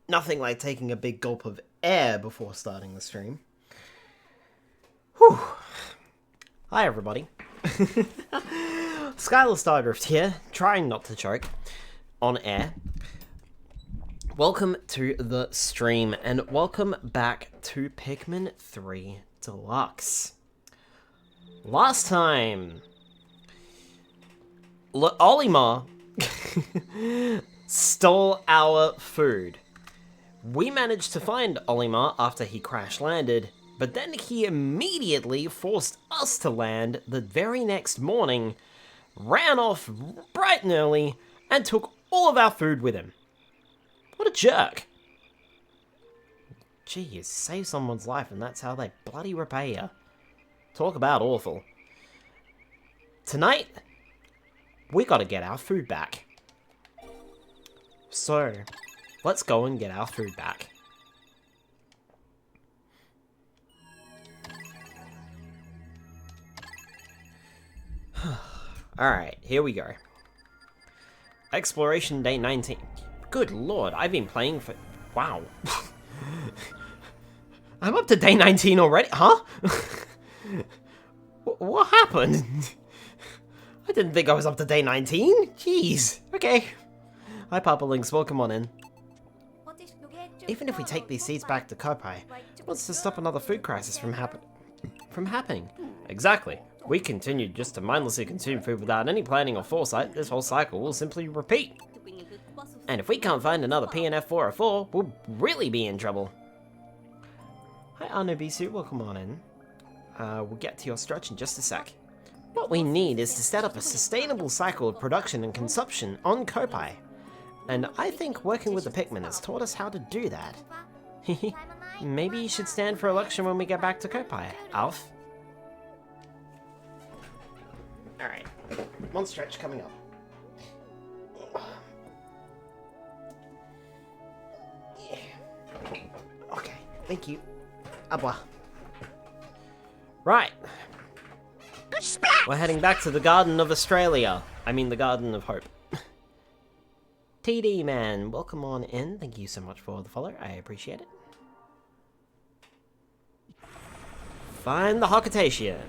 Nothing like taking a big gulp of air before starting the stream. Whew. Hi everybody. Skylar Stardrift here, trying not to choke on air. Welcome to the stream, and welcome back to Pikmin 3 Deluxe. Last time, Olimar stole our food. We managed to find Olimar after he crash-landed, but then he immediately forced us to land the very next morning, ran off bright and early, and took all of our food with him. What a jerk. Gee, you save someone's life and that's how they bloody repay you. Talk about awful. Tonight, we gotta get our food back. So, let's go and get our food back. Alright, here we go. Exploration day 19. Good lord, I've been playing for... Wow. I'm up to day 19 already? Huh? What happened? I didn't think I was up to day 19. Jeez. Okay. Hi, Papa Lynx. Welcome on in. Even if we take these seeds back to Kopai, what's to stop another food crisis from happening? Exactly. We continue just to mindlessly consume food without any planning or foresight, this whole cycle will simply repeat. And if we can't find another PNF 404, we'll really be in trouble. Hi Anubisu, welcome on in. We'll get to your stretch in just a sec. What we need is to set up a sustainable cycle of production and consumption on Kopai. And I think working with the Pikmin has taught us how to do that. Maybe you should stand for election when we get back to Kopai, Alf. Alright, one stretch coming up. Yeah. Okay, thank you. Abwa. Right. We're heading back to the Garden of Australia. I mean the Garden of Hope. TD man, welcome on in. Thank you so much for the follow. I appreciate it. Find the Hockatacean.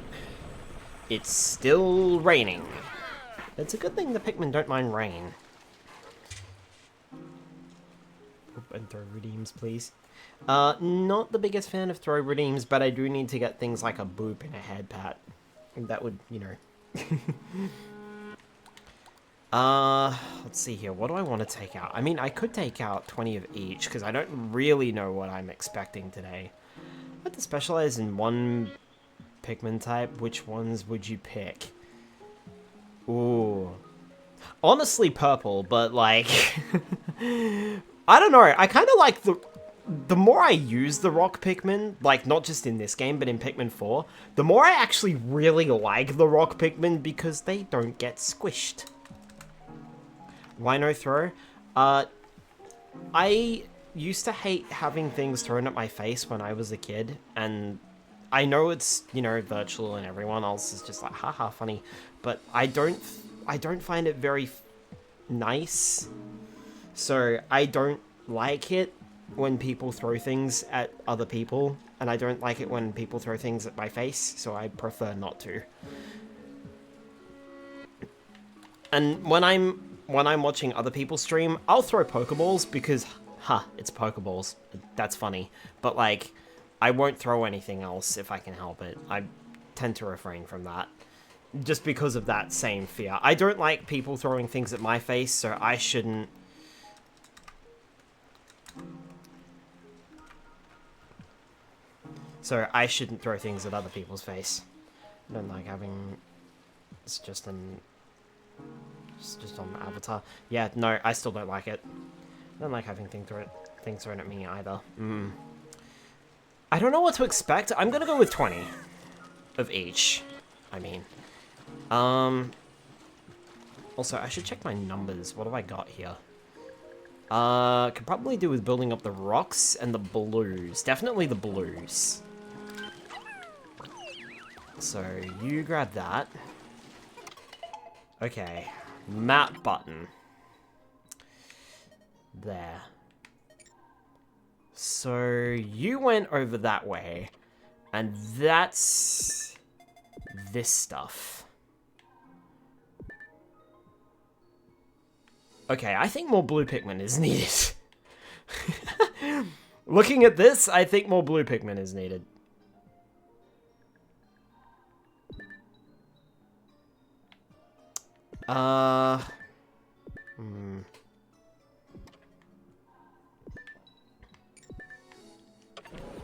It's still raining. It's a good thing the Pikmin don't mind rain. And throw redeems, please. Not the biggest fan of throw redeems, but I do need to get things like a boop and a head pat. That would, you know. Let's see here. What do I want to take out? I mean, I could take out 20 of each, because I don't really know what I'm expecting today. I have to specialize in one Pikmin type. Which ones would you pick? Ooh. Honestly, purple, but like... I don't know. I kind of like the more I use the rock Pikmin, like not just in this game, but in Pikmin 4, the more I actually really like the rock Pikmin because they don't get squished. Why no throw? I used to hate having things thrown at my face when I was a kid, and I know it's, you know, virtual and everyone else is just like, haha, funny, but I don't find it very nice. So I don't like it when people throw things at other people, and I don't like it when people throw things at my face, so I prefer not to. And when I'm watching other people stream, I'll throw Pokeballs because, it's Pokeballs. That's funny. But like, I won't throw anything else if I can help it. I tend to refrain from that. Just because of that same fear. I don't like people throwing things at my face, so I shouldn't... throw things at other people's face. I don't like having... It's just on Avatar. Yeah, no, I still don't like it. I don't like having things thrown at me either. I don't know what to expect. I'm gonna go with 20 of each. I mean. Also, I should check my numbers. What have I got here? Could probably do with building up the rocks and the blues. Definitely the blues. So, you grab that. Okay. Map button. There. So you went over that way, and that's this stuff. Okay, I think more blue Pikmin is needed. Looking at this, I think more blue Pikmin is needed.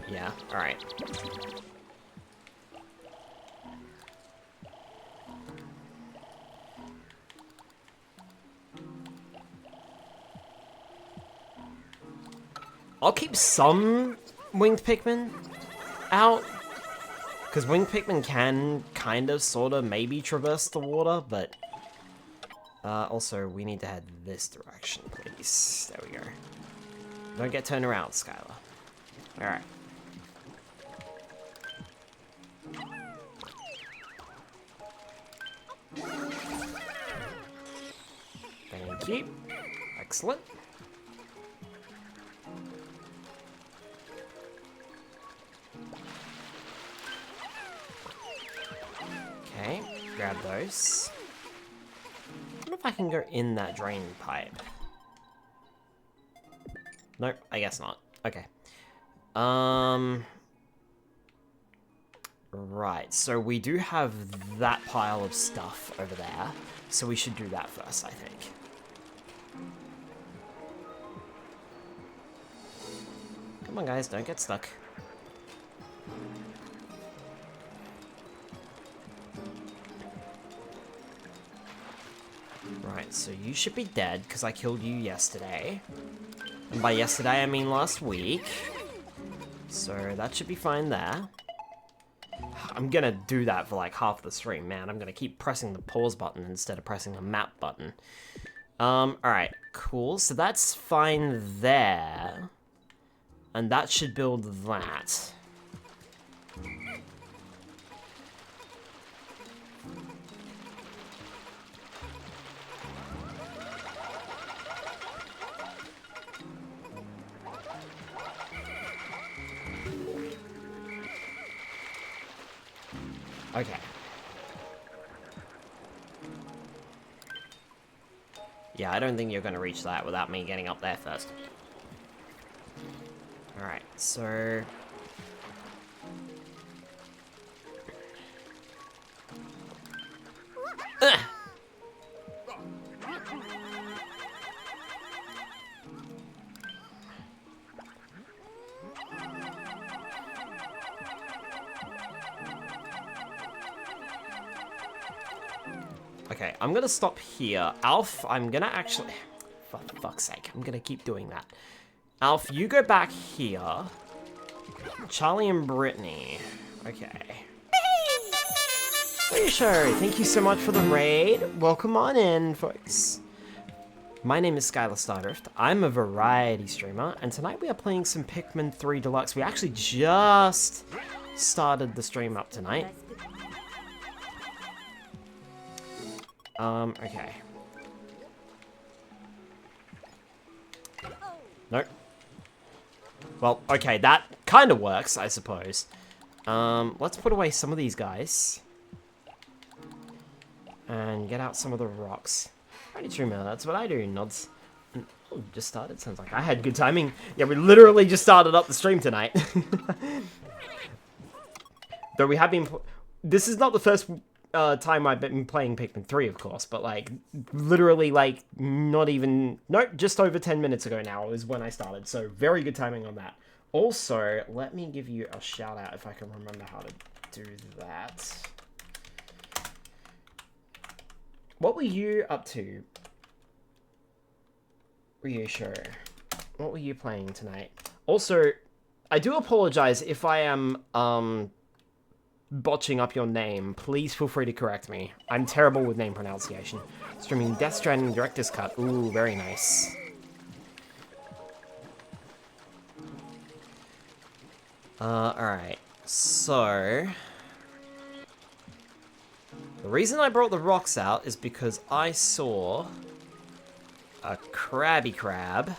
Yeah, alright. I'll keep some winged Pikmin out, because winged Pikmin can kind of, sort of, maybe traverse the water, but also we need to head this direction, please. There we go. Don't get turned around, Skylar. Alright. Thank you. Excellent. Okay, grab those. I wonder if I can go in that drain pipe. Nope, I guess not. Okay. Right, so we do have that pile of stuff over there, so we should do that first, I think. Come on, guys, don't get stuck. Right, so you should be dead, because I killed you yesterday. And by yesterday, I mean last week. So that should be fine there. I'm gonna do that for like half the stream, man. I'm gonna keep pressing the pause button instead of pressing the map button. Alright, cool. So that's fine there. And that should build that. Okay. Yeah, I don't think you're going to reach that without me getting up there first. Alright, so... Ugh! Okay, I'm gonna stop here. Alf, I'm gonna actually... For fuck's sake, I'm gonna keep doing that. Alf, you go back here. Charlie and Brittany. Okay. Sure, thank you so much for the raid. Welcome on in, folks. My name is Skylar Stardrift. I'm a variety streamer, and tonight we are playing some Pikmin 3 Deluxe. We actually just started the stream up tonight. Okay. Nope. Well, okay, that kind of works, I suppose. Let's put away some of these guys. And get out some of the rocks. Ready streamer, that's what I do, nods. Oh, just started, sounds like I had good timing. Yeah, we literally just started up the stream tonight. Though we have been... This is not the first... time I've been playing Pikmin 3, of course, but, like, literally, like, not even... Nope, just over 10 minutes ago now is when I started, so very good timing on that. Also, let me give you a shout-out if I can remember how to do that. What were you up to? Were you sure? What were you playing tonight? Also, I do apologize if I am, botching up your name. Please feel free to correct me. I'm terrible with name pronunciation. Streaming Death Stranding Director's Cut. Ooh, very nice. Alright. So... The reason I brought the rocks out is because I saw... a crabby crab.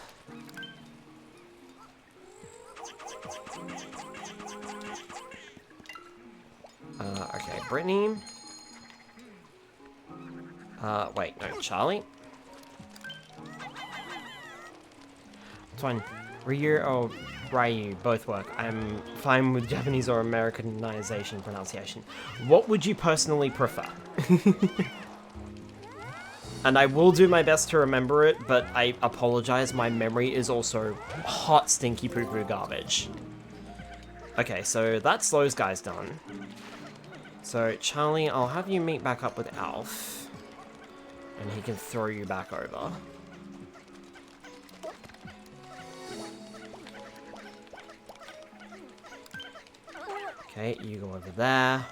Brittany. Wait, no, Charlie. It's fine. Ryu or Ryu, both work. I'm fine with Japanese or Americanization pronunciation. What would you personally prefer? And I will do my best to remember it, but I apologize, my memory is also hot, stinky poo-poo garbage. Okay, so that's those guys done. So, Charlie, I'll have you meet back up with Alf. And he can throw you back over. Okay, you go over there.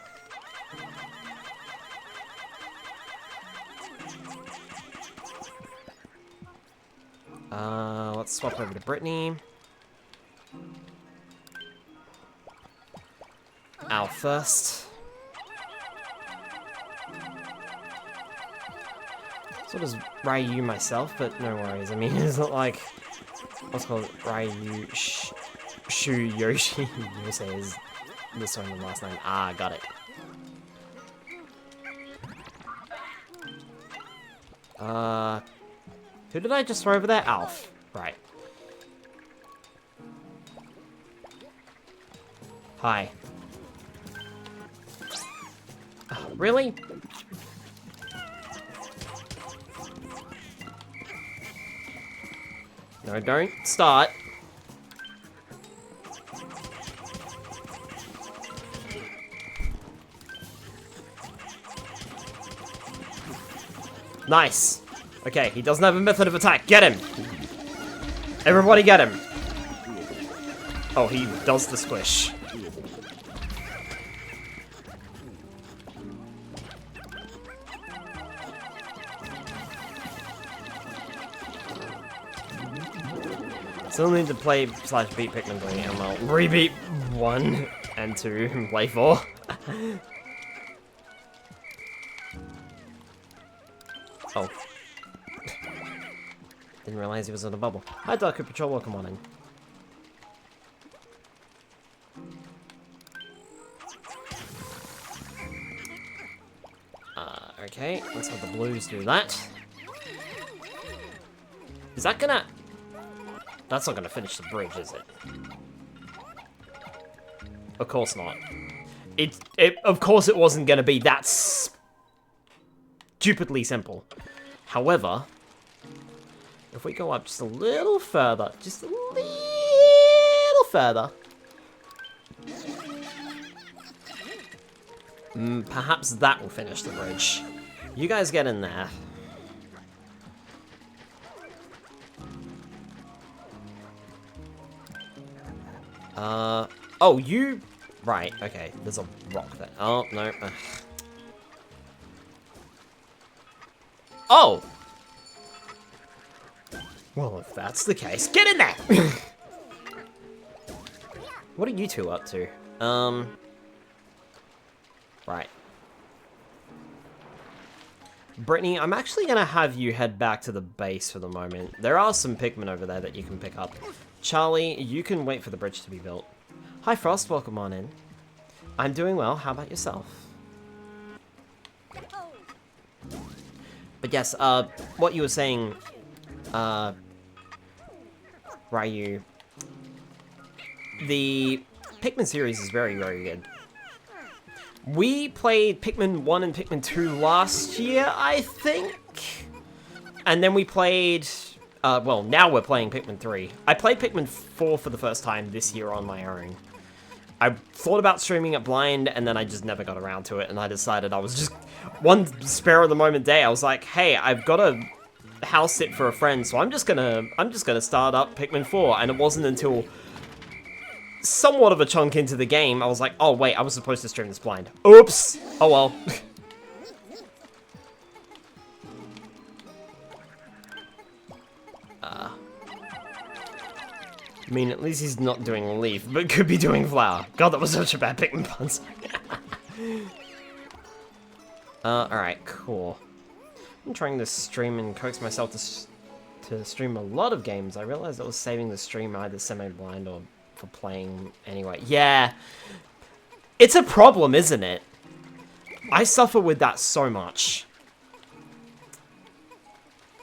Let's swap over to Brittany. Al first. So does Ryu myself, but no worries. I mean, it's not like... What's called Ryu Shu Yoshi. Yosei is this one the last name. Ah, got it. Who did I just throw over there? Alf. Right. Hi. Really? No, don't start. Nice. Okay, he doesn't have a method of attack. Get him! Everybody get him! Oh, he does the squish. Still need to play / beat Pikmin 3, and I'll rebeat 1 and 2 and play 4. Oh. Didn't realize he was in a bubble. Hi, Darker Patrol, welcome on in. Okay, let's have the blues do that. Is that gonna... That's not gonna finish the bridge, is it? Of course not. Of course it wasn't gonna be that stupidly simple. However, if we go up just a little further, perhaps that will finish the bridge. You guys get in there. Oh, you... Right, okay, there's a rock there. Oh, no. Oh! Well, if that's the case, get in there! What are you two up to? Right. Brittany, I'm actually gonna have you head back to the base for the moment. There are some Pikmin over there that you can pick up. Charlie, you can wait for the bridge to be built. Hi Frost, welcome on in. I'm doing well, how about yourself? But yes, what you were saying, Ryu, the Pikmin series is very, very good. We played Pikmin 1 and Pikmin 2 last year, I think? And then we played... well, now we're playing Pikmin 3. I played Pikmin 4 for the first time this year on my own. I thought about streaming it blind, and then I just never got around to it, and I decided I was just... One spare of the moment day, I was like, hey, I've got a house sit for a friend, so I'm just gonna start up Pikmin 4, and it wasn't until somewhat of a chunk into the game, I was like, oh wait, I was supposed to stream this blind. Oops! Oh well. I mean, at least he's not doing leaf, but could be doing flower. God, that was such a bad Pikmin puns. Alright, cool. I'm trying to stream and coax myself to stream a lot of games. I realized I was saving the stream either semi-blind or for playing anyway. Yeah. It's a problem, isn't it? I suffer with that so much.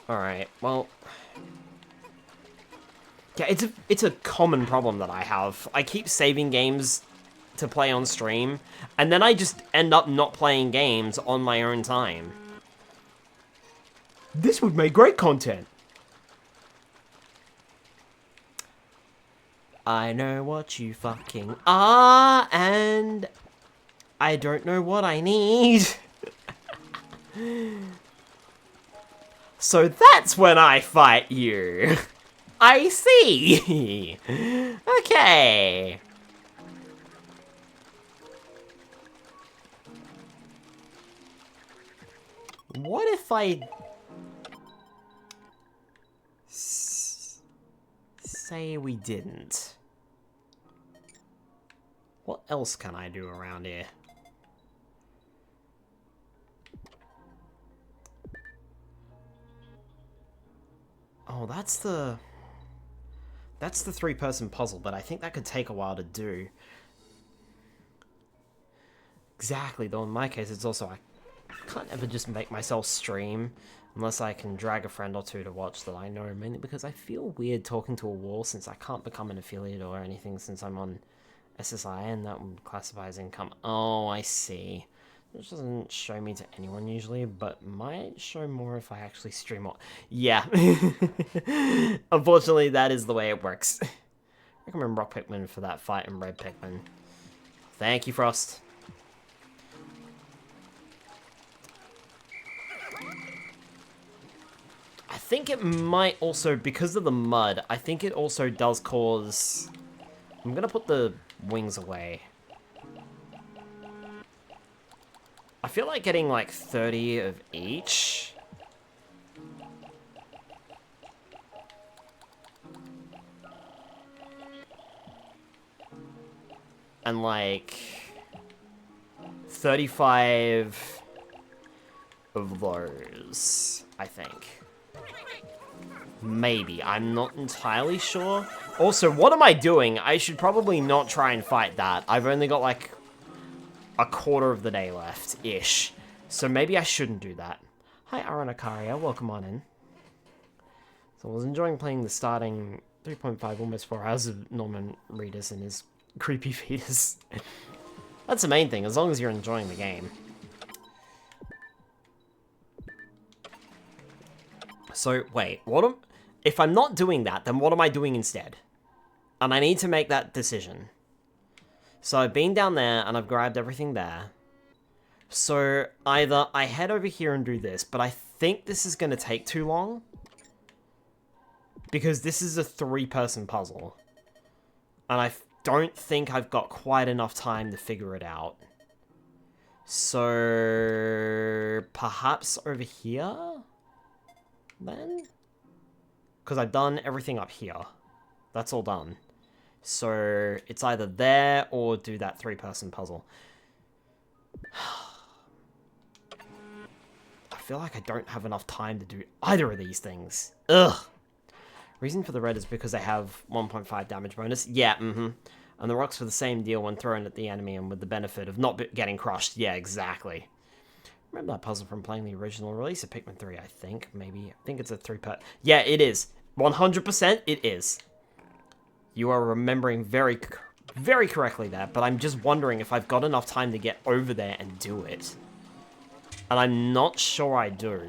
Alright, well... Yeah, it's a common problem that I have. I keep saving games to play on stream, and then I just end up not playing games on my own time. This would make great content. I know what you fucking are, and I don't know what I need. So that's when I fight you. I see. Okay. What if I say we didn't? What else can I do around here? Oh, that's the 3-person puzzle, but I think that could take a while to do. Exactly, though in my case it's also, I can't ever just make myself stream unless I can drag a friend or two to watch that I know, mainly because I feel weird talking to a wall since I can't become an affiliate or anything since I'm on SSI, and that would classify as income. Oh, I see. Which doesn't show me to anyone usually, but might show more if I actually stream more. Yeah. Unfortunately, that is the way it works. I recommend Rock Pikmin for that fight and Red Pikmin. Thank you, Frost. I think it might also, because of the mud, I think it also does cause... I'm gonna put the wings away. I feel like getting like 30 of each. And like 35 of those, I think. Maybe, I'm not entirely sure. Also, what am I doing? I should probably not try and fight that. I've only got like a quarter of the day left-ish. So maybe I shouldn't do that. Hi, Aranakaria. Welcome on in. So I was enjoying playing the starting 3.5, almost 4 hours of Norman Reedus and his creepy fetus. That's the main thing, as long as you're enjoying the game. So, wait, if I'm not doing that, then what am I doing instead? And I need to make that decision. So I've been down there, and I've grabbed everything there. So, either I head over here and do this, but I think this is going to take too long. Because this is a 3-person puzzle. And I don't think I've got quite enough time to figure it out. So, perhaps over here? Then? Because I've done everything up here. That's all done. So, it's either there or do that 3-person puzzle. I feel like I don't have enough time to do either of these things. Ugh. Reason for the red is because they have 1.5 damage bonus. Yeah, And the rocks for the same deal when thrown at the enemy and with the benefit of not getting crushed. Yeah, exactly. Remember that puzzle from playing the original release of Pikmin 3, I think. Maybe. I think it's a 3-part. Yeah, it is. 100% it is. You are remembering very correctly there, but I'm just wondering if I've got enough time to get over there and do it. And I'm not sure I do.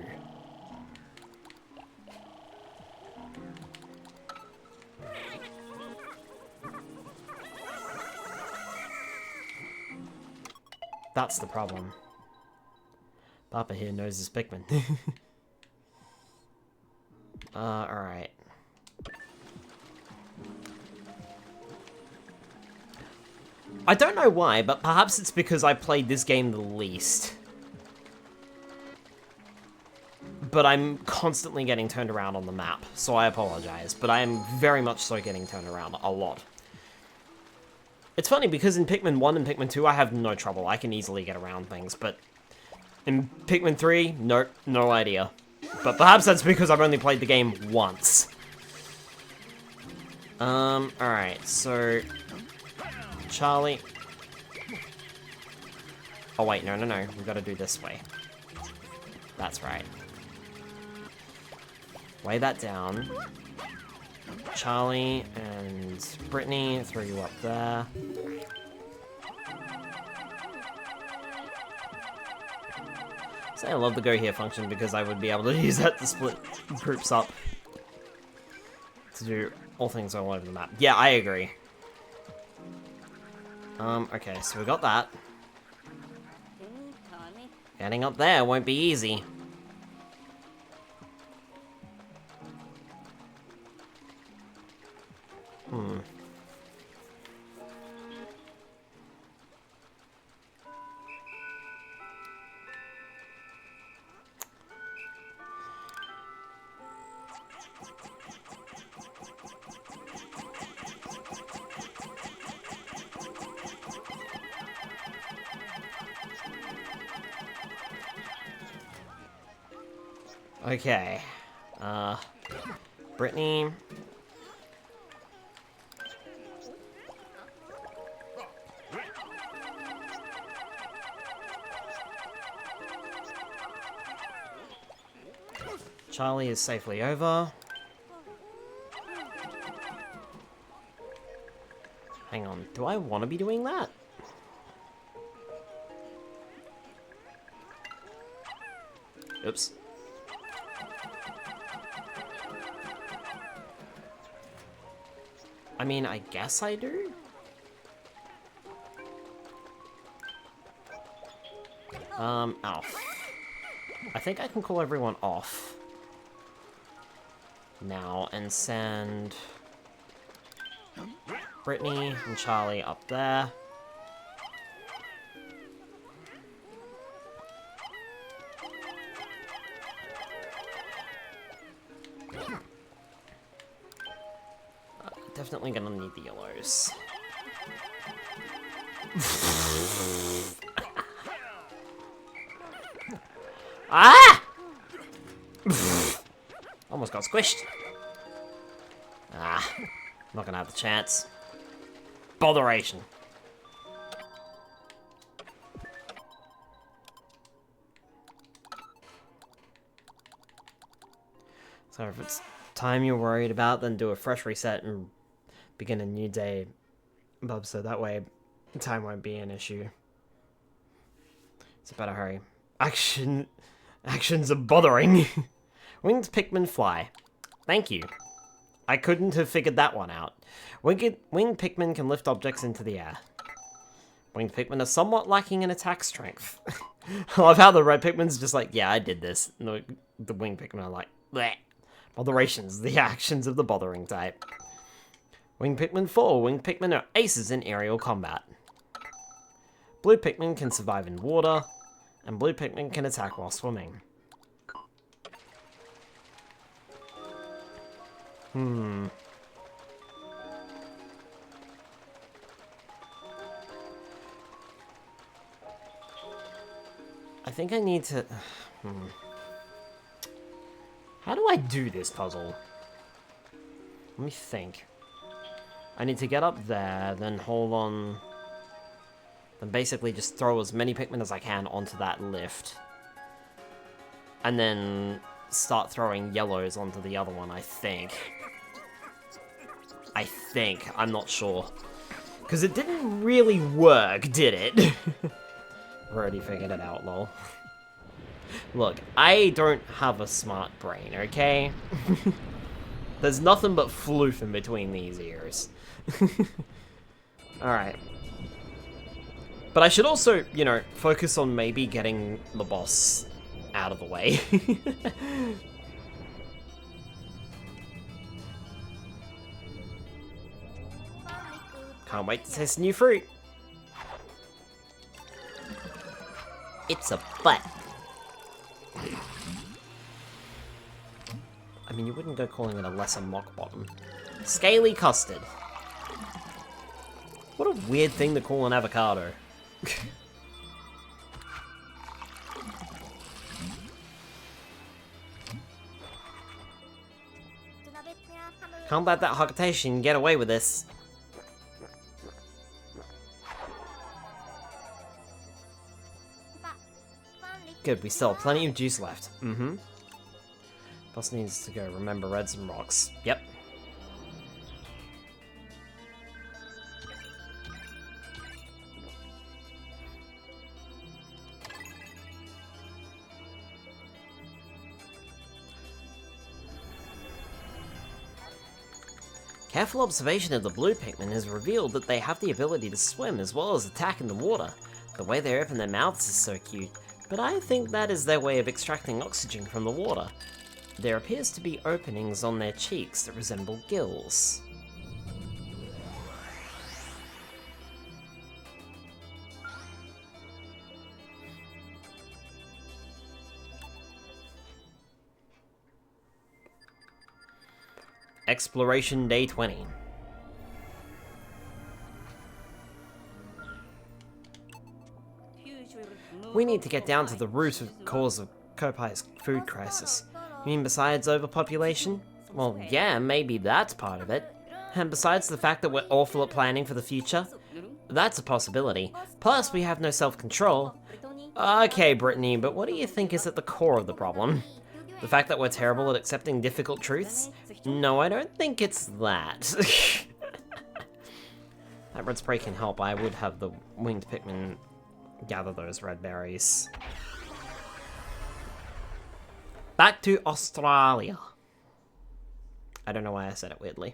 That's the problem. Papa here knows his Pikmin. Alright. I don't know why, but perhaps it's because I played this game the least. But I'm constantly getting turned around on the map, so I apologize. But I am very much so getting turned around a lot. It's funny, because in Pikmin 1 and Pikmin 2, I have no trouble. I can easily get around things, but in Pikmin 3, nope, no idea. But perhaps that's because I've only played the game once. Alright, so... Charlie. Oh wait, no. We gotta do this way. That's right. Lay that down. Charlie and Brittany, throw you up there. So I love the go here function because I would be able to use that to split groups up. To do all things all over the map. Yeah, I agree. Okay, so we got that. Getting up there won't be easy. Okay. Brittany. Charlie is safely over. Hang on, do I want to be doing that? Oops. I mean, I guess I do? Off. I think I can call everyone off now and send Brittany and Charlie up there. Definitely gonna need the yellows. Ah! Almost got squished. Ah, not gonna have the chance. Botheration. So if it's time you're worried about, then do a fresh reset and begin a new day, Bub, so that way time won't be an issue. So better hurry. Actions are bothering. Winged Pikmin fly. Thank you. I couldn't have figured that one out. Winged Pikmin can lift objects into the air. Winged Pikmin are somewhat lacking in attack strength. I love how the red Pikmin's just like, yeah, I did this. And the winged Pikmin are like, bleh. Botherations, the actions of the bothering type. Winged Pikmin 4. Winged Pikmin are aces in aerial combat. Blue Pikmin can survive in water, and blue Pikmin can attack while swimming. I think I need to... How do I do this puzzle? Let me think. I need to get up there, then hold on... Then basically just throw as many Pikmin as I can onto that lift. And then start throwing yellows onto the other one, I think. I'm not sure. Because it didn't really work, did it? I've already figured it out, lol. Look, I don't have a smart brain, okay? There's nothing but floof in between these ears. Alright. But I should also, you know, focus on maybe getting the boss out of the way. Can't wait to test new fruit. It's a butt. I mean, you wouldn't go calling it a lesser mock bottom. Scaly custard. What a weird thing to call an avocado. Can't let that Hokutation get away with this. good. We still have plenty of juice left. Mm-hmm. Boss needs to go. Remember reds and rocks. Yep. Careful observation of the blue Pikmin has revealed that they have the ability to swim as well as attack in the water. The way they open their mouths is so cute, but I think that is their way of extracting oxygen from the water. There appears to be openings on their cheeks that resemble gills. Exploration Day 20. We need to get down to the root of the cause of Kopai's food crisis. You mean besides overpopulation? Well, yeah, maybe that's part of it. And besides the fact that we're awful at planning for the future? That's a possibility. Plus, we have no self-control. Okay, Brittany, but what do you think is at the core of the problem? The fact that we're terrible at accepting difficult truths? No, I don't think it's that. That red spray can help. I would have the winged Pikmin gather those red berries. Back to Australia. I don't know why I said it weirdly.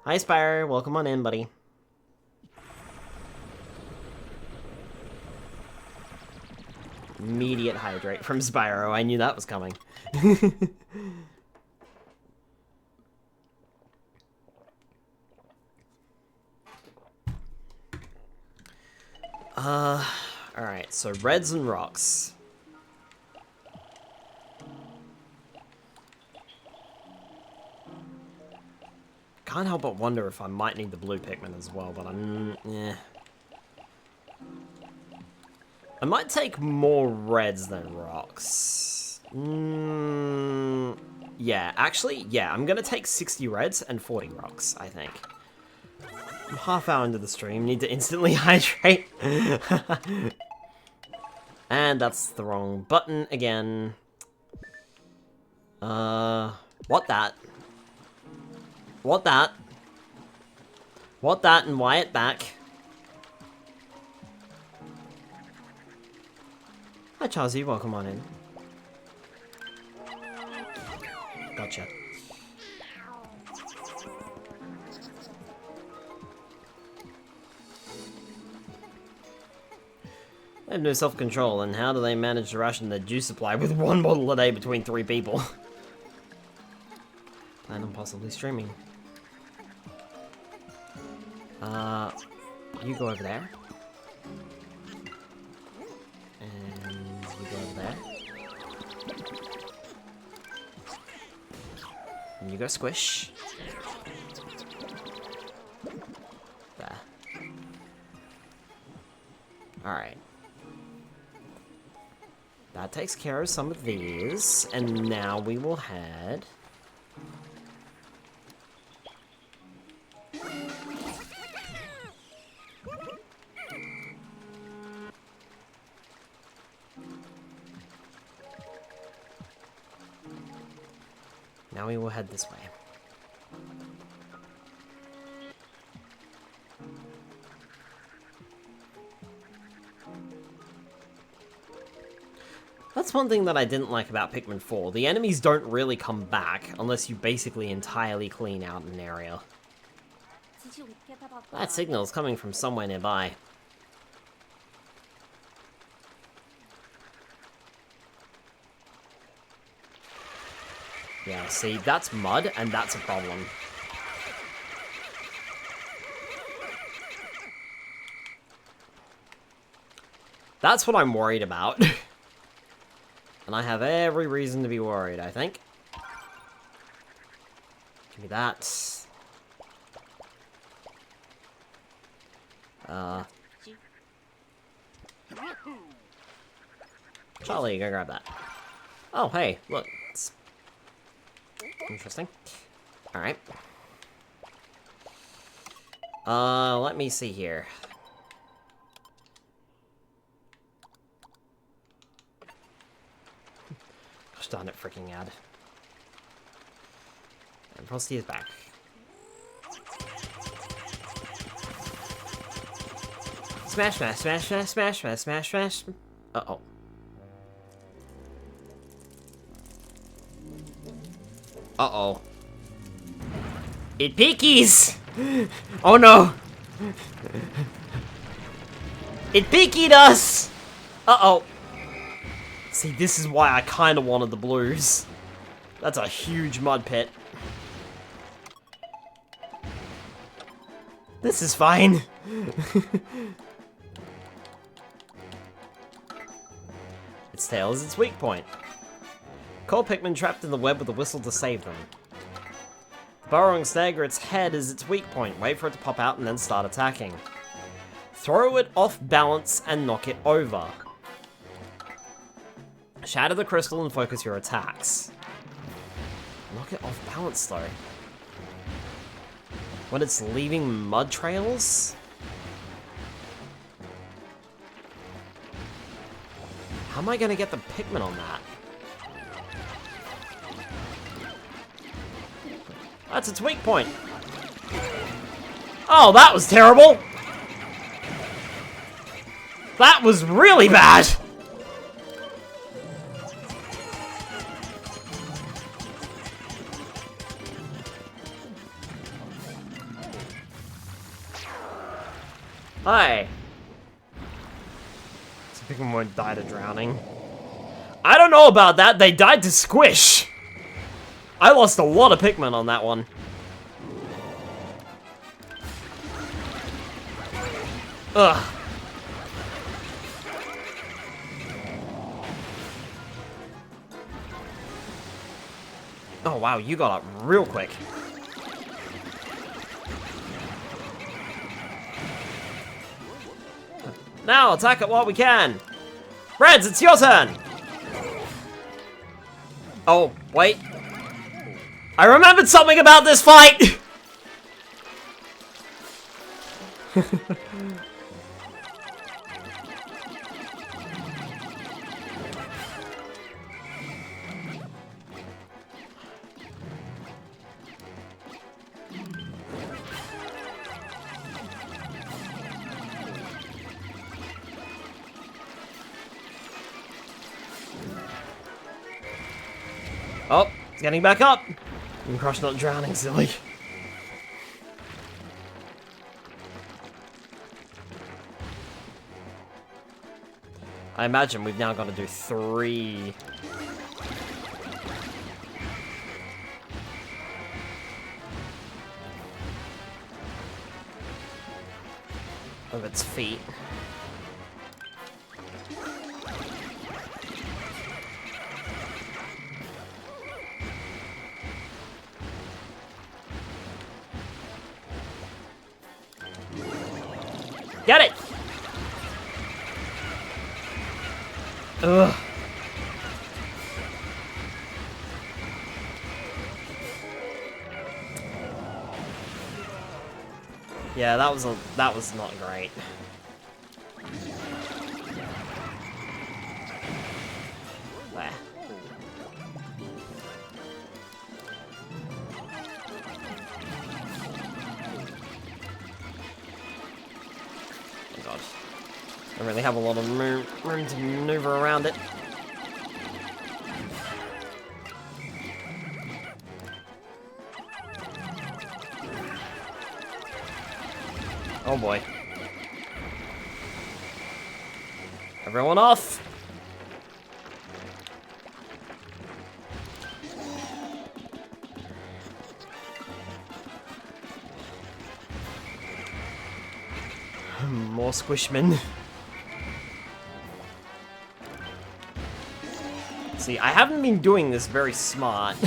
Hi, Spyro. Welcome on in, buddy. Immediate hydrate from Spyro. I knew that was coming. Alright, so reds and rocks. Can't help but wonder if I might need the blue Pikmin as well, but yeah. I might take more reds than rocks. Yeah, actually, yeah, I'm gonna take 60 reds and 40 rocks, I think. I'm half hour into the stream, need to instantly hydrate. And that's the wrong button again. What that? What that? What that and why it back? Hi Charzy, welcome on in. Gotcha. They have no self-control, and how do they manage to ration their juice supply with one bottle a day between 3 people? Plan on possibly streaming. You go over there. And you go over there. And you go squish. There. Alright. That takes care of some of these, and now we will head... Now we will head this way. That's one thing that I didn't like about Pikmin 4. The enemies don't really come back unless you basically entirely clean out an area. That signal is coming from somewhere nearby. Yeah, see, that's mud, and that's a problem. That's what I'm worried about. And I have every reason to be worried, I think. Give me that. Charlie, go grab that. Oh, hey, look. It's interesting. Alright. Let me see here. darn it, freaking ad. And Frosty is back. Smash, smash, smash, smash, smash, smash, smash, smash. Uh-oh. Uh-oh. It peekies! Oh no! It peekied us! Uh-oh. See, this is why I kind of wanted the blues. That's a huge mud pit. This is fine. Its tail is its weak point. Call Pikmin trapped in the web with a whistle to save them. The burrowing stagger, its head is its weak point. Wait for it to pop out and then start attacking. Throw it off balance and knock it over. Shatter the crystal and focus your attacks. Knock it off balance though. When it's leaving mud trails? How am I gonna get the Pikmin on that? That's its weak point. Oh, that was terrible! That was really bad! Hi. So Pikmin won't die to drowning. I don't know about that, they died to squish! I lost a lot of Pikmin on that one. Ugh. Oh wow, you got up real quick. Now, attack it while we can! Reds, it's your turn! Oh, wait. I remembered something about this fight! Oh, it's getting back up. I'm Crush not drowning, silly. I imagine we've now got to do 3. Of its feet. Get it! Ugh. Yeah, that was not great. There. God. Don't really have a lot of room to maneuver around it. Oh boy. Everyone off! More squishmen. See, I haven't been doing this very smart.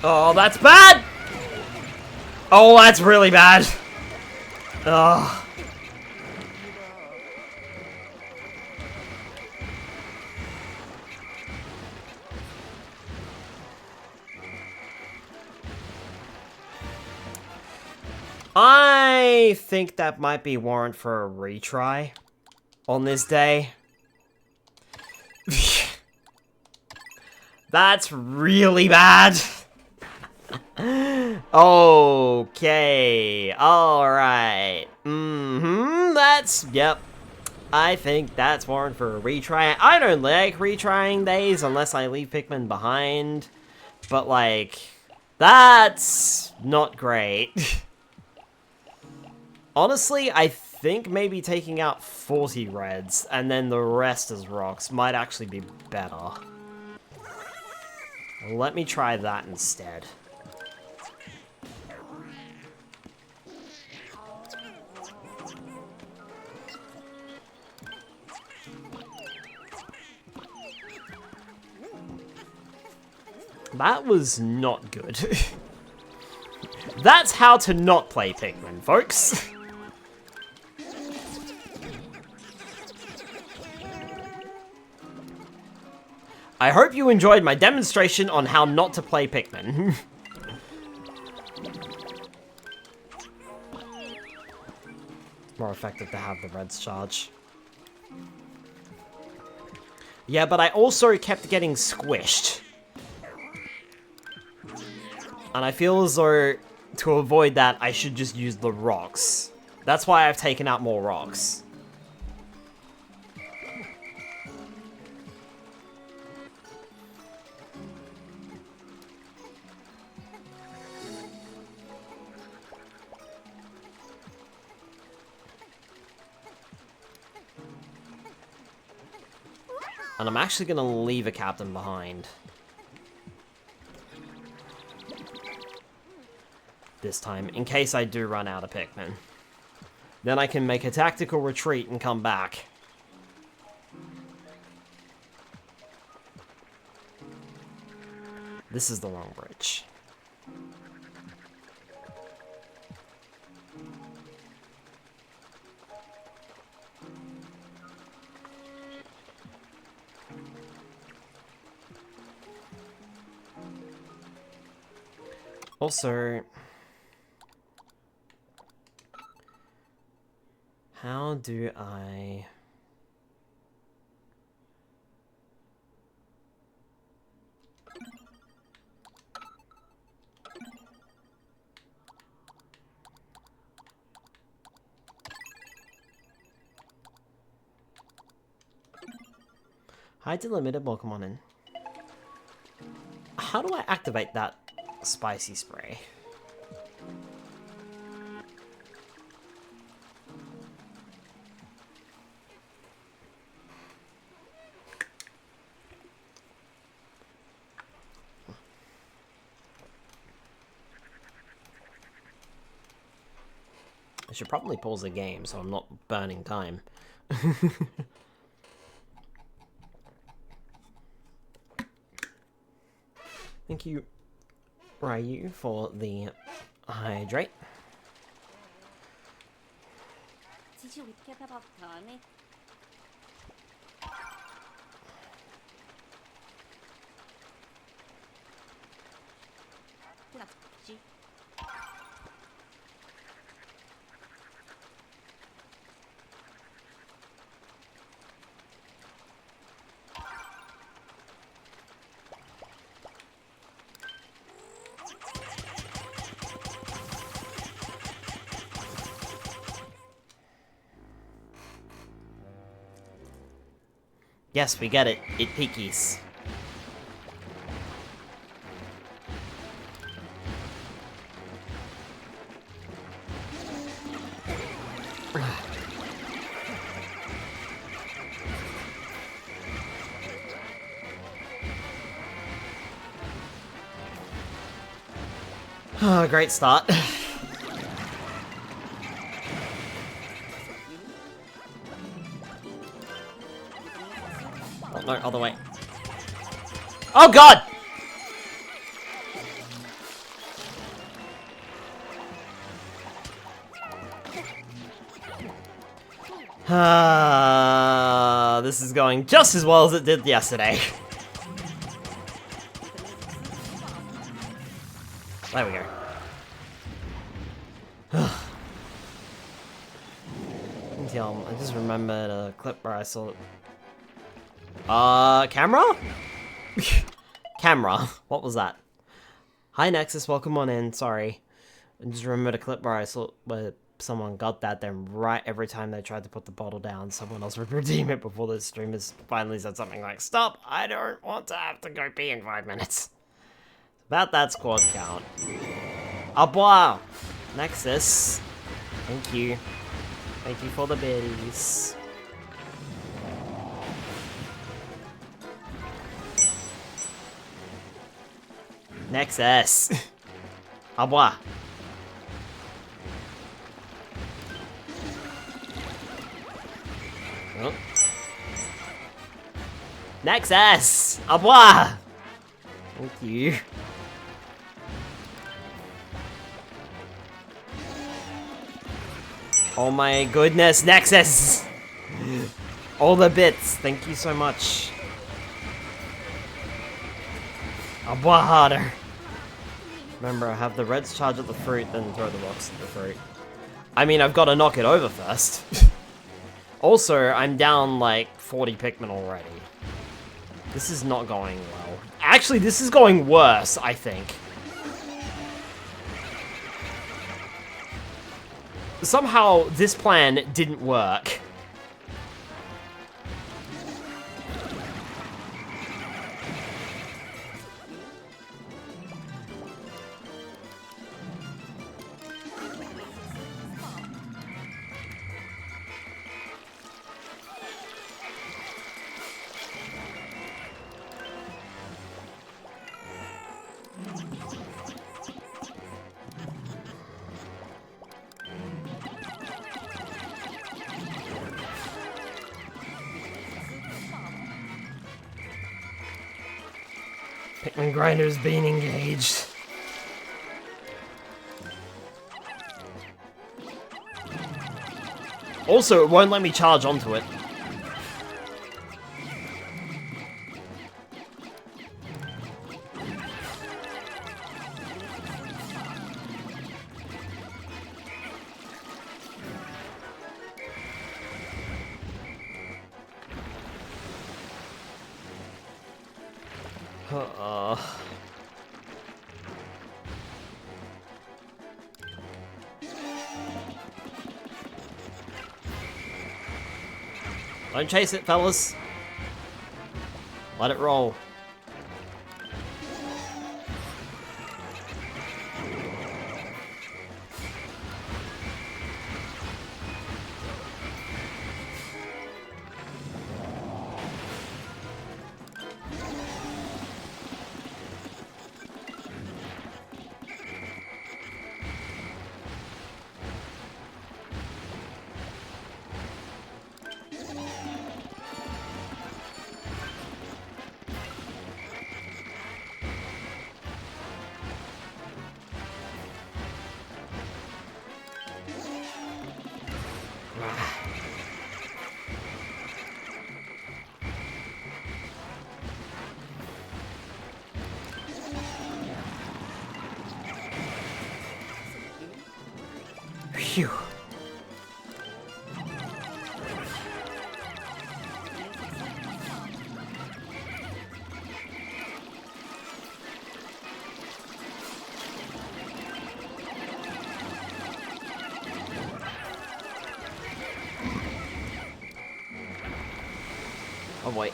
Oh, that's bad! Oh, that's really bad. Ugh. I think that might be warrant for a retry on this day. That's really bad. Okay. Alright. That's... Yep. I think that's warrant for a retry. I don't like retrying days unless I leave Pikmin behind. But, like... That's... not great. Honestly, I think maybe taking out 40 reds and then the rest as rocks might actually be better. Let me try that instead. That was not good. That's how to not play Pikmin, folks. I hope you enjoyed my demonstration on how not to play Pikmin. More effective to have the reds charge. Yeah, but I also kept getting squished. And I feel as though, to avoid that, I should just use the rocks. That's why I've taken out more rocks. And I'm actually going to leave a captain behind. This time, in case I do run out of Pikmin. Then I can make a tactical retreat and come back. This is the wrong bridge. Also, how do I... Hi, delimited, welcome on in. How do I activate that spicy spray? I should probably pause the game so I'm not burning time. Thank you, Ryu, for the hydrate. Did you get about Tony? Yes, we get it. It peekies. Oh, great start. Oh, no, other way. Oh, God! This is going just as well as it did yesterday. There we go. I just remembered a clip where I saw it. Camera? Camera. What was that? Hi Nexus, welcome on in. Sorry. I just remembered a clip where I saw where someone got that, then right every time they tried to put the bottle down, someone else would redeem it before the streamers finally said something like, "Stop, I don't want to have to go pee in 5 minutes." About that squad count. Au revoir, Nexus. Thank you. Thank you for the biddies. Nexus. Au revoir. Oh. Nexus! Au revoir! Thank you. Oh my goodness, Nexus! All the bits, thank you so much. Au revoir harder. Remember, I have the reds charge at the fruit, then throw the rocks at the fruit. I mean, I've got to knock it over first. Also, I'm down like 40 Pikmin already. This is not going well. Actually, this is going worse, I think. Somehow, this plan didn't work. Pikmin Grinder's being engaged. Also, it won't let me charge onto it. Don't chase it, fellas. Let it roll. Phew. Oh wait.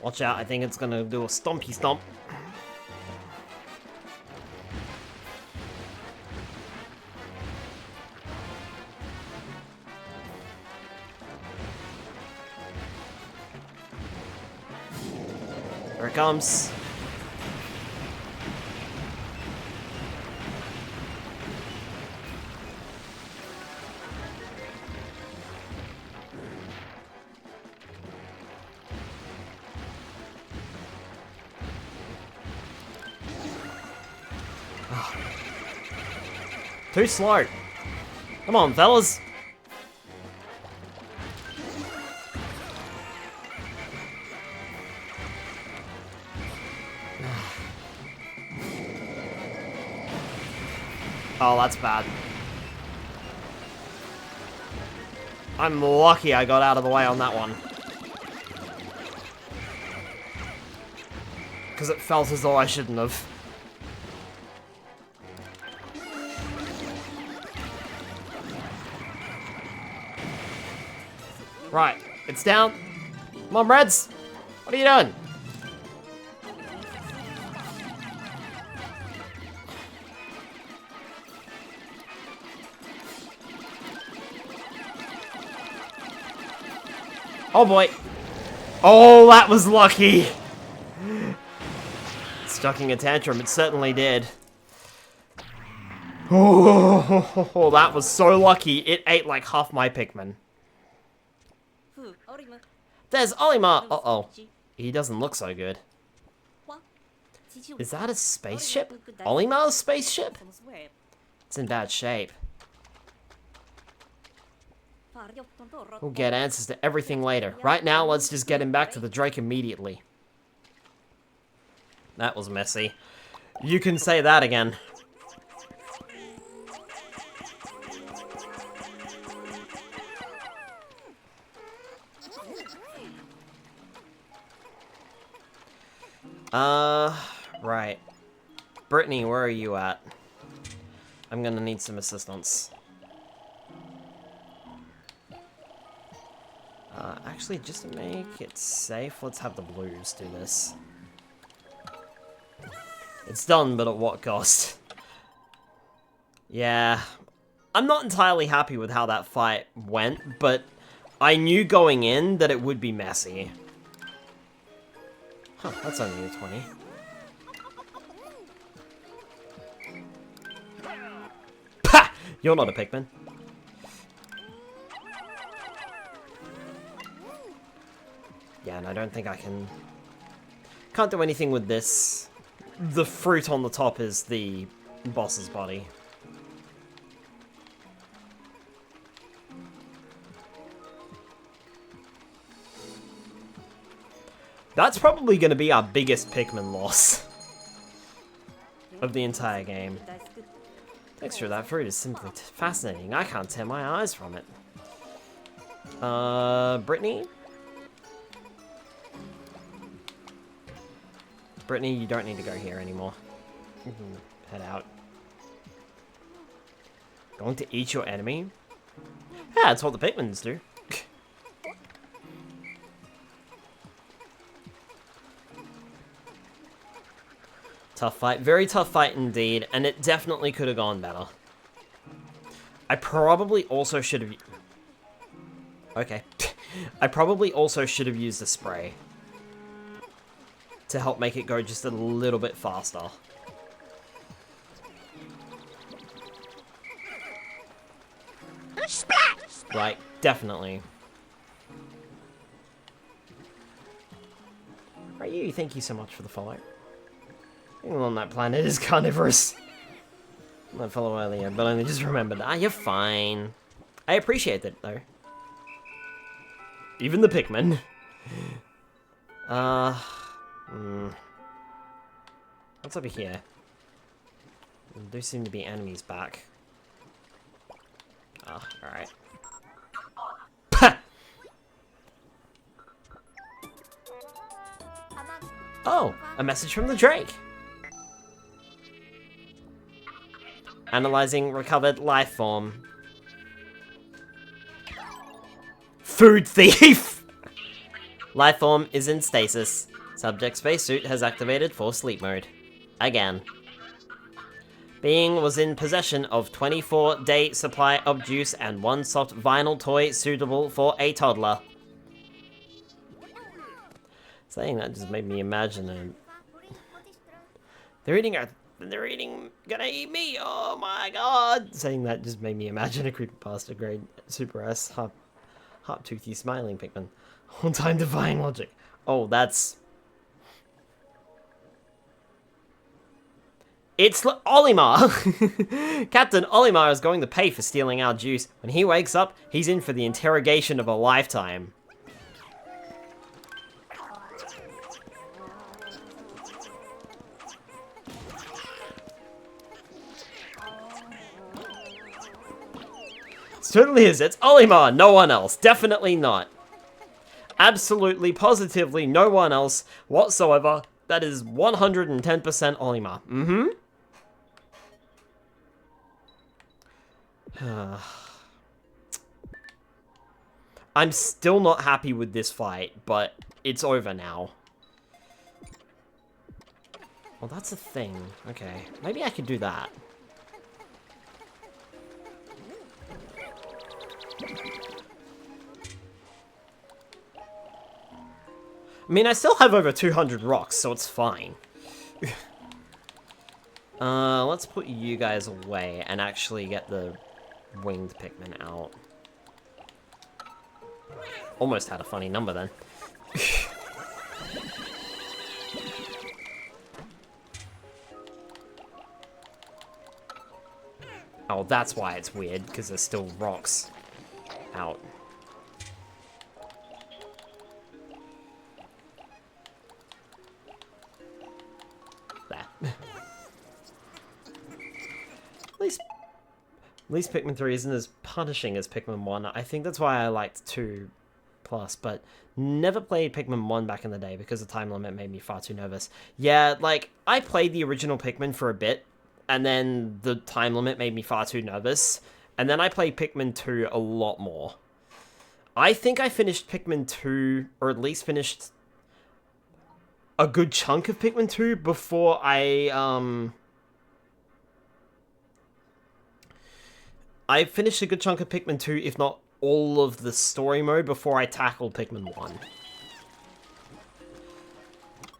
Watch out, I think it's gonna do a stompy stomp. Here it comes. Too slow. Come on, fellas. Oh, that's bad. I'm lucky I got out of the way on that one. Because it felt as though I shouldn't have. Right, it's down. Come on, Reds. What are you doing? Oh boy. Oh, that was lucky. Stucking a tantrum, it certainly did. Oh, that was so lucky. It ate like half my Pikmin. There's Olimar. Uh-oh. He doesn't look so good. Is that a spaceship? Olimar's spaceship? It's in bad shape. We'll get answers to everything later. Right now, let's just get him back to the Drake immediately. That was messy. You can say that again. Right. Brittany, where are you at? I'm gonna need some assistance. Actually, just to make it safe, let's have the blues do this. It's done, but at what cost? Yeah. I'm not entirely happy with how that fight went, but I knew going in that it would be messy. Huh, that's only a 20. Pah! You're not a Pikmin. Yeah, and I don't think I can... Can't do anything with this. The fruit on the top is the boss's body. That's probably going to be our biggest Pikmin loss of the entire game. The texture of that fruit is simply fascinating. I can't tear my eyes from it. Brittany? Brittany, you don't need to go here anymore. Head out. Going to eat your enemy? Yeah, that's what the Pikmins do. Tough fight. Very tough fight indeed, and it definitely could have gone better. I probably also should have... Okay. I probably also should have used the spray to help make it go just a little bit faster. Right, definitely. Right, you, thank you so much for the follow. Anyone on that planet is carnivorous. I follow earlier, but only just remembered. Ah, you're fine. I appreciate it, though. Even the Pikmin. What's over here? There do seem to be enemies back. Ah, alright. Oh, a message from the Drake. Analyzing recovered life form. Food thief! Life form is in stasis. Subject spacesuit has activated for sleep mode. Again. Being was in possession of 24-day supply of juice and one soft vinyl toy suitable for a toddler. Saying that just made me imagine it. They're gonna eat me, oh my god! Saying that just made me imagine a creepypasta grade Super S heart-toothy smiling Pikmin. All-time defying logic. Oh, that's... It's Olimar! Captain Olimar is going to pay for stealing our juice. When he wakes up, he's in for the interrogation of a lifetime. It certainly is. It's Olimar, no one else. Definitely not. Absolutely, positively, no one else whatsoever. That is 110% Olimar. Mm-hmm. I'm still not happy with this fight, but it's over now. Well, that's a thing. Okay, maybe I could do that. I mean, I still have over 200 rocks, so it's fine. Let's put you guys away and actually get the winged Pikmin out. Almost had a funny number then. Oh, that's why it's weird, because there's still rocks out. There. At least Pikmin 3 isn't as punishing as Pikmin 1. I think that's why I liked 2+, but never played Pikmin 1 back in the day because the time limit made me far too nervous. Yeah, like, I played the original Pikmin for a bit, and then the time limit made me far too nervous, and then I played Pikmin 2 a lot more. I think I finished Pikmin 2, or at least finished a good chunk of Pikmin 2 before I finished a good chunk of Pikmin 2, if not all of the story mode, before I tackled Pikmin 1.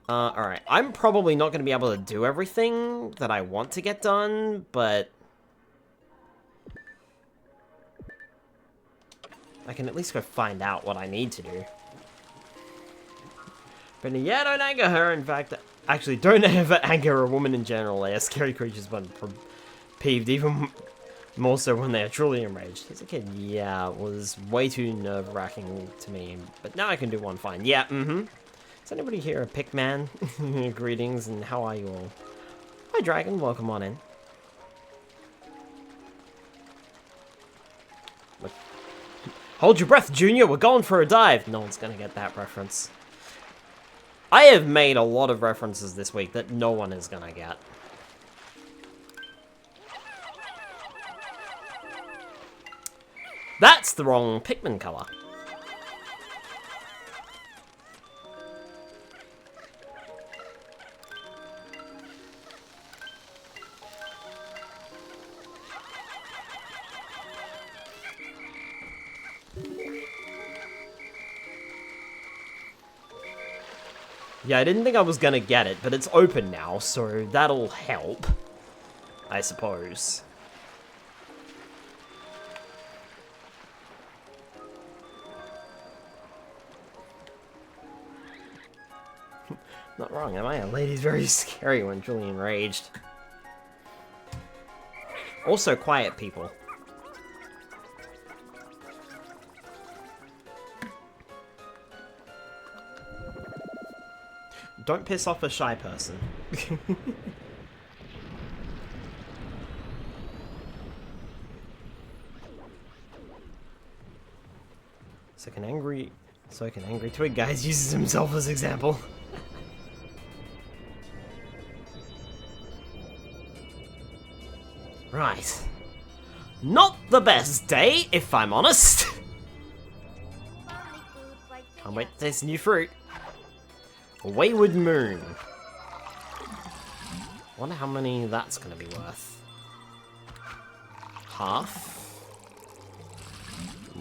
Alright. I'm probably not going to be able to do everything that I want to get done, but I can at least go find out what I need to do. But yeah, don't anger her. In fact, actually, don't ever anger a woman in general. They are scary creatures when peeved, even more so when they are truly enraged. As a kid, yeah, it was way too nerve-wracking to me. But now I can do one fine. Yeah, Is anybody here a Pikman? Greetings, and how are you all? Hi, Dragon. Welcome on in. Look. Hold your breath, Junior. We're going for a dive. No one's gonna get that reference. I have made a lot of references this week that no one is gonna get. That's the wrong Pikmin color. Yeah, I didn't think I was gonna get it, but it's open now, so that'll help, I suppose. Not wrong, am I? A lady's very scary when truly enraged. Also, quiet people. Don't piss off a shy person. So an angry twig guys uses himself as example. Right. Not the best day, if I'm honest. Can't wait to taste new fruit. A Wayward Moon. Wonder how many that's gonna be worth. Half.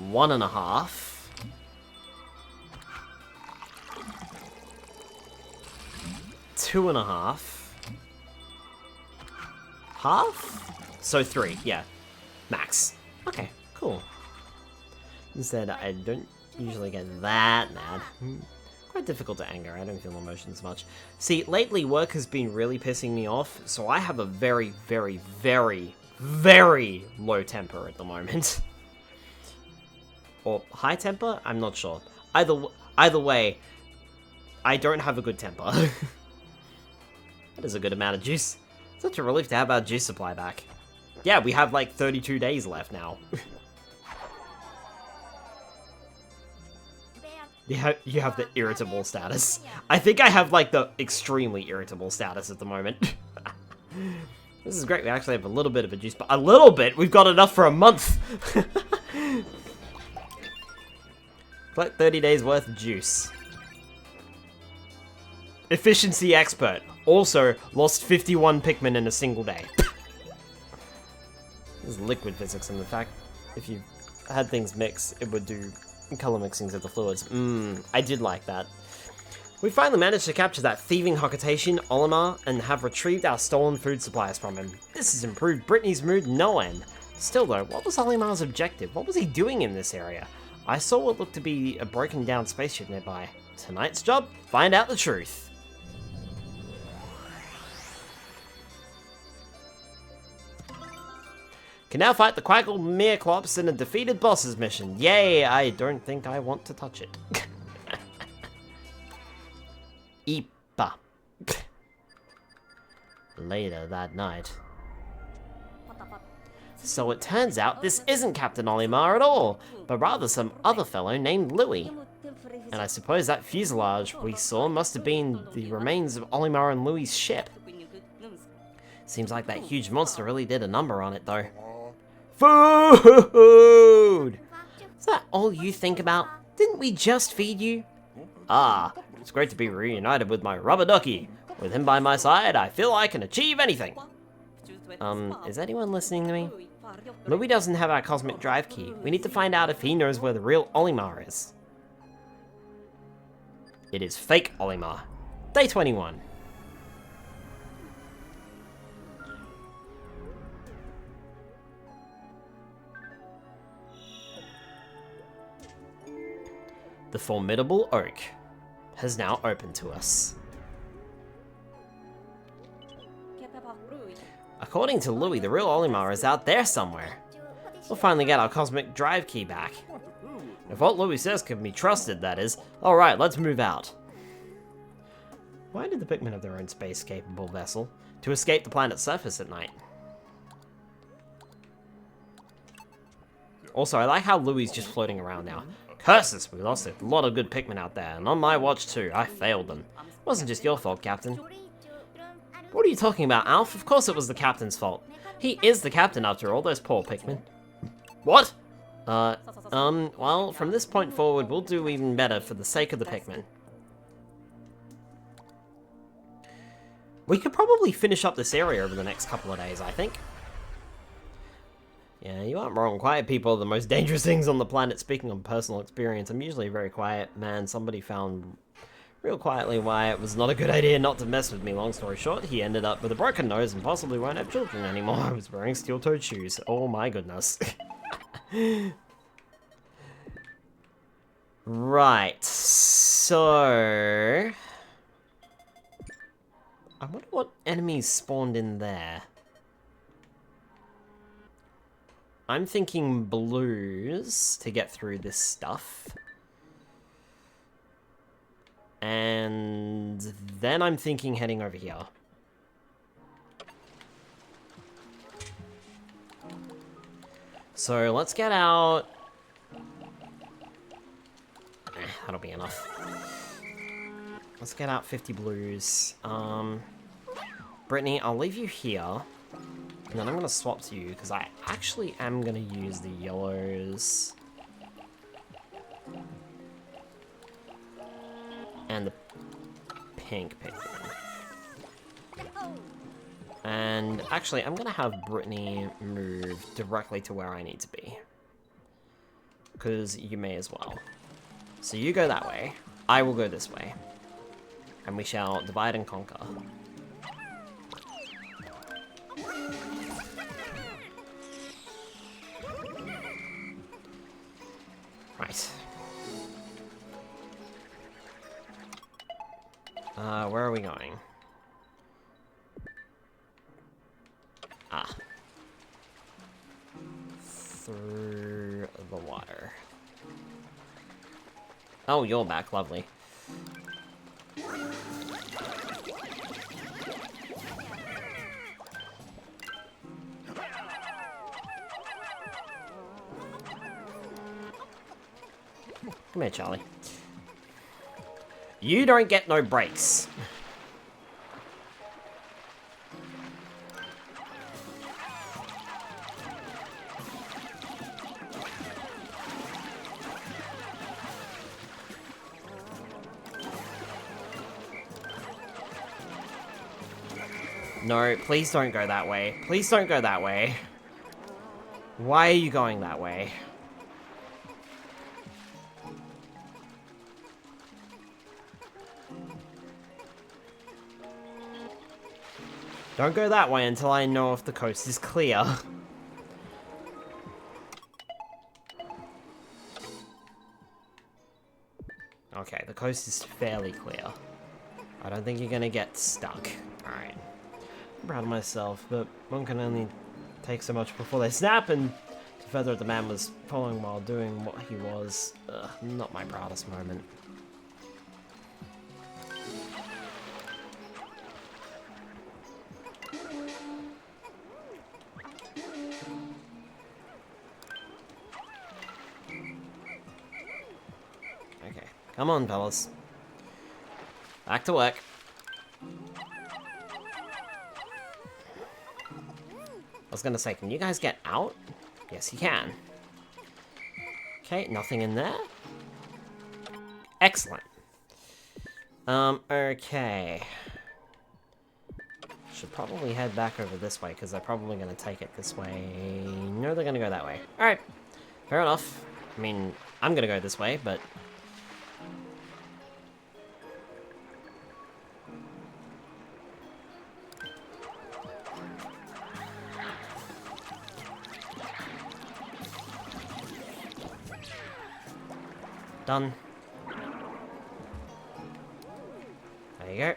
1.5. 2.5. Half? So 3, yeah. Max. Okay, cool. Instead, I don't usually get that mad. quite difficult to anger. I don't feel emotions much. See, lately work has been really pissing me off, so I have a very, very, very, very low temper at the moment. Or high temper? I'm not sure. Either way, I don't have a good temper. That is a good amount of juice. Such a relief to have our juice supply back. Yeah, we have like 32 days left now. You have the irritable status. I think I have like the extremely irritable status at the moment. This is great. We actually have a little bit of a juice, but a little bit? We've got enough for a month. Collect 30 days worth of juice. Efficiency expert. Also, lost 51 Pikmin in a single day. This is liquid physics, and the fact if you had things mix, it would do color mixings of the fluids. I did like that. We finally managed to capture that thieving Hokotation, Olimar, and have retrieved our stolen food supplies from him. This has improved Brittany's mood no end. Still though, what was Olimar's objective? What was he doing in this area? I saw what looked to be a broken down spaceship nearby. Tonight's job? Find out the truth. Can now fight the Quaggle Meerclops in a defeated bosses mission. Yay, I don't think I want to touch it. Ipa. Later that night. So it turns out this isn't Captain Olimar at all, but rather some other fellow named Louis. And I suppose that fuselage we saw must have been the remains of Olimar and Louis' ship. Seems like that huge monster really did a number on it though. Food! Is that all you think about? Didn't we just feed you? Ah, it's great to be reunited with my rubber ducky. With him by my side, I feel I can achieve anything. Is anyone listening to me? Louis doesn't have our cosmic drive key. We need to find out if he knows where the real Olimar is. It is fake Olimar. Day 21. The formidable oak has now opened to us. According to Louis, the real Olimar is out there somewhere. We'll finally get our cosmic drive key back. If what Louis says can be trusted, that is. Alright, let's move out. Why did the Pikmin have their own space-capable vessel? To escape the planet's surface at night. Also, I like how Louis is just floating around now. Curses, we lost a lot of good Pikmin out there, and on my watch too, I failed them. It wasn't just your fault, Captain. What are you talking about, Alf? Of course it was the Captain's fault. He is the Captain after all, those poor Pikmin. What? Well, from this point forward, we'll do even better for the sake of the Pikmin. We could probably finish up this area over the next couple of days, I think. Yeah, you aren't wrong. Quiet people are the most dangerous things on the planet. Speaking of personal experience, I'm usually a very quiet man. Somebody found real quietly why it was not a good idea not to mess with me. Long story short, he ended up with a broken nose and possibly won't have children anymore. I was wearing steel-toed shoes. Oh my goodness. Right, so... I wonder what enemies spawned in there. I'm thinking blues to get through this stuff. And then I'm thinking heading over here. So let's get out... that'll be enough. Let's get out 50 blues. Brittany, I'll leave you here. And then I'm going to swap to you, because I actually am going to use the yellows. And the pink Pikmin. And actually, I'm going to have Brittany move directly to where I need to be. Because you may as well. So you go that way, I will go this way. And we shall divide and conquer. Right. Where are we going? Ah. Through the water. Oh, you're back. Lovely. Come here, Charlie. You don't get no breaks. No, please don't go that way. Please don't go that way. Why are you going that way? Don't go that way until I know if the coast is clear. Okay, the coast is fairly clear. I don't think you're gonna get stuck. Alright. I'm proud of myself, but one can only take so much before they snap, and to further the man was following while doing what he was. Not my proudest moment. Okay, come on, fellas. Back to work. I was gonna say, can you guys get out? Yes, you can. Okay, nothing in there. Excellent. Okay. Should probably head back over this way, because they're probably gonna take it this way. No, they're gonna go that way. Alright. Fair enough. I mean, I'm gonna go this way, but... Done. There you go.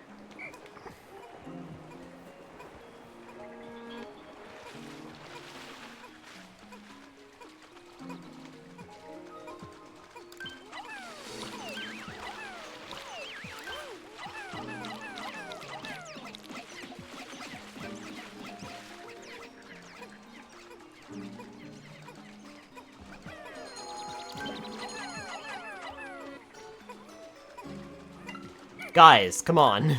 Guys, come on.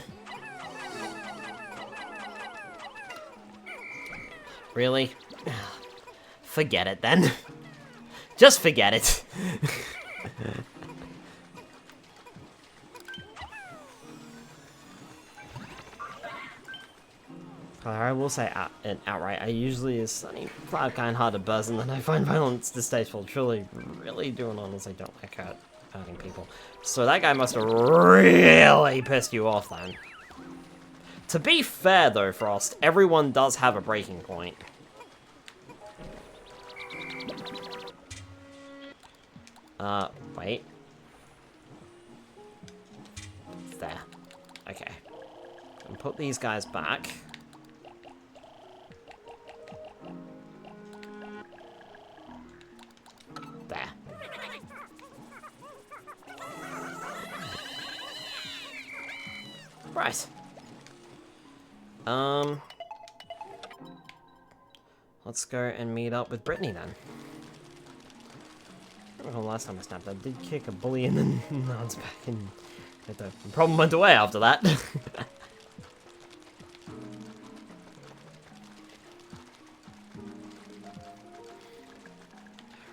Really? Forget it then. Just forget it. I will say outright, I usually is sunny 5 kind hearted person, and I find violence distasteful. Truly, really do and honestly don't like hurting people. So that guy must have really pissed you off then. To be fair though, Frost, everyone does have a breaking point. Wait. There. Okay. And put these guys back. There. Right. Let's go and meet up with Brittany then. I don't know last time I snapped, I did kick a bully and then now it's back in. The problem went away after that.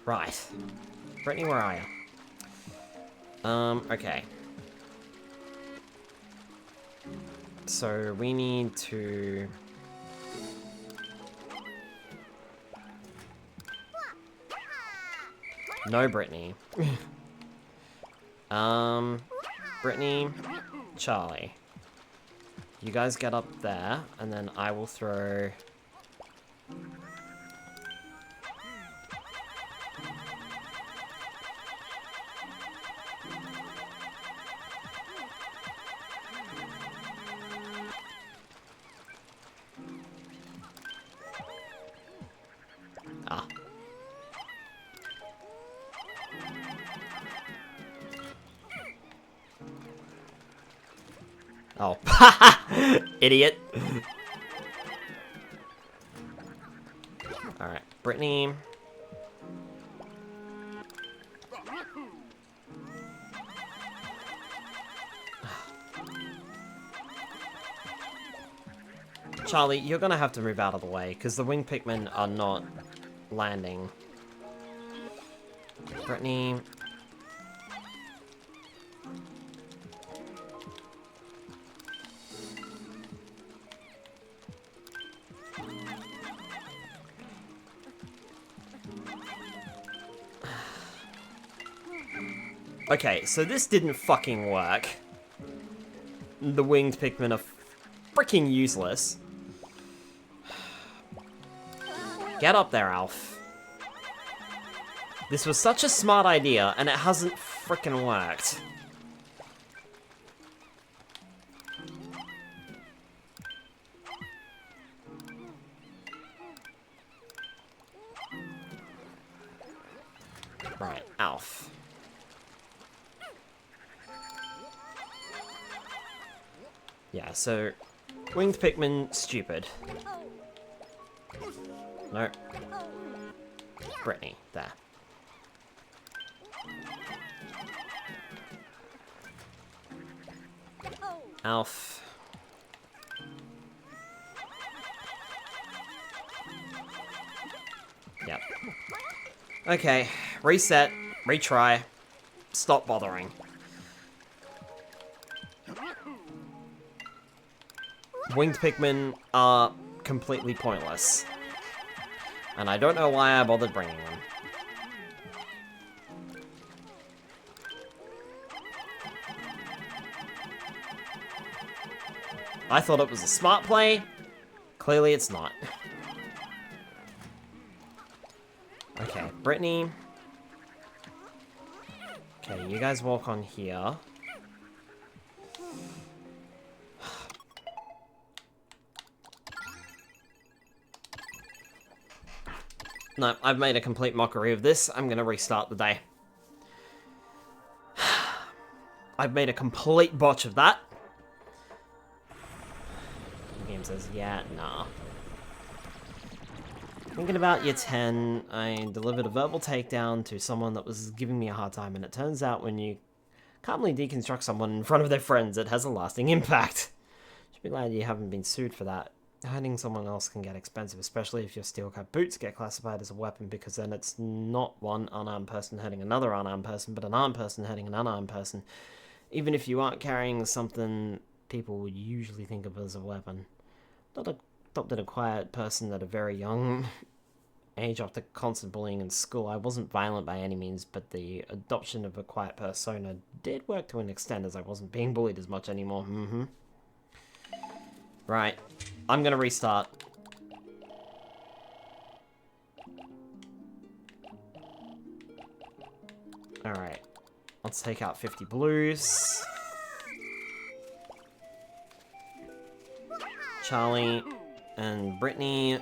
Right. Brittany, where are you? Okay. So we need to... No, Brittany. Brittany, Charlie. You guys get up there, and then I will throw... Ah. Oh. Idiot. Alright, Brittany. Charlie, you're gonna have to move out of the way, because the winged Pikmin are not landing. Brittany. Okay, so this didn't fucking work. The winged Pikmin are freaking useless. Get up there, Alf. This was such a smart idea, and it hasn't frickin' worked. Right, Alf. Yeah, so winged Pikmin, stupid. No. Brittany, there. Alf. Yep. Okay, reset, retry, stop bothering. Winged Pikmin are completely pointless. And I don't know why I bothered bringing them. I thought it was a smart play. Clearly it's not. Okay, Brittany. Okay, you guys walk on here. No, I've made a complete mockery of this. I'm gonna restart the day. I've made a complete botch of that. The game says, yeah, nah. Thinking about year 10, I delivered a verbal takedown to someone that was giving me a hard time, and it turns out when you calmly deconstruct someone in front of their friends, it has a lasting impact. Should be glad you haven't been sued for that. Hurting someone else can get expensive, especially if your steel-cut boots get classified as a weapon, because then it's not one unarmed person hurting another unarmed person, but an armed person hurting an unarmed person. Even if you aren't carrying something people would usually think of as a weapon. Adopted a quiet person at a very young age after constant bullying in school. I wasn't violent by any means, but the adoption of a quiet persona did work to an extent, as I wasn't being bullied as much anymore. Right. I'm gonna restart. Alright. Let's take out 50 blues. Charlie and Brittany.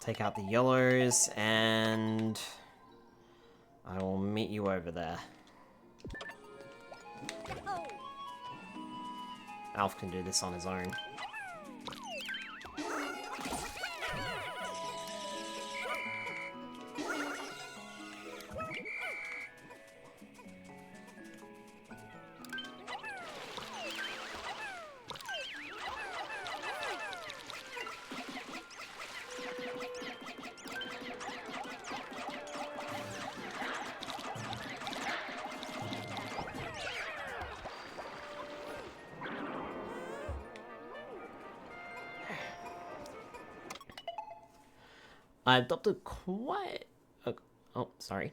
Take out the yellows, and I will meet you over there. Alf can do this on his own. I adopted quite a... Oh, sorry.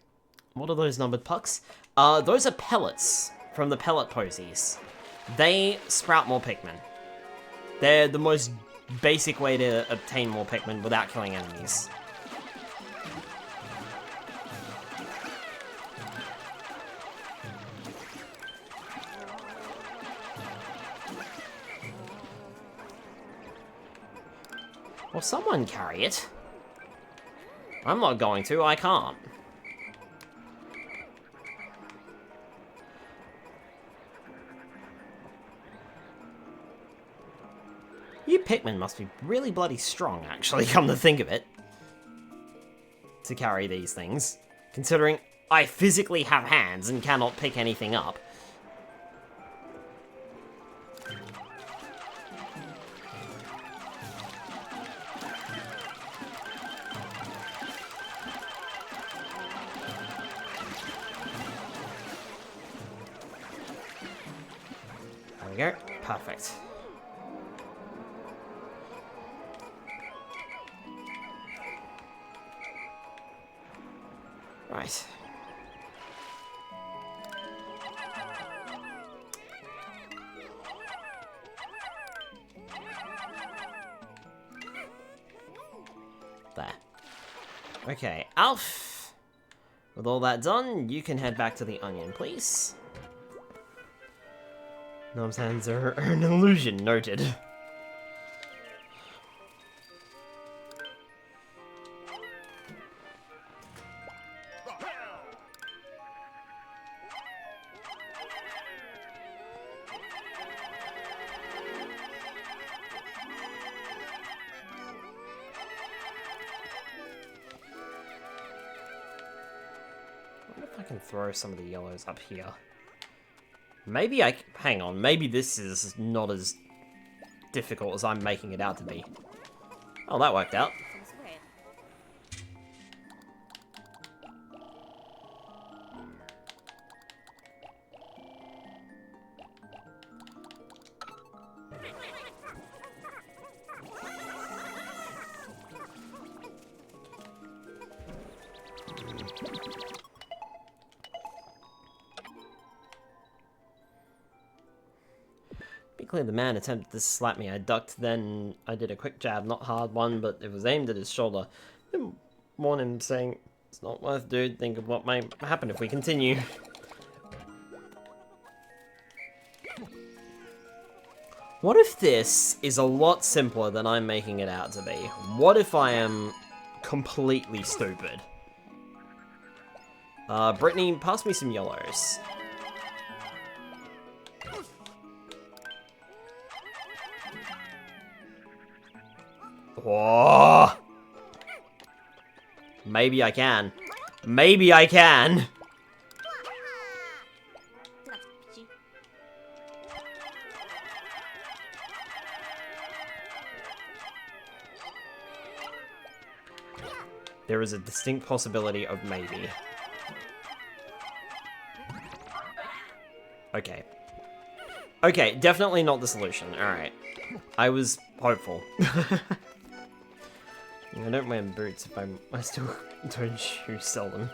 What are those numbered pucks? Those are pellets from the pellet posies. They sprout more Pikmin. They're the most basic way to obtain more Pikmin without killing enemies. Well, someone carry it. I'm not going to, I can't. You Pikmin must be really bloody strong, actually, come to think of it. To carry these things. Considering I physically have hands and cannot pick anything up. There we go. Perfect. Right. There. Okay, Alf. With all that done, you can head back to the onion, please. Nom's hands are an illusion, noted. I wonder if I can throw some of the yellows up here. Maybe hang on, maybe this is not as difficult as I'm making it out to be. Oh, that worked out. Be clear, the man attempted to slap me. I ducked, then I did a quick jab, not hard one, but it was aimed at his shoulder. Didn't warn him, saying, "It's not worth, dude. Think of what might happen if we continue." What if this is a lot simpler than I'm making it out to be? What if I am completely stupid? Brittany, pass me some yellows. Oh. Maybe I can. Maybe I can. There is a distinct possibility of maybe. Okay. Okay, definitely not the solution. Alright. I was hopeful. I don't wear boots if I still don't shoe seldom.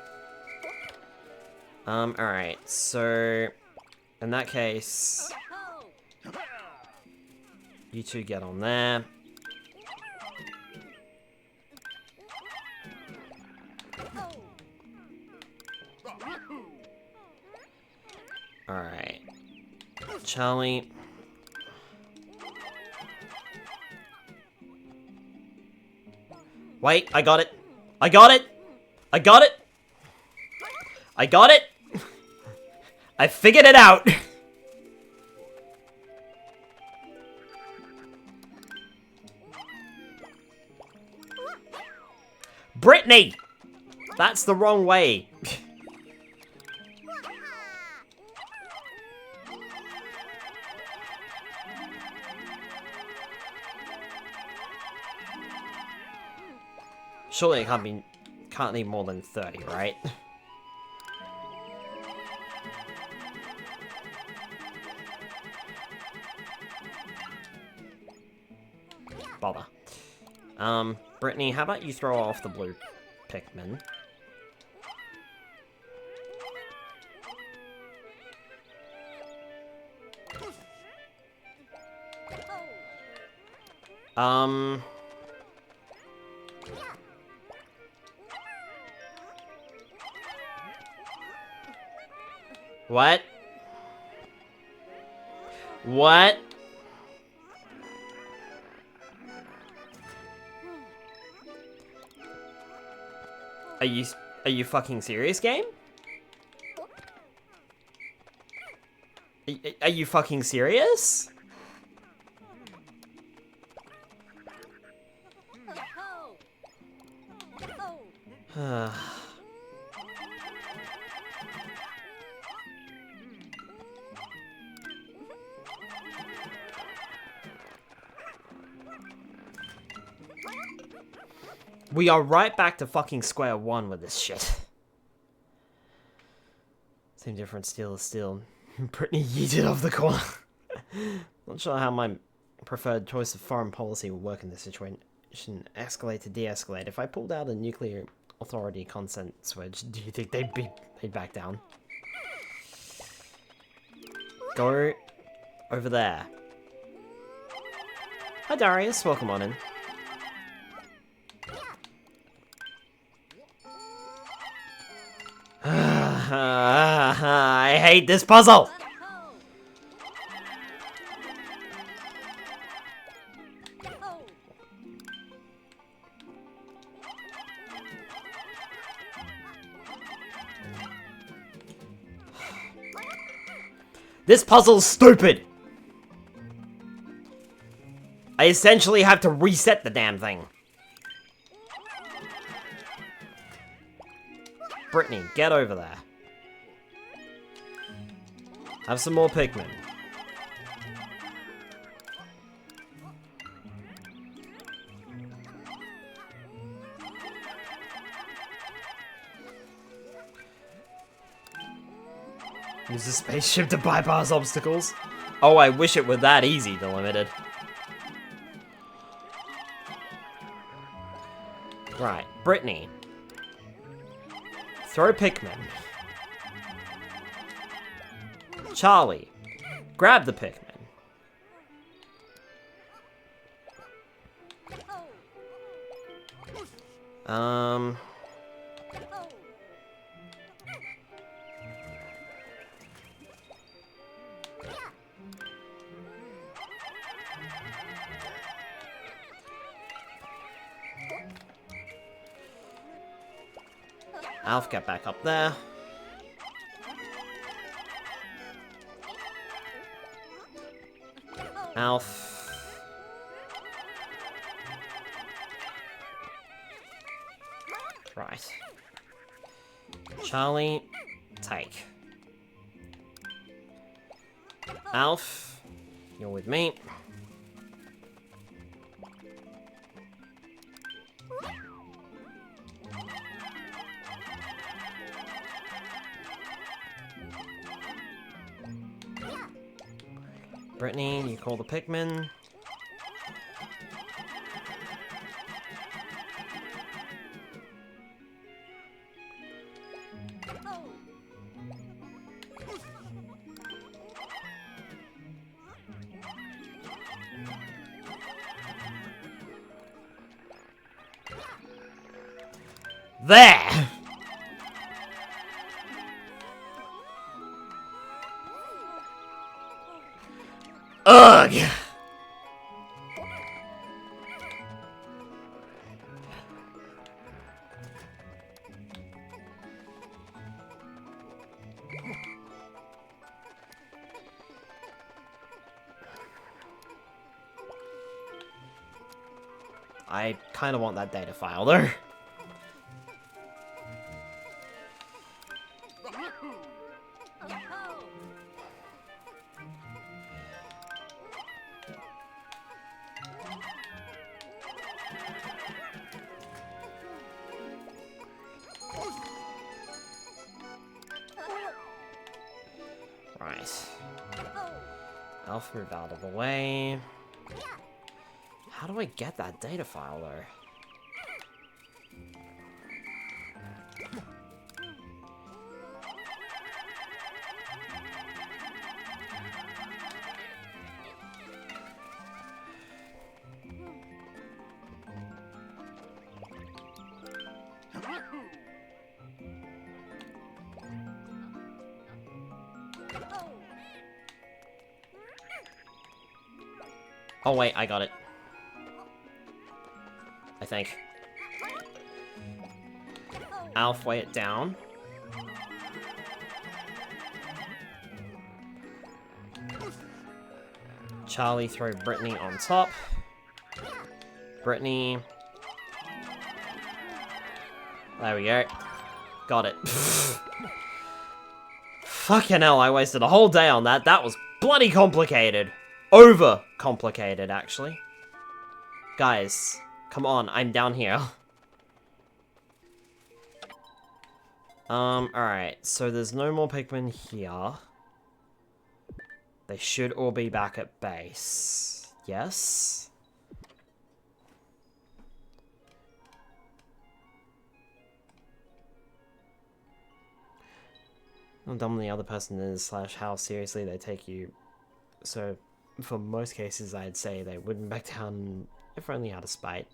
Alright, so in that case, you two get on there. Alright. Charlie. Wait, I got it. I got it. I got it. I got it. I figured it out. Brittany! That's the wrong way. Surely it can't need more than 30, right? Bother. Brittany, how about you throw off the blue Pikmin? What? What? Are you fucking serious, game? Are you fucking serious? We are right back to fucking square one with this shit. Same difference, steel is steel. Brittany yeeted off the corner. Not sure how my preferred choice of foreign policy will work in this situation. Escalate to de-escalate. If I pulled out a nuclear authority consent switch, do you think they'd back down? Go over there. Hi Darius, welcome on in. I hate this puzzle! This puzzle's stupid! I essentially have to reset the damn thing. Brittany, get over there. Have some more Pikmin. Use the spaceship to bypass obstacles. Oh, I wish it were that easy, the limited. Right, Brittany. Throw Pikmin. Charlie, grab the Pikmin. Alf, get back up there. Alf. Right. Charlie, take. Alf, you're with me. Brittany, you call the Pikmin. There! Ugh! I kind of want that data file, though. Right. Elf move out of the way. How do I get that data file, though? Oh wait, I got it. I think. Alf weigh it down. Charlie throw Brittany on top. Brittany. There we go. Got it. Fucking hell, I wasted a whole day on that. That was bloody complicated. Over complicated, actually. Guys, come on, I'm down here. Alright, so there's no more Pikmin here. They should all be back at base. Yes? How dumb the other person is, / how seriously they take you. So, for most cases, I'd say they wouldn't back down if only out of spite.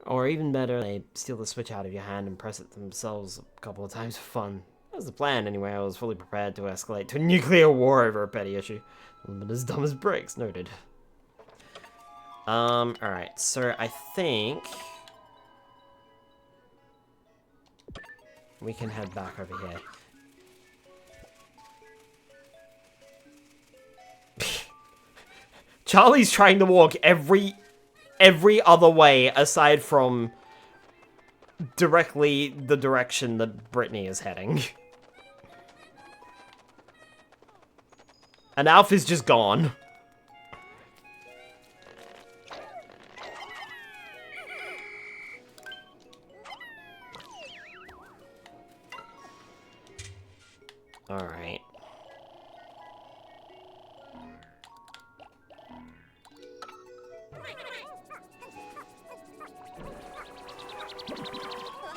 Or even better, they steal the Switch out of your hand and press it themselves a couple of times for fun. That was the plan anyway. I was fully prepared to escalate to a nuclear war over a petty issue. But as dumb as bricks, noted. Alright, so I think we can head back over here. Charlie's trying to walk every other way aside from directly the direction that Brittany is heading. And Alf is just gone. Alright.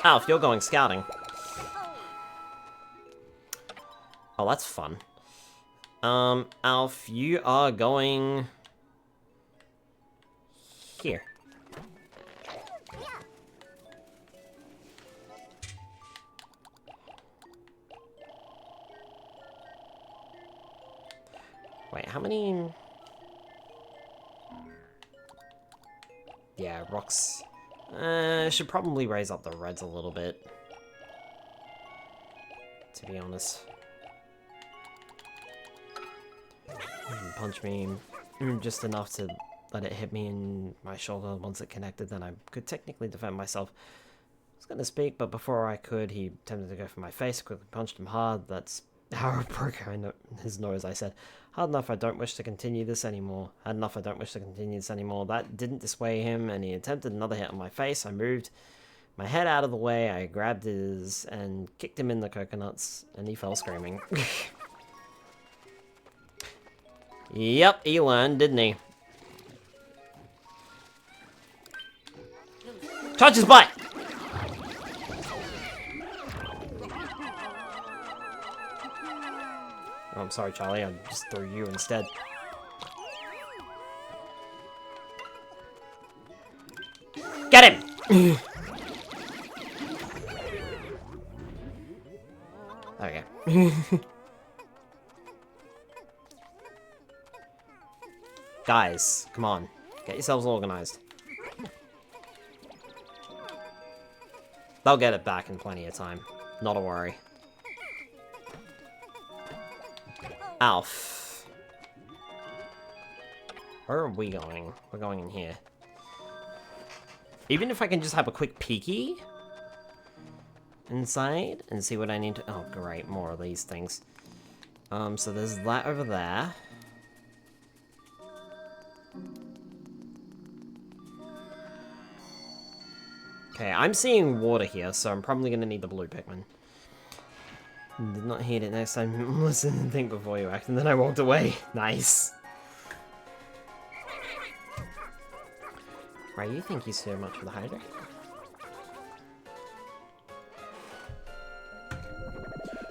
Alf, you're going scouting. Oh, that's fun. Alf, you are going here. Wait, how many? Yeah, rocks. Should probably raise up the reds a little bit, to be honest. Punch me just enough to let it hit me in my shoulder. Once it connected, then I could technically defend myself. I was gonna speak, but before I could, he attempted to go for my face. Quickly punched him hard. That's how it broke his nose. I said, "Hard enough. I don't wish to continue this anymore. Had enough. I don't wish to continue this anymore." That didn't dissuade him, and he attempted another hit on my face. I moved my head out of the way. I grabbed his and kicked him in the coconuts, and he fell screaming. Yep, he learned, didn't he? Touch his butt! Oh, I'm sorry, Charlie. I just threw you instead. Get him! There we go. Guys, come on. Get yourselves organized. They'll get it back in plenty of time. Not a worry. Alf. Where are we going? We're going in here. Even if I can just have a quick peeky inside and see what I need to... Oh, great. More of these things. So there's that over there. Okay, I'm seeing water here, so I'm probably going to need the blue Pikmin. Did not hear it next time. Listen and think before you act, and then I walked away. Nice. Right, you thank you so much for the hydrate.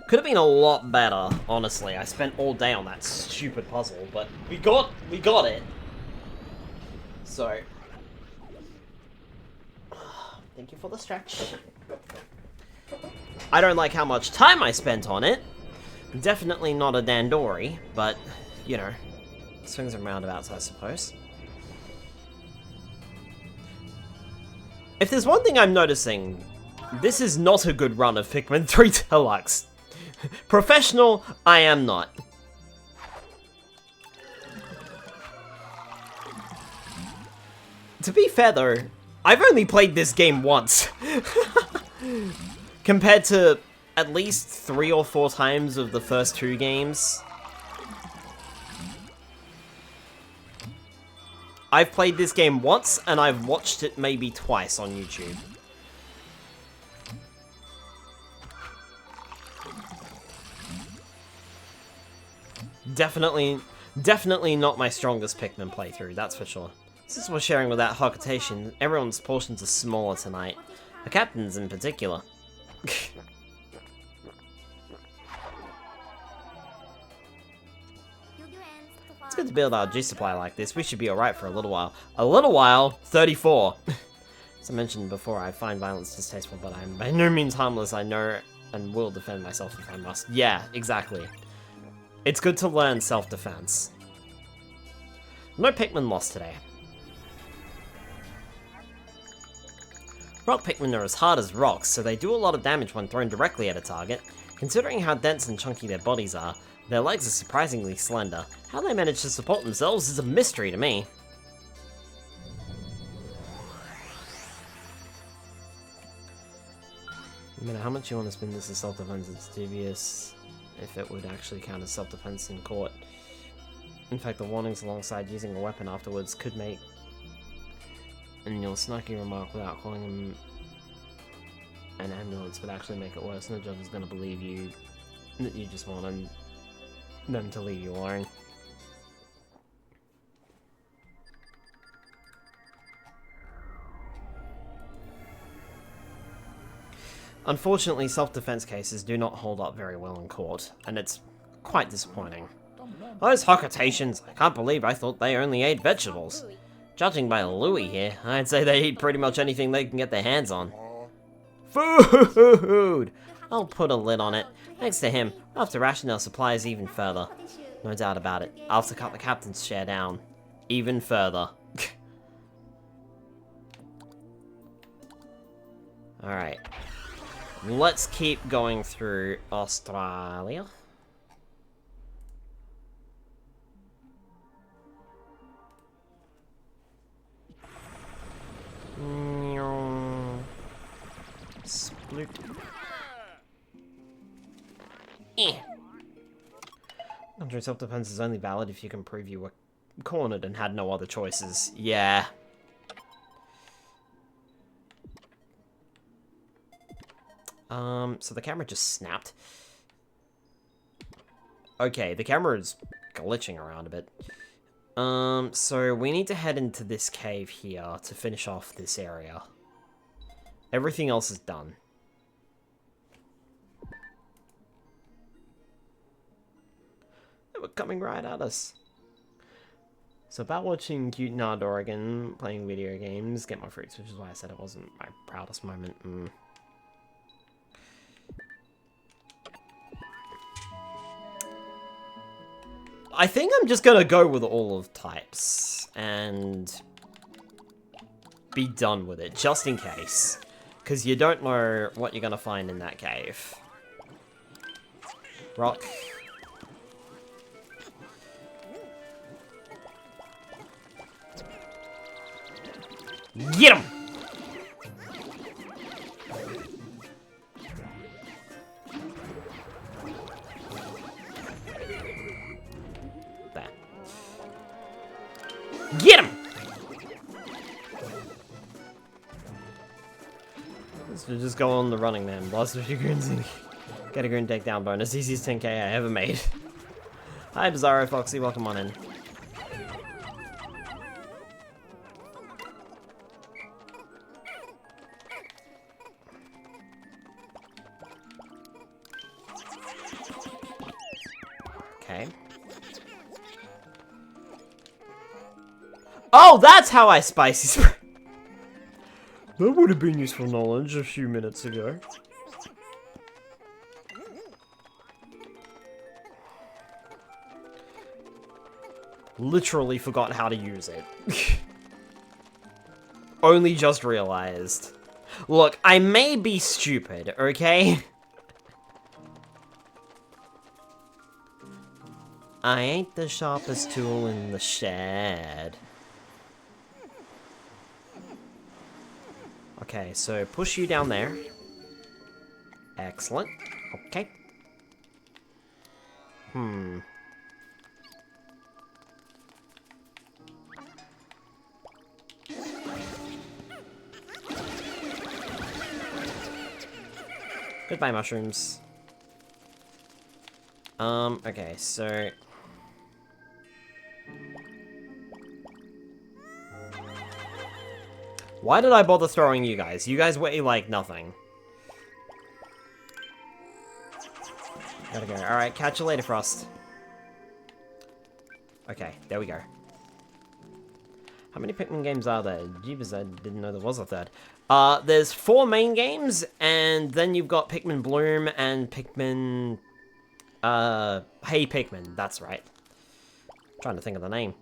Could have been a lot better, honestly. I spent all day on that stupid puzzle, but we got it. So, thank you for the stretch. I don't like how much time I spent on it. Definitely not a Dandori, but, you know, swings and roundabouts, I suppose. If there's one thing I'm noticing This is not a good run of Pikmin 3 Deluxe. Professional, I am not. To be fair though, I've only played this game once. Compared to at least 3 or 4 times of the first 2 games. I've played this game once, and I've watched it maybe twice on YouTube. Definitely not my strongest Pikmin playthrough, that's for sure. Since we're sharing with that Hokutation, everyone's portions are smaller tonight. The captain's in particular. It's good to build our juice supply like this. We should be alright for a little while. A little while? 34. As I mentioned before, I find violence distasteful, but I'm by no means harmless. I know and will defend myself if I must. Yeah, exactly. It's good to learn self-defense. No Pikmin lost today. Rock Pikmin are as hard as rocks, so they do a lot of damage when thrown directly at a target. Considering how dense and chunky their bodies are, their legs are surprisingly slender. How they manage to support themselves is a mystery to me. No matter how much you want to spin this as self-defense, it's dubious if it would actually count as self-defense in court. In fact, the warnings alongside using a weapon afterwards could make... And your snarky remark without calling him an ambulance would actually make it worse. No judge is going to believe you that you just want them to leave you alone. Unfortunately, self-defense cases do not hold up very well in court, and it's quite disappointing. Those Hokutations, I can't believe I thought they only ate vegetables. Judging by Louie here, I'd say they eat pretty much anything they can get their hands on. Food! I'll put a lid on it. Thanks to him, we'll have to ration our supplies even further. No doubt about it, I'll have to cut the captain's share down. Even further. Alright. Let's keep going through Australia. Split. Under self-defense is only valid if you can prove you were cornered and had no other choices. Yeah. So the camera just snapped. Okay, the camera is glitching around a bit. So we need to head into this cave here to finish off this area. Everything else is done. They were coming right at us. So about watching cute Nard Oregon playing video games, get my fruits, which is why I said it wasn't my proudest moment. I think I'm just gonna go with all of types and be done with it, just in case. Because you don't know what you're gonna find in that cave. Rock. Get him! There. Get him! So just go on the running man. Blast a few goons and get a goon takedown bonus. Easiest 10k I ever made. Hi Bizarro Foxy, welcome on in. Okay. Oh, that's how I spicy spray. That would have been useful knowledge a few minutes ago. Literally forgot how to use it. Only just realized. Look, I may be stupid, okay? I ain't the sharpest tool in the shed. Okay, so push you down there. Excellent. Okay. Goodbye, mushrooms. Okay, so... Why did I bother throwing you guys? You guys weigh like nothing. Gotta go. Alright, catch you later, Frost. Okay, there we go. How many Pikmin games are there? Jeebus, I didn't know there was a third. There's 4 main games, and then you've got Pikmin Bloom and Pikmin... Hey Pikmin, that's right. I'm trying to think of the name.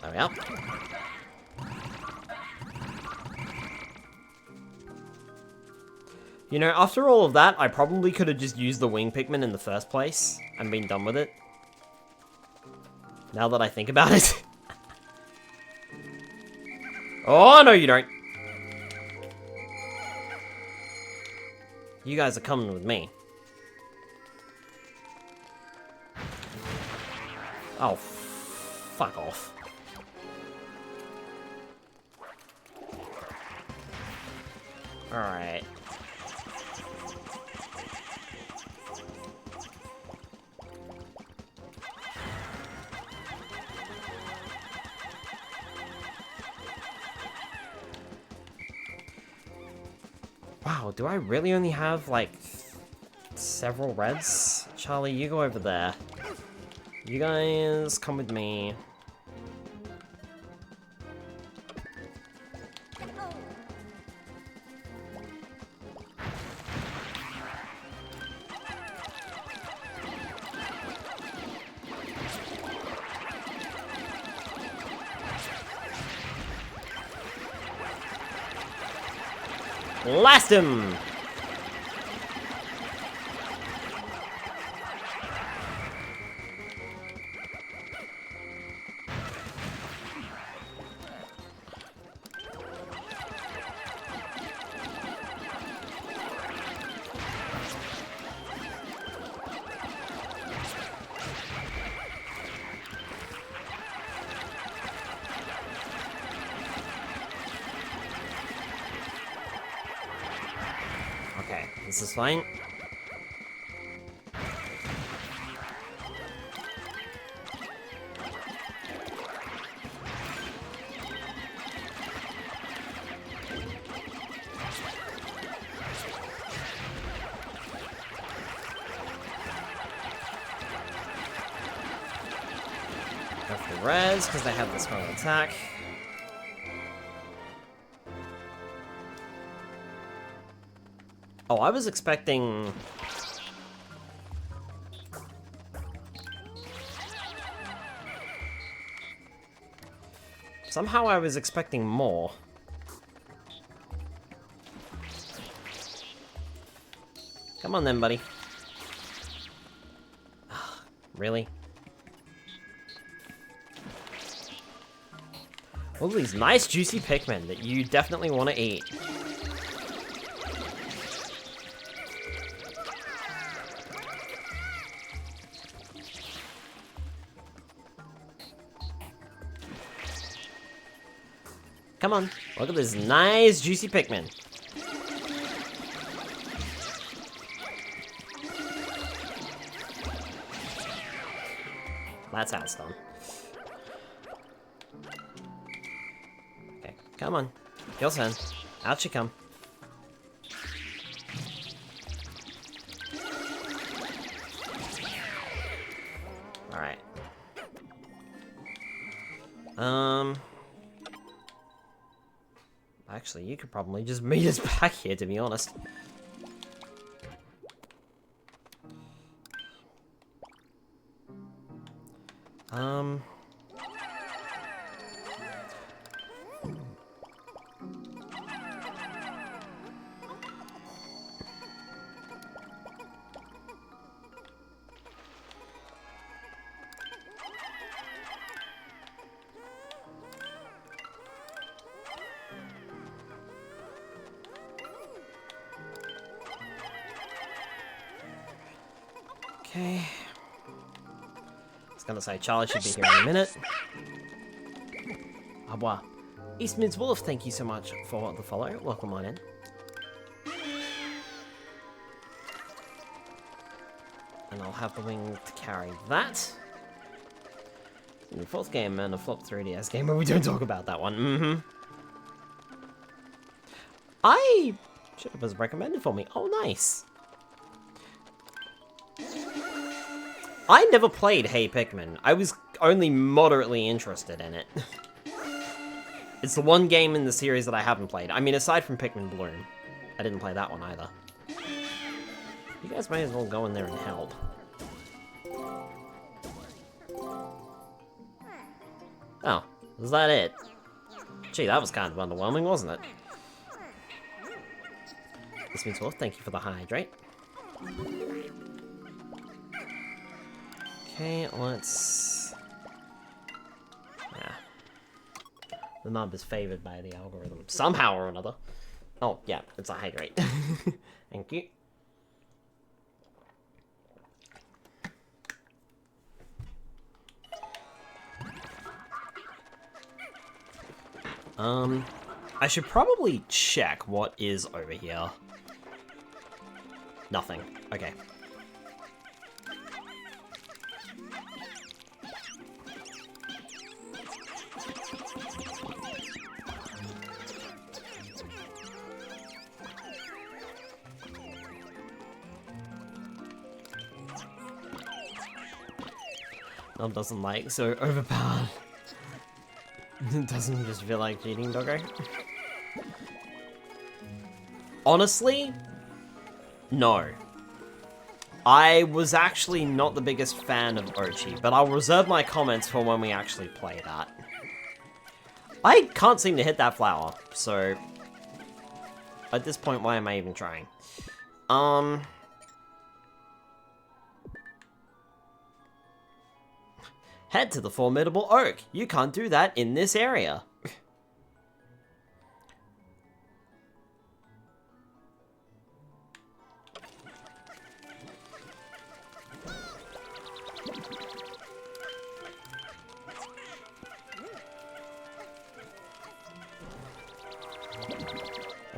There we are. You know, after all of that, I probably could have just used the wing Pikmin in the first place and been done with it. Now that I think about it. Oh, no you don't. You guys are coming with me. Oh, fuck off. Alright. Wow, do I really only have, like, several reds? Charlie, you go over there. You guys come with me. Blast him! Okay, this is fine. Go for the res, because they have this one attack. Oh, I was expecting... Somehow I was expecting more. Come on then, buddy. Really? All these nice juicy Pikmin that you definitely want to eat. Come on, look at this nice juicy Pikmin. That's how it's done. Okay, Come on. Your turn. Out you come. Alright. Actually, you could probably just meet us back here, to be honest. Okay. I was gonna say Charlie should be here in a minute. Abwa. Eastman's Wolf, thank you so much for the follow. Welcome on in. And I'll have the wing to carry that. The fourth game and a flop 3DS game, but we don't talk about that one. I should have was recommended for me. Oh, nice. I never played Hey Pikmin. I was only moderately interested in it. It's the one game in the series that I haven't played. I mean, aside from Pikmin Bloom. I didn't play that one either. You guys may as well go in there and help. Oh, was that it? Gee, that was kind of underwhelming, wasn't it? This means well, thank you for the hydrate. Okay, let's... Yeah. The nub is favored by the algorithm. Somehow or another. Oh, yeah, it's a hydrate. Thank you. I should probably check what is over here. Nothing. Okay. Nub doesn't like so overpowered. It doesn't just feel like cheating, doggo. Honestly, no. I was actually not the biggest fan of Ochi, but I'll reserve my comments for when we actually play that. I can't seem to hit that flower, so... At this point, why am I even trying? Head to the formidable oak. You can't do that in this area.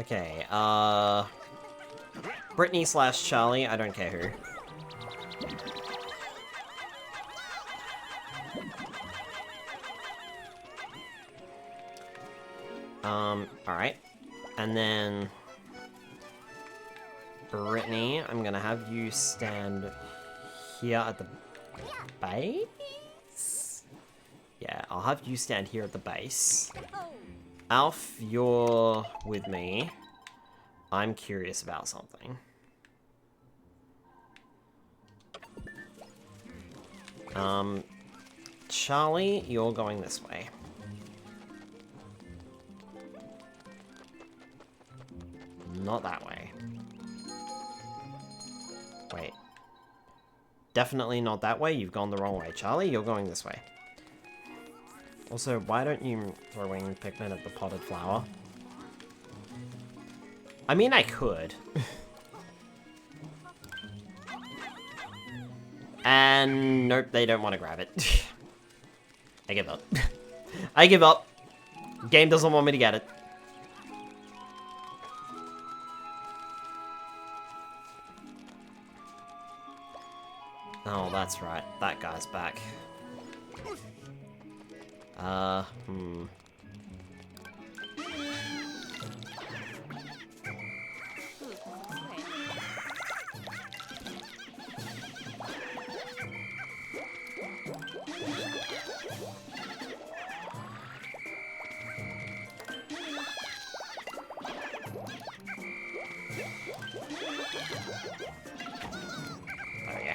Okay, Brittany / Charlie, I don't care who. Alright. And then... Brittany, I'm gonna have you stand here at the base? Yeah, I'll have you stand here at the base. Alf, you're with me. I'm curious about something. Charlie, you're going this way. Not that way. Wait. Definitely not that way. You've gone the wrong way. Charlie, you're going this way. Also, why don't you throw in Pikmin at the potted flower? I mean, I could. And nope, they don't want to grab it. I give up. I give up. Game doesn't want me to get it. Oh, that's right. That guy's back. There we go.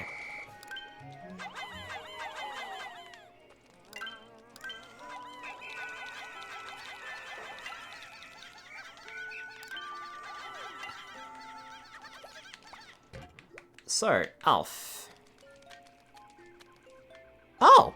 So, Alf. Oh!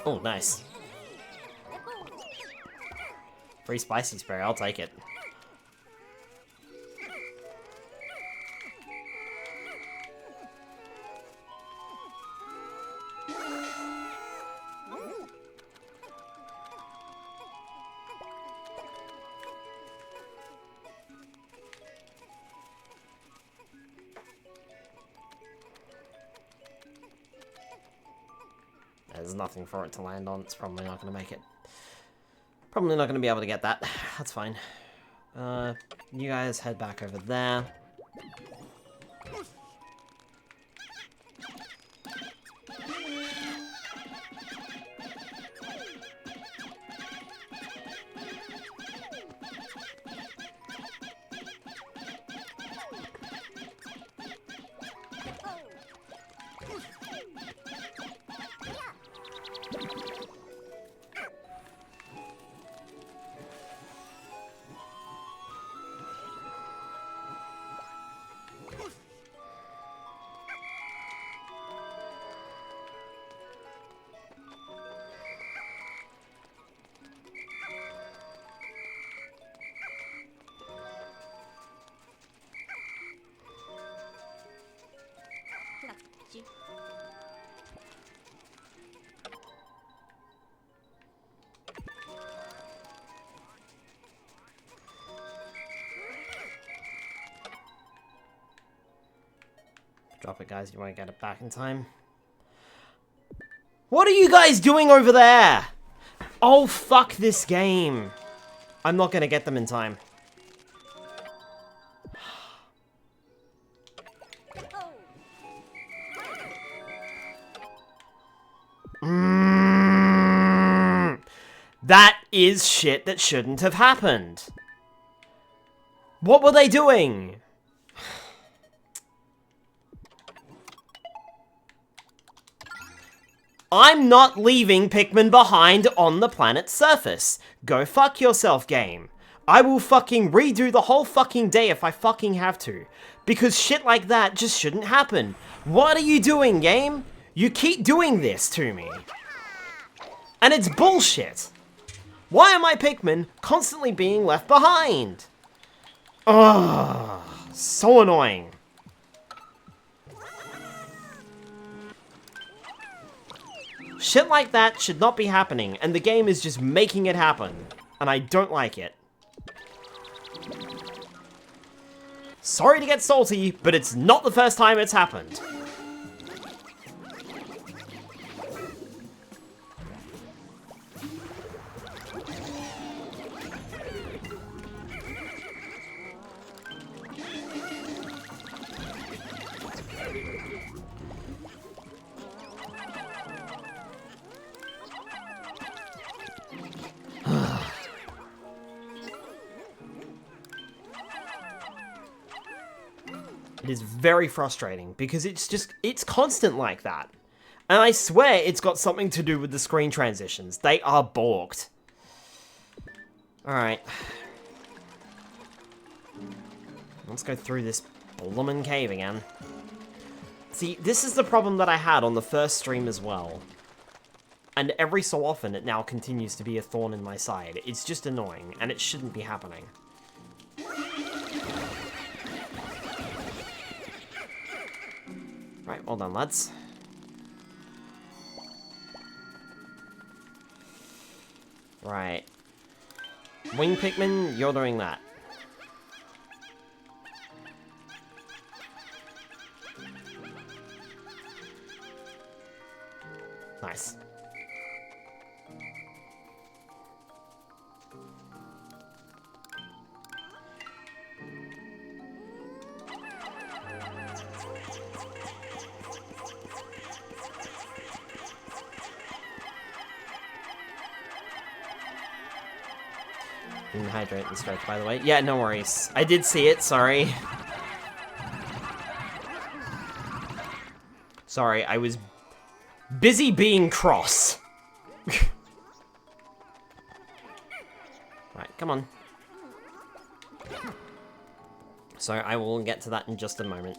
Oh, nice. Free spicy spray, I'll take it. There's nothing for it to land on. It's probably not going to make it. Probably not going to be able to get that. That's fine. You guys head back over there. Drop it, guys. You won't get it back in time. What are you guys doing over there? Oh, fuck this game. I'm not gonna get them in time. That is shit that shouldn't have happened. What were they doing? I'm not leaving Pikmin behind on the planet's surface. Go fuck yourself, game. I will fucking redo the whole fucking day if I fucking have to. Because shit like that just shouldn't happen. What are you doing, game? You keep doing this to me. And it's bullshit. Why are my Pikmin constantly being left behind? Ugh, so annoying. Shit like that should not be happening, and the game is just making it happen. And I don't like it. Sorry to get salty, but it's not the first time it's happened. It is very frustrating because it's constant like that. And I swear it's got something to do with the screen transitions. They are balked. Alright. Let's go through this bloomin' cave again. See, this is the problem that I had on the first stream as well. And every so often it now continues to be a thorn in my side. It's just annoying, and it shouldn't be happening. Right, well done, lads. Right. Wing Pikmin, you're doing that. Nice. Didn't hydrate and stretch, by the way. Yeah, no worries. I did see it, sorry. Sorry, I was busy being cross. Right, come on. So I will get to that in just a moment.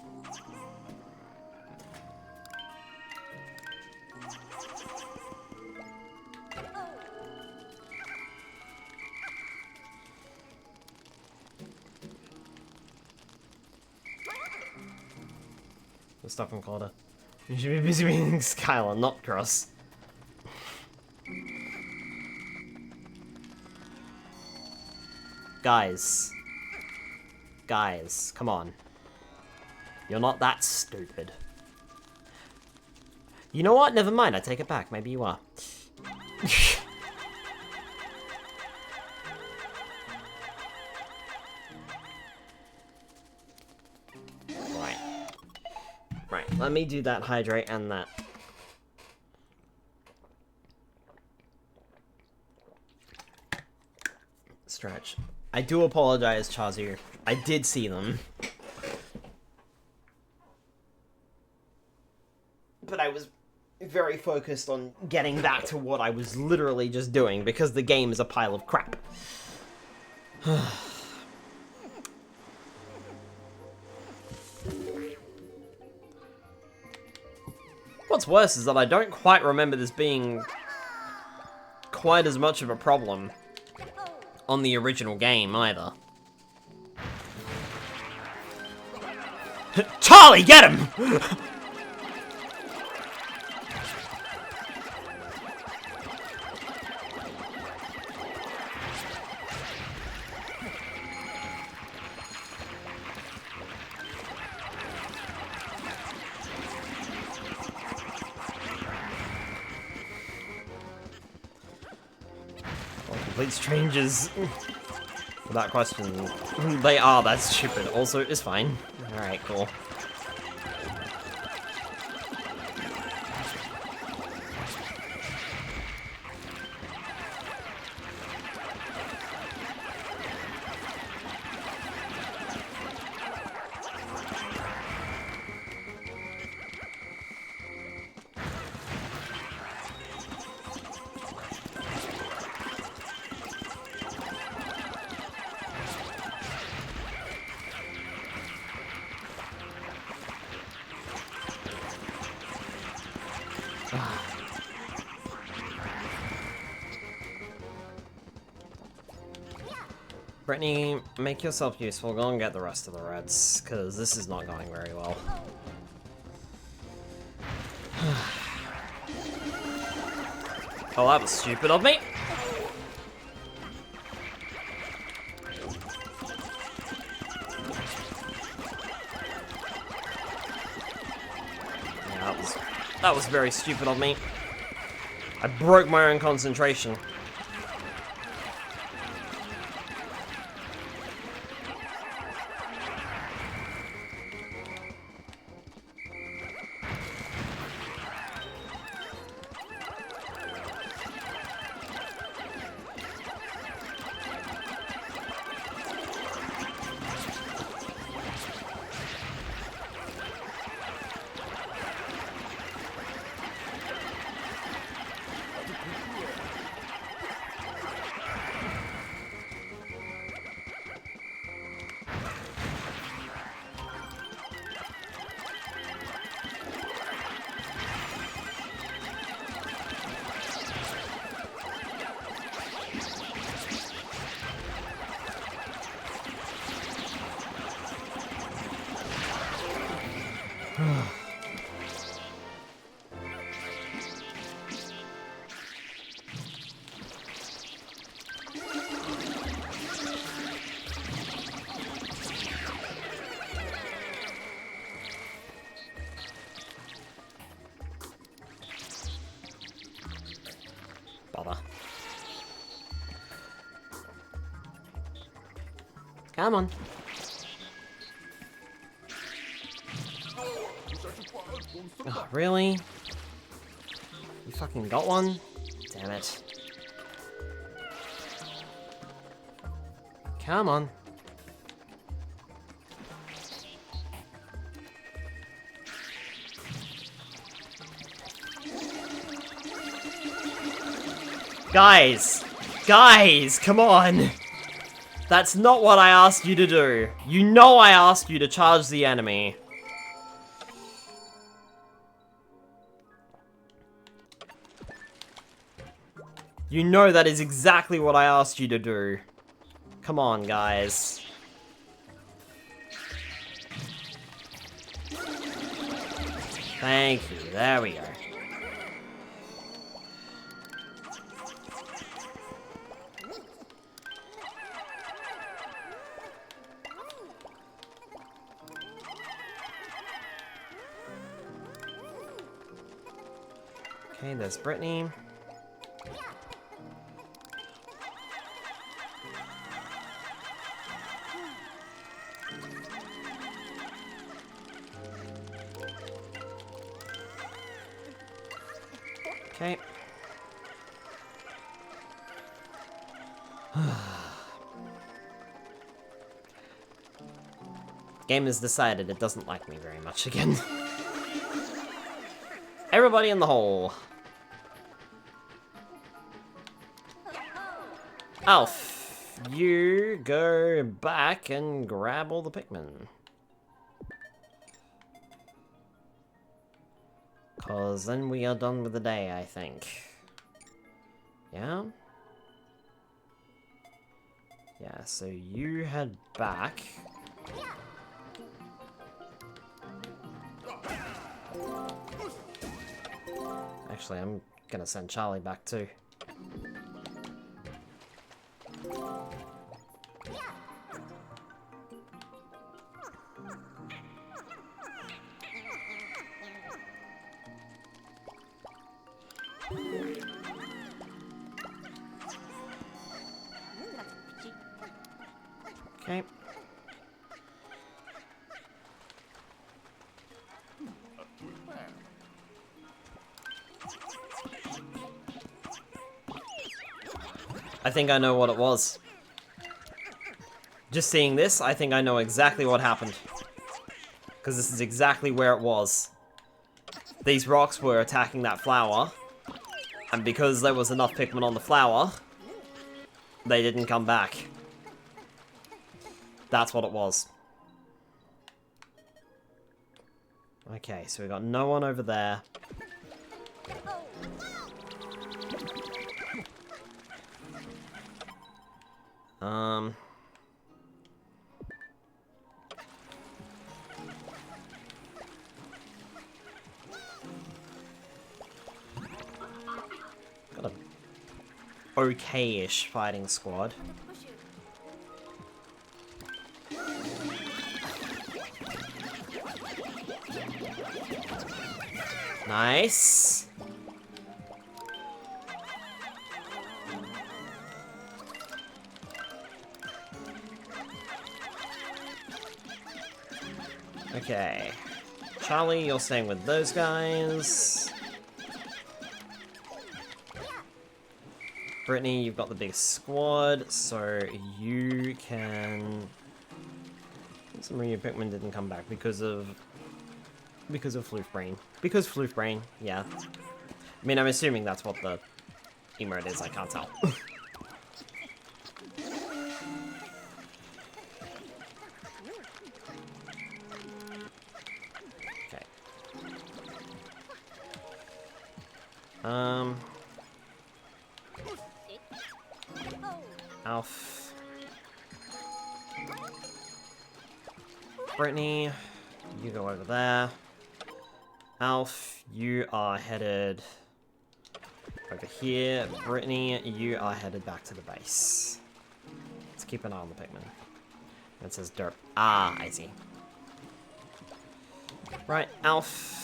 The stuff from Calder. You should be busy being Skylar, not cross. Guys. Guys, come on. You're not that stupid. You know what? Never mind, I take it back. Maybe you are. Right, let me do that hydrate and that. Stretch. I do apologize, Chazu. I did see them. But I was very focused on getting back to what I was literally just doing, because the game is a pile of crap. What's worse is that I don't quite remember this being quite as much of a problem on the original game, either. Charlie, get him! Complete strangers. Without question. They are, that's stupid. Also, it's fine. Alright, cool. Brittany, make yourself useful. Go and get the rest of the reds, because this is not going very well. Oh, that was stupid of me. Yeah, that was very stupid of me. I broke my own concentration. Bother. Come on. Oh, really? You fucking got one? Damn it. Come on. Guys! Guys, come on! That's not what I asked you to do. You know I asked you to charge the enemy. You know that is exactly what I asked you to do. Come on, guys. Thank you. There we go. Okay, there's Brittany. Okay. Game has decided it doesn't like me very much again. Everybody in the hole. Alf, you go back and grab all the Pikmin. Cause then we are done with the day, I think. Yeah? Yeah, so you head back. Actually, I'm gonna send Charlie back too. Okay. I think I know what it was. Just seeing this, I think I know exactly what happened. Because this is exactly where it was. These rocks were attacking that flower. And because there was enough Pikmin on the flower, they didn't come back. That's what it was. Okay, so we got no one over there. Got a okay-ish fighting squad. Nice. Okay. Charlie, you're staying with those guys. Brittany, you've got the big squad, so you can... Some of your Pikmin didn't come back because of Floof Brain. Because Floof Brain, yeah. I mean, I'm assuming that's what the emote is, I can't tell. Okay. Alf. Brittany, you go over there. Alf, you are headed over here. Brittany, you are headed back to the base. Let's keep an eye on the Pikmin. It says dirt. Ah, I see. Right, Alf.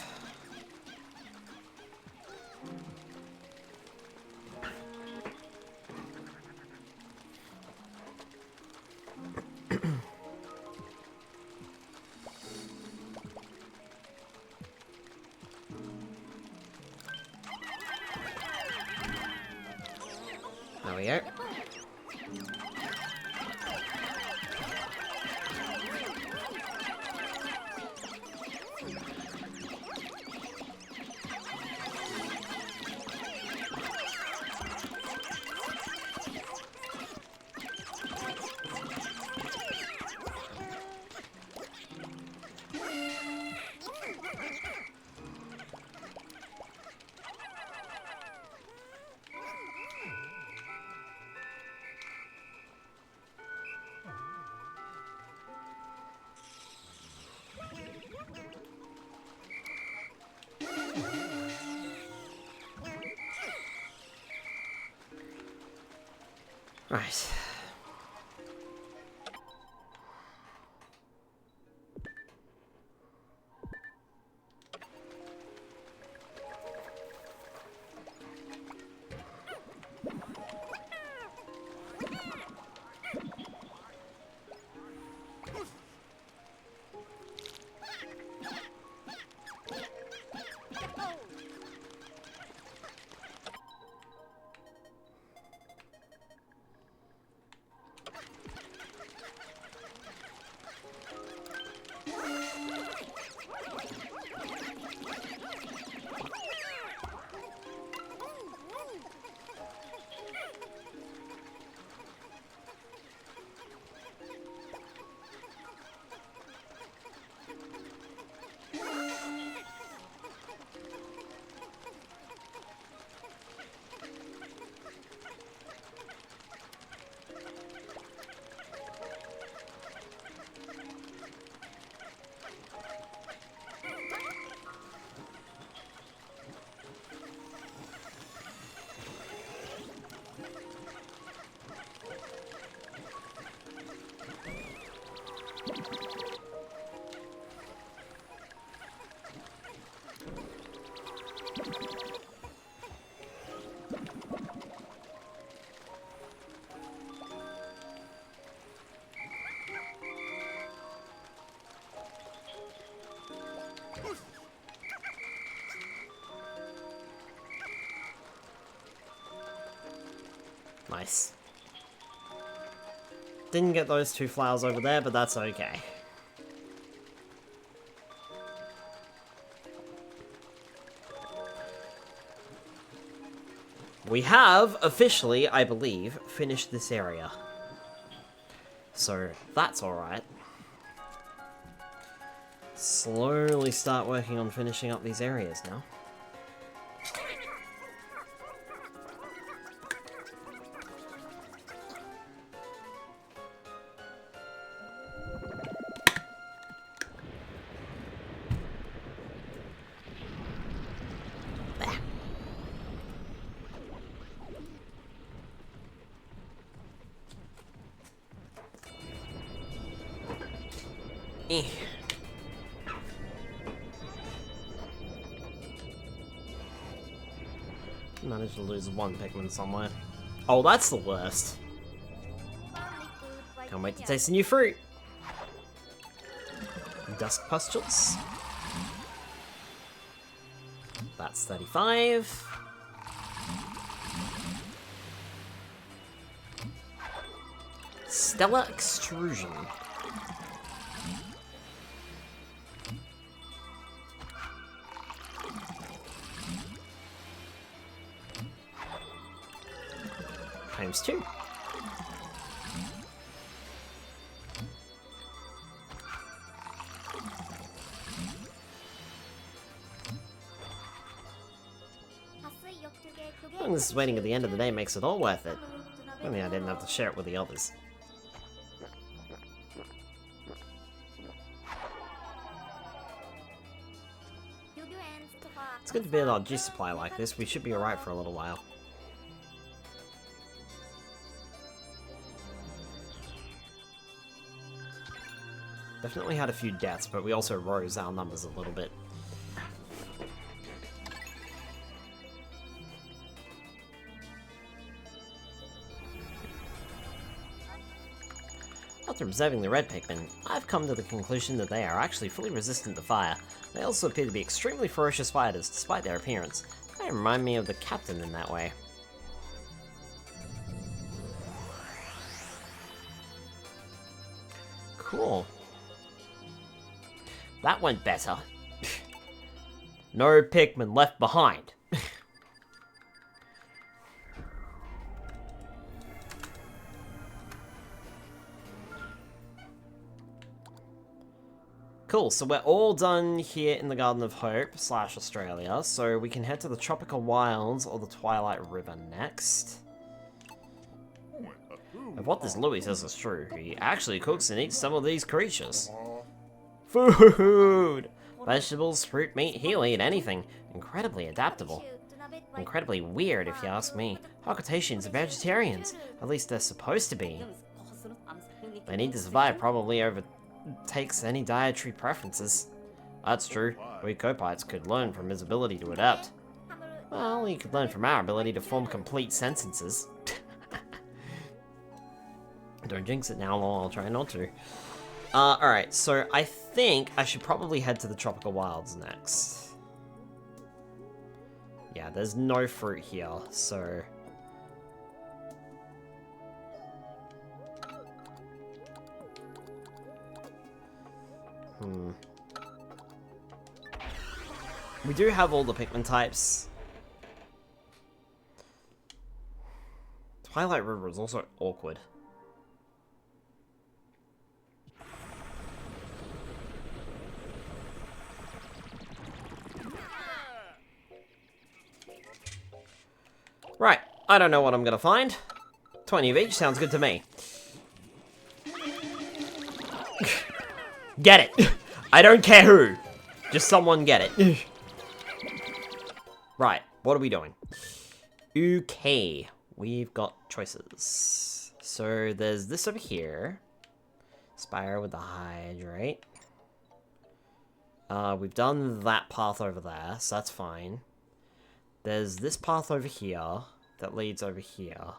There we go. Right. Nice. Didn't get those 2 flowers over there, but that's okay. We have officially, I believe, finished this area. So that's alright. Slowly start working on finishing up these areas now. Eh. Managed to lose 1 Pikmin somewhere. Oh, that's the worst. Can't wait to taste the new fruit. Dusk pustules. That's 35. Stellar extrusion. Times 2. And this waiting at the end of the day makes it all worth it. Only I didn't have to share it with the others. It's good to build our juice supply like this. We should be alright for a little while. Definitely had a few deaths, but we also rose our numbers a little bit. After observing the red Pikmin, I've come to the conclusion that they are actually fully resistant to fire. They also appear to be extremely ferocious fighters, despite their appearance. They remind me of the captain in that way. Cool. That went better. No Pikmin left behind. Cool, so we're all done here in the Garden of Hope / Australia, so we can head to the Tropical Wilds or the Twilight River next. If what this Louis says is true, he actually cooks and eats some of these creatures. Food! Vegetables, fruit, meat, he'll eat anything. Incredibly adaptable. Incredibly weird, if you ask me. Hakatations are vegetarians. At least they're supposed to be. They need to survive probably overtakes any dietary preferences. That's true. We Copites could learn from his ability to adapt. Well, he could learn from our ability to form complete sentences. Don't jinx it now, I'll try not to. Alright, so I think I should probably head to the Tropical Wilds next. Yeah, there's no fruit here, so... We do have all the Pikmin types. Twilight River is also awkward. Right, I don't know what I'm gonna find. 20 of each sounds good to me. Get it! I don't care who! Just someone get it. Right, what are we doing? Okay, we've got choices. So there's this over here. Spire with the hydrate. We've done that path over there, so that's fine. There's this path over here that leads over here.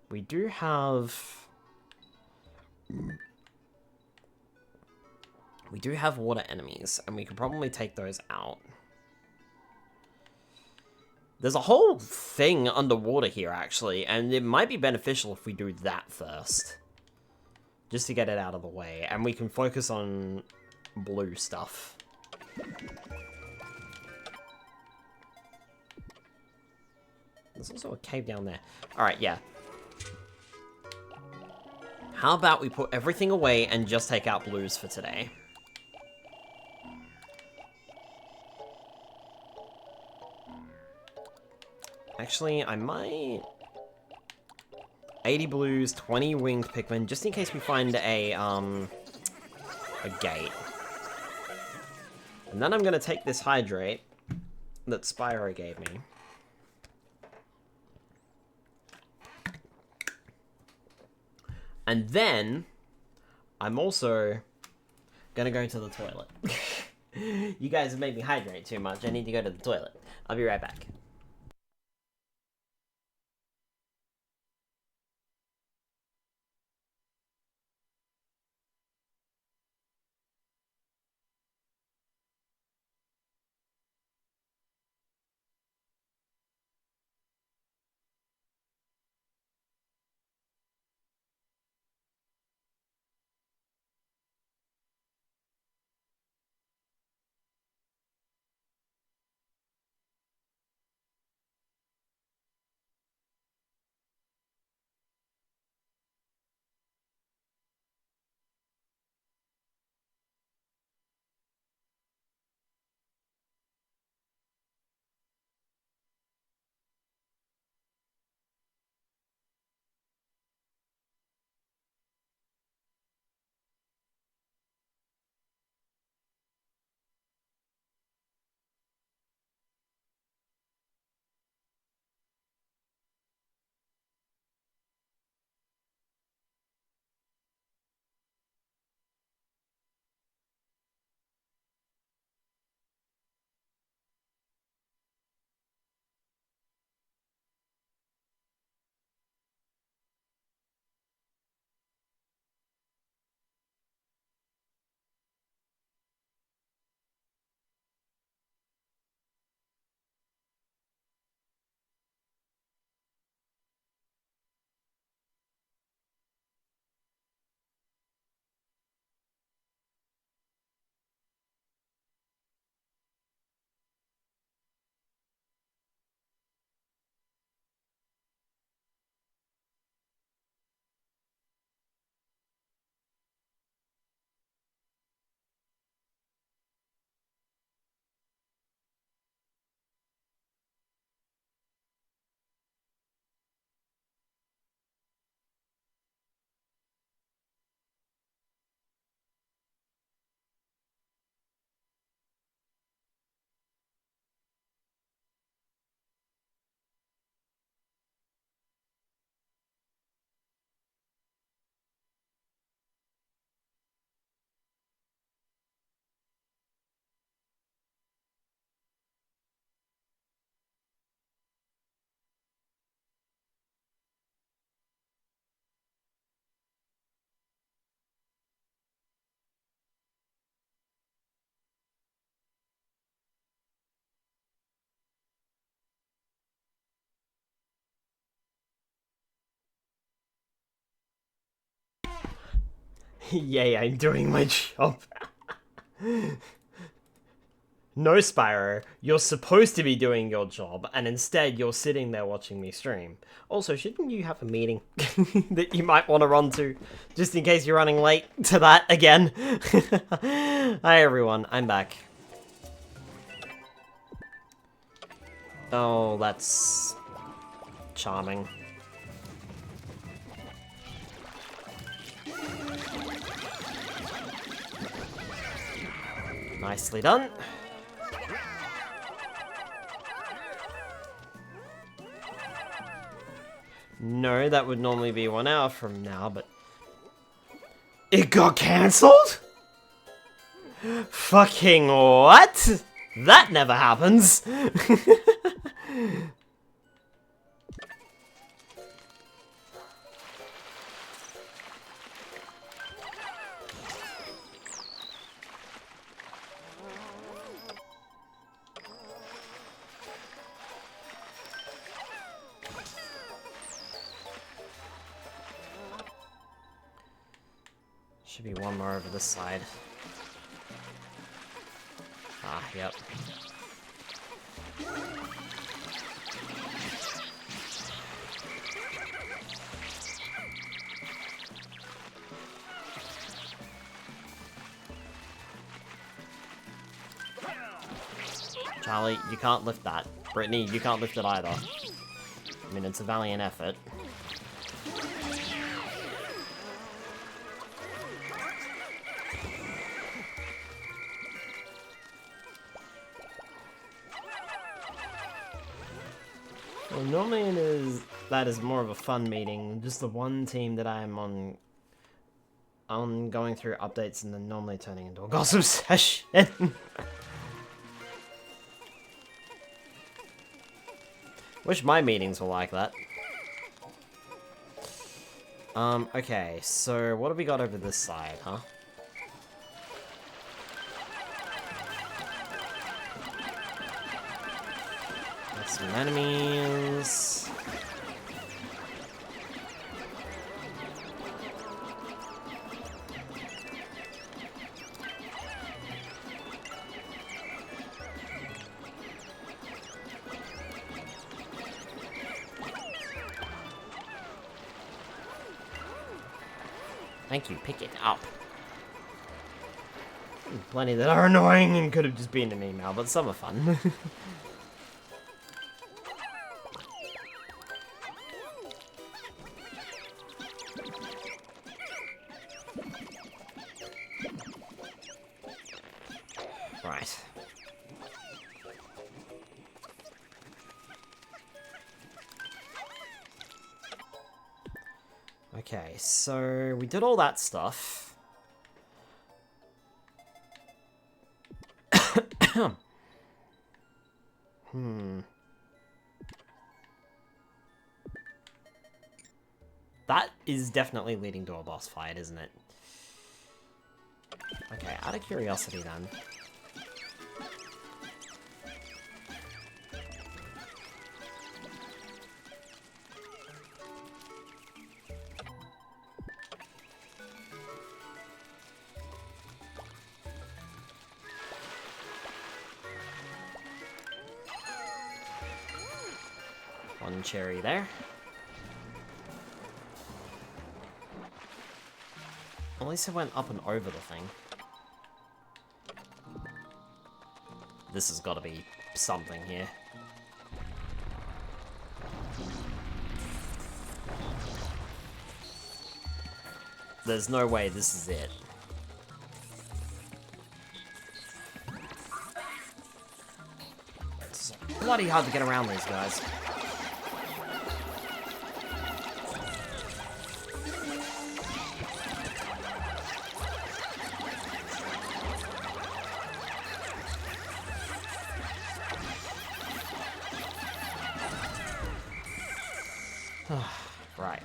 We do have... We do have water enemies, and we can probably take those out. There's a whole thing underwater here, actually, and it might be beneficial if we do that first. Just to get it out of the way, and we can focus on blue stuff. There's also a cave down there. Alright, yeah. How about we put everything away and just take out blues for today? Actually, I might... 80 blues, 20 winged Pikmin, just in case we find a gate. And then I'm gonna take this hydrate that Spyro gave me. And then, I'm also gonna go to the toilet. You guys have made me hydrate too much, I need to go to the toilet. I'll be right back. Yay, I'm doing my job. No, Spyro, you're supposed to be doing your job, and instead you're sitting there watching me stream. Also, shouldn't you have a meeting that you might want to run to, just in case you're running late to that again? Hi everyone, I'm back. Oh, that's charming. Nicely done. No, that would normally be 1 hour from now, but... It got cancelled? Fucking what? That never happens. Should be one more over this side. Ah, yep. Charlie, you can't lift that. Brittany, you can't lift it either. I mean, it's a valiant effort. Well, normally that is more of a fun meeting. Just the one team that I am on going through updates and then normally turning into a gossip session. Wish my meetings were like that. Okay, so what have we got over this side, huh? Got some enemies. Thank you, pick it up. Plenty that are annoying and could have just been an email, but some are fun. Right. Okay, so we did all that stuff. That is definitely leading to a boss fight, isn't it? Okay, out of curiosity then. One cherry there. At least it went up and over the thing. This has got to be something here. There's no way this is it. It's bloody hard to get around these guys. Right.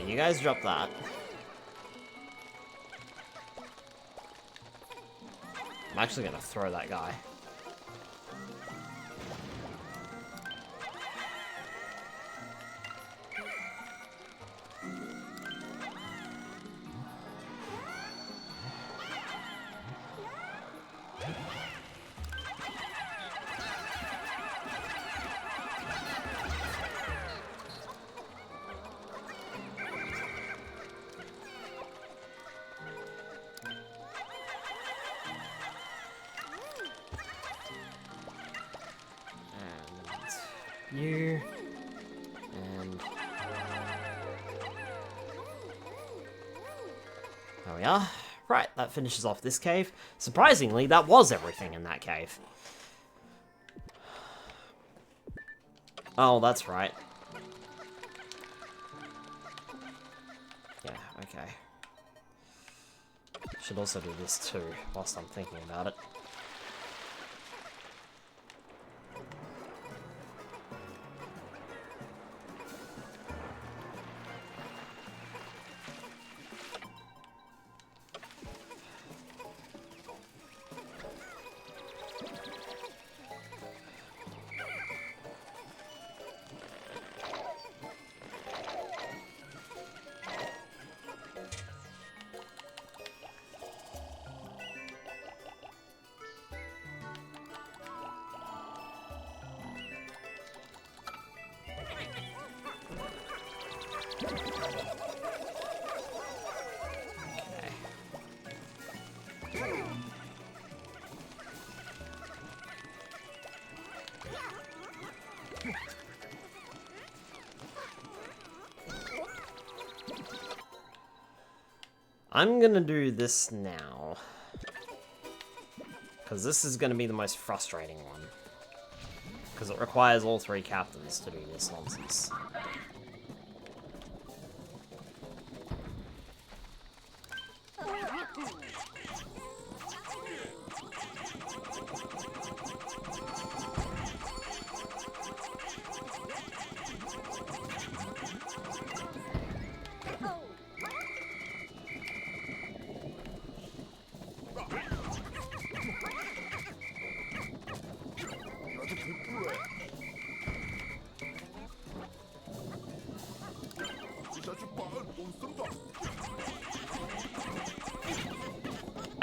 Okay, you guys drop that. I'm actually gonna throw that guy. You and there we are. Right, that finishes off this cave. Surprisingly, that was everything in that cave. Oh, that's right. Yeah, okay. Should also do this too, whilst I'm thinking about it. I'm gonna do this now. Because this is gonna be the most frustrating one. Because it requires all three captains to do this nonsense.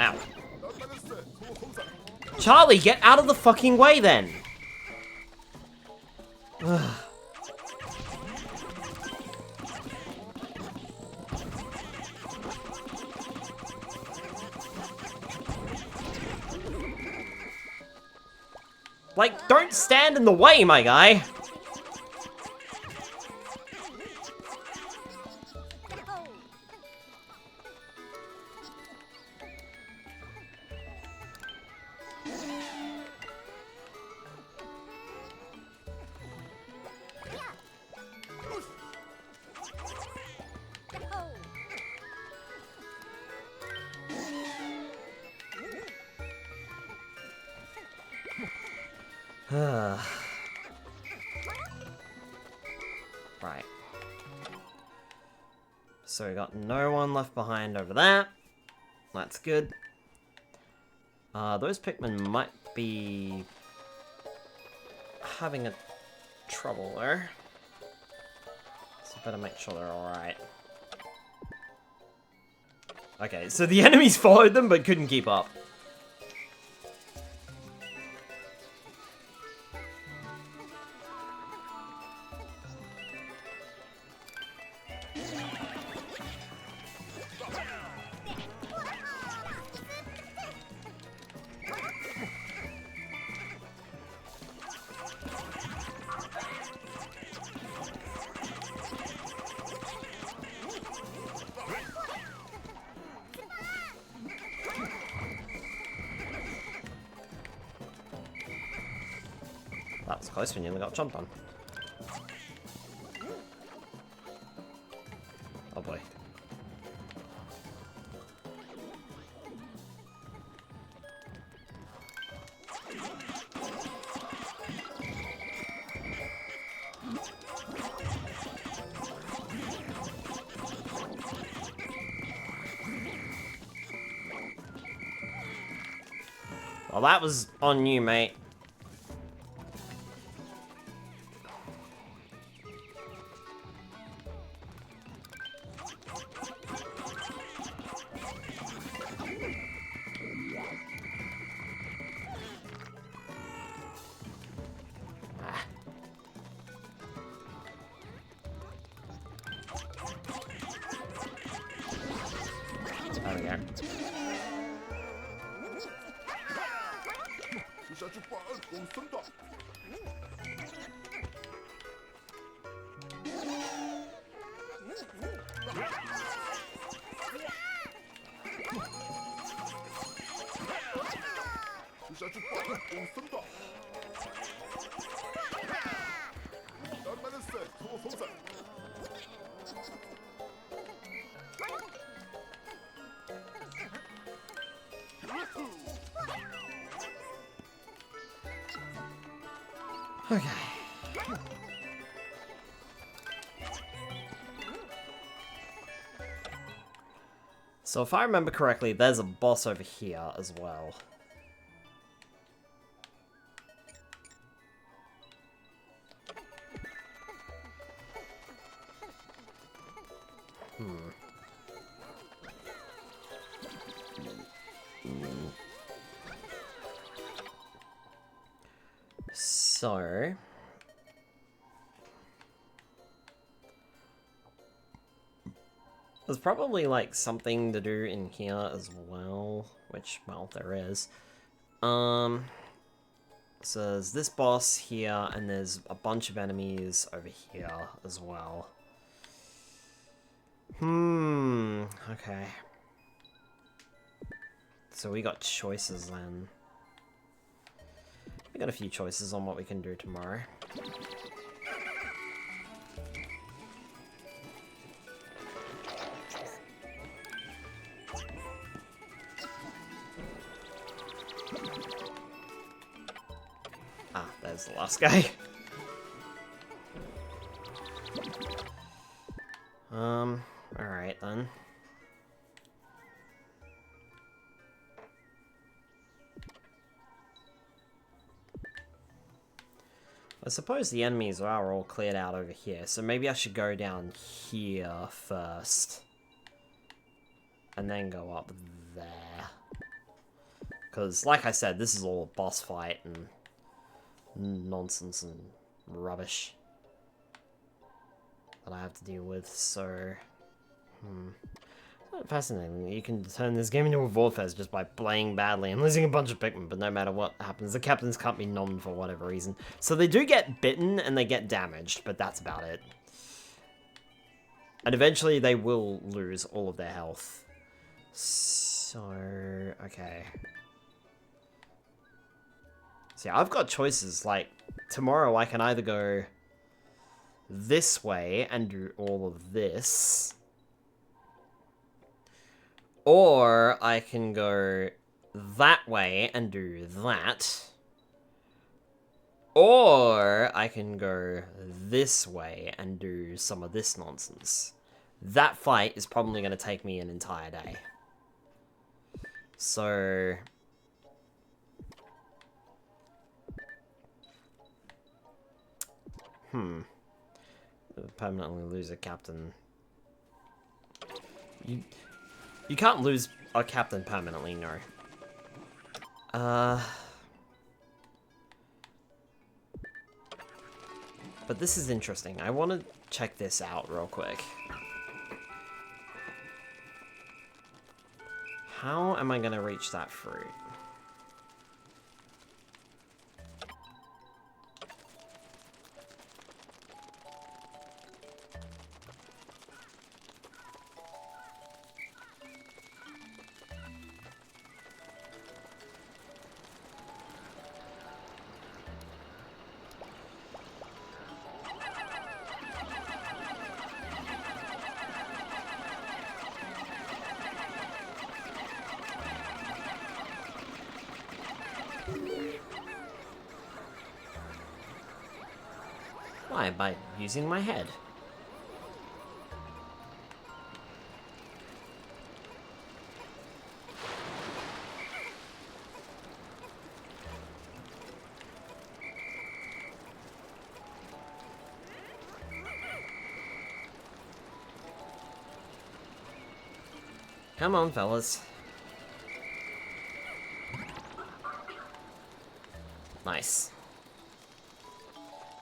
Ow. Charlie, get out of the fucking way then! Ugh. Like, don't stand in the way, my guy! Right. So we got no one left behind over there. That's good. Those Pikmin might be having a trouble there. So better make sure they're alright. Okay, so the enemies followed them but couldn't keep up. That was close, we nearly got jumped on. Oh boy. Well, that was on you, mate. There we go. Okay. So if I remember correctly, there's a boss over here as well. So... there's probably, like, something to do in here as well, which, well, there is. So there's this boss here, and there's a bunch of enemies over here as well. Okay. So we got choices then. We got a few choices on what we can do tomorrow. Ah, there's the last guy. Alright then. I suppose the enemies are all cleared out over here, so maybe I should go down here first. And then go up there. Because, like I said, this is all a boss fight and nonsense and rubbish that I have to deal with, so... Fascinating. You can turn this game into a Vorfest just by playing badly and losing a bunch of Pikmin, but no matter what happens, the captains can't be nommed for whatever reason. So they do get bitten and they get damaged, but that's about it. And eventually they will lose all of their health. So, okay. See, I've got choices, like, tomorrow I can either go this way and do all of this, or I can go that way and do that, or I can go this way and do some of this nonsense. That fight is probably going to take me an entire day. So... permanently lose a captain. You can't lose a captain permanently, no. But this is interesting. I want to check this out real quick. How am I going to reach that fruit? Why? By using my head. Come on, fellas. Nice.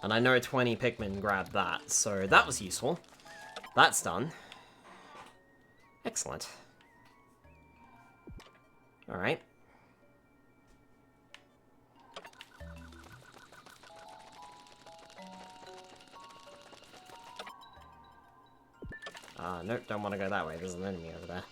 And I know 20 Pikmin grabbed that, so that was useful. That's done. Excellent. Alright. Nope, don't want to go that way. There's an enemy over there.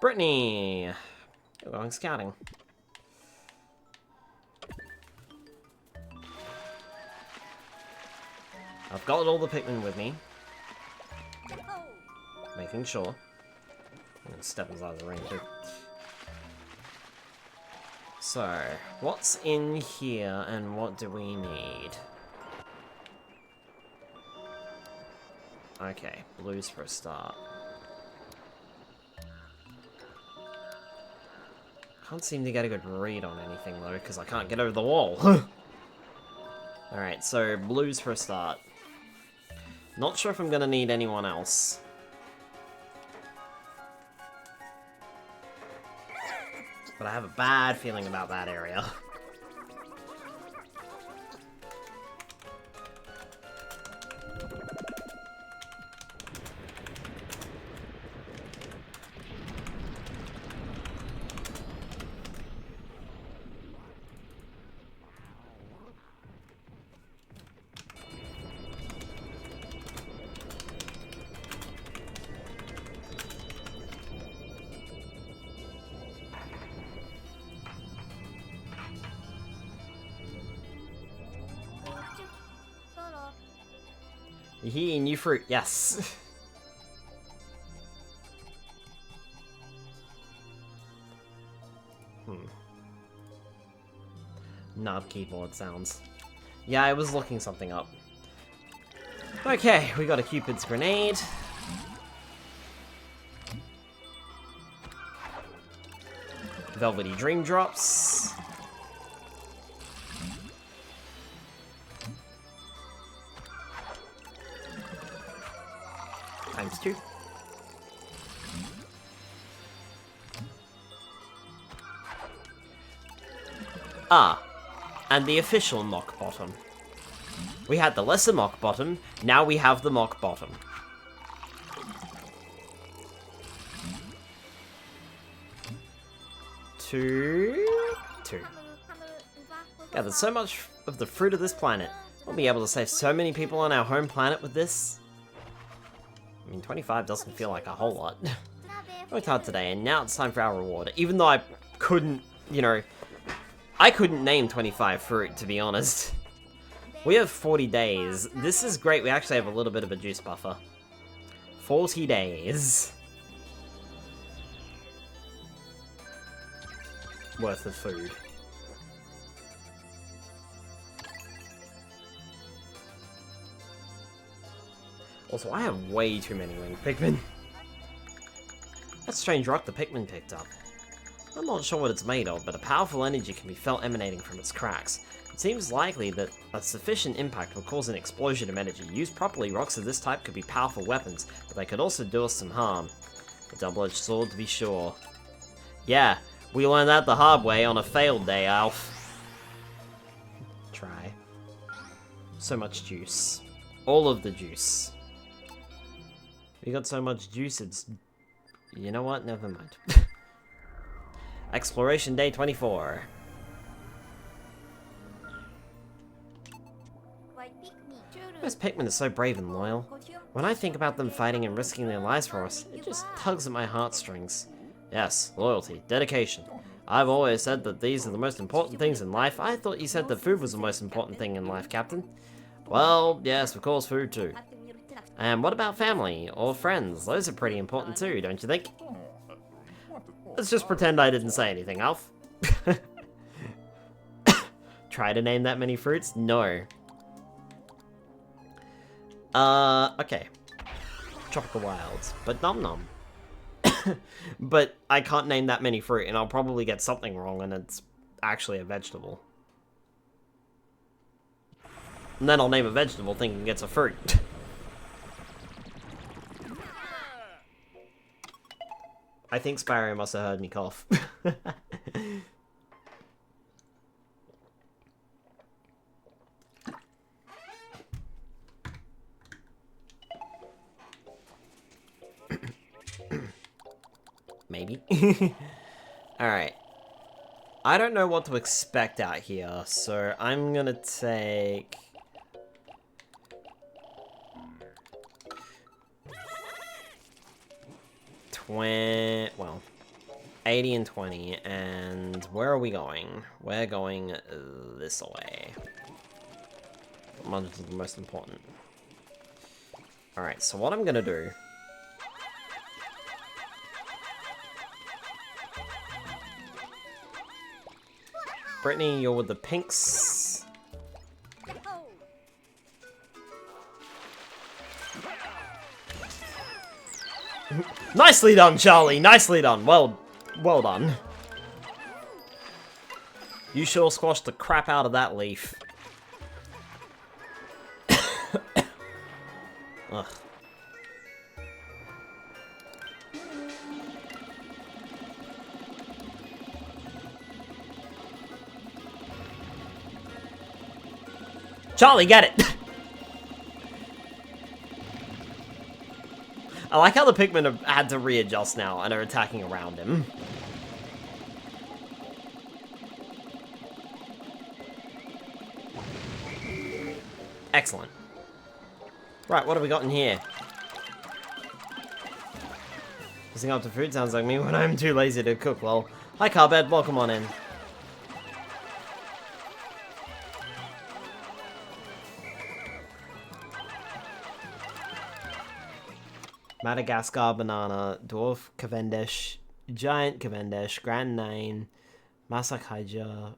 Brittany! You're going scouting. I've got all the Pikmin with me. Making sure. I'm gonna step inside the ring too. So, what's in here and what do we need? Okay, blues for a start. Can't seem to get a good read on anything though, because I can't get over the wall. Alright, so blues for a start. Not sure if I'm gonna need anyone else. But I have a bad feeling about that area. Yee, new fruit, yes. Nub keyboard sounds. Yeah, I was looking something up. Okay, we got a Cupid's grenade. Velvety Dream Drops. ×2. Ah, and the official mock bottom. We had the lesser mock bottom, now we have the mock bottom. Two. Yeah, there's so much of the fruit of this planet. We'll be able to save so many people on our home planet with this. I mean, 25 doesn't feel like a whole lot. Worked hard today, and now it's time for our reward. Even though I couldn't, you know, I couldn't name 25 fruit, to be honest. We have 40 days. This is great. We actually have a little bit of a juice buffer. 40 days. Worth of food. Also, I have way too many winged Pikmin. That strange rock the Pikmin picked up. I'm not sure what it's made of, but a powerful energy can be felt emanating from its cracks. It seems likely that a sufficient impact will cause an explosion of energy. Used properly, rocks of this type could be powerful weapons, but they could also do us some harm. A double-edged sword, to be sure. Yeah, we learned that the hard way on a failed day, Alf. Try. So much juice. All of the juice. We got so much juice, it's... You know what? Never mind. Exploration Day 24. Those Pikmin are so brave and loyal. When I think about them fighting and risking their lives for us, it just tugs at my heartstrings. Yes, loyalty, dedication. I've always said that these are the most important things in life. I thought you said that food was the most important thing in life, Captain. Well, yes, of course, food too. And what about family or friends? Those are pretty important too, don't you think? Let's just pretend I didn't say anything, Alf. Try to name that many fruits? No. Okay. Tropical Wilds. But Num Num. But I can't name that many fruit, and I'll probably get something wrong, and it's actually a vegetable. And then I'll name a vegetable thinking it's a fruit. I think Sparrow must have heard me cough. Maybe. Alright. I don't know what to expect out here, so I'm gonna take... well, 80 and 20, and where are we going? We're going this way. Much the most important. Alright, so what I'm gonna do... Brittany, you're with the pinks. Nicely done, Charlie. Nicely done. Well done. You sure squashed the crap out of that leaf. Ugh. Charlie, get it! I like how the Pikmin have had to readjust now and are attacking around him. Excellent. Right, what have we got in here? Missing up to food sounds like me when I'm too lazy to cook. Well, hi Carbed, welcome on in. Madagascar banana, dwarf Cavendish, giant Cavendish, Grand Nain, Masakaija,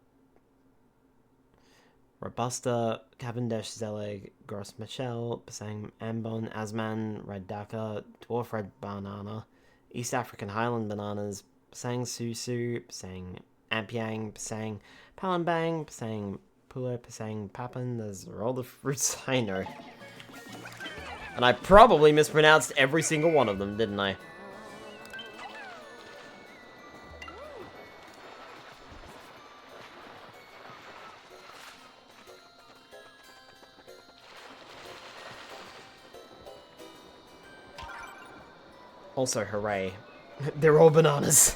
Robusta, Cavendish, Zelig, Gros Michel, Pasang Ambon, Asman, Red Dhaka, dwarf red banana, East African Highland bananas, Pasang Susu, Pasang Ampiang, Pasang Palambang, Pasang Pula, Pasang Papan. Those are all the fruits I know. And I probably mispronounced every single one of them, didn't I? Also, hooray. They're all bananas.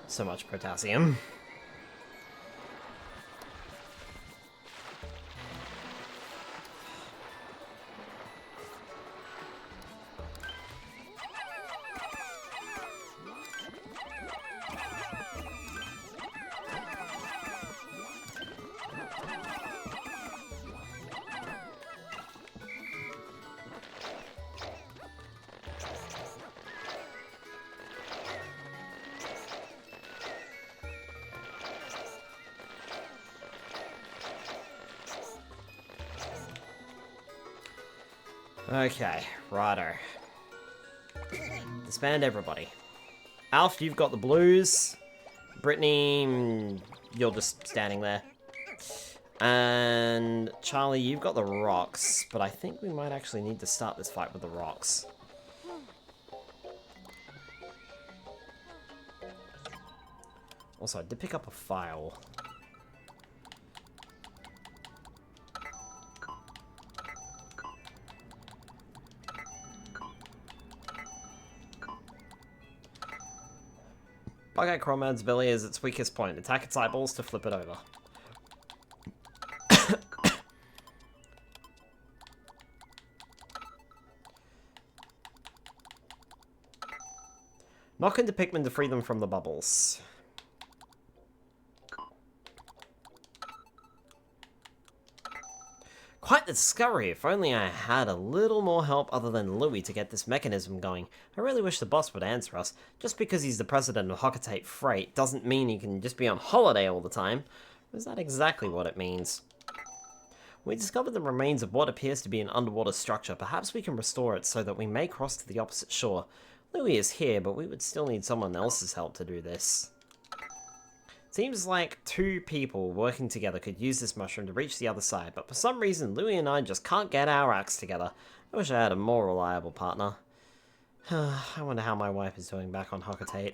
So much potassium. Okay, righto. Disband everybody. Alf, you've got the blues. Brittany, you're just standing there. And Charlie, you've got the rocks, but I think we might actually need to start this fight with the rocks. Also, I did pick up a file. Bug-Eye Chromad's belly is its weakest point. Attack its eyeballs to flip it over. Knock into Pikmin to free them from the bubbles. Quite the discovery. If only I had a little more help other than Louis to get this mechanism going. I really wish the boss would answer us. Just because he's the president of Hocotate Freight doesn't mean he can just be on holiday all the time. Is that exactly what it means? We discovered the remains of what appears to be an underwater structure. Perhaps we can restore it so that we may cross to the opposite shore. Louis is here, but we would still need someone else's help to do this. Seems like 2 people working together could use this mushroom to reach the other side, but for some reason Louis and I just can't get our acts together. I wish I had a more reliable partner. I wonder how my wife is doing back on Hocotate.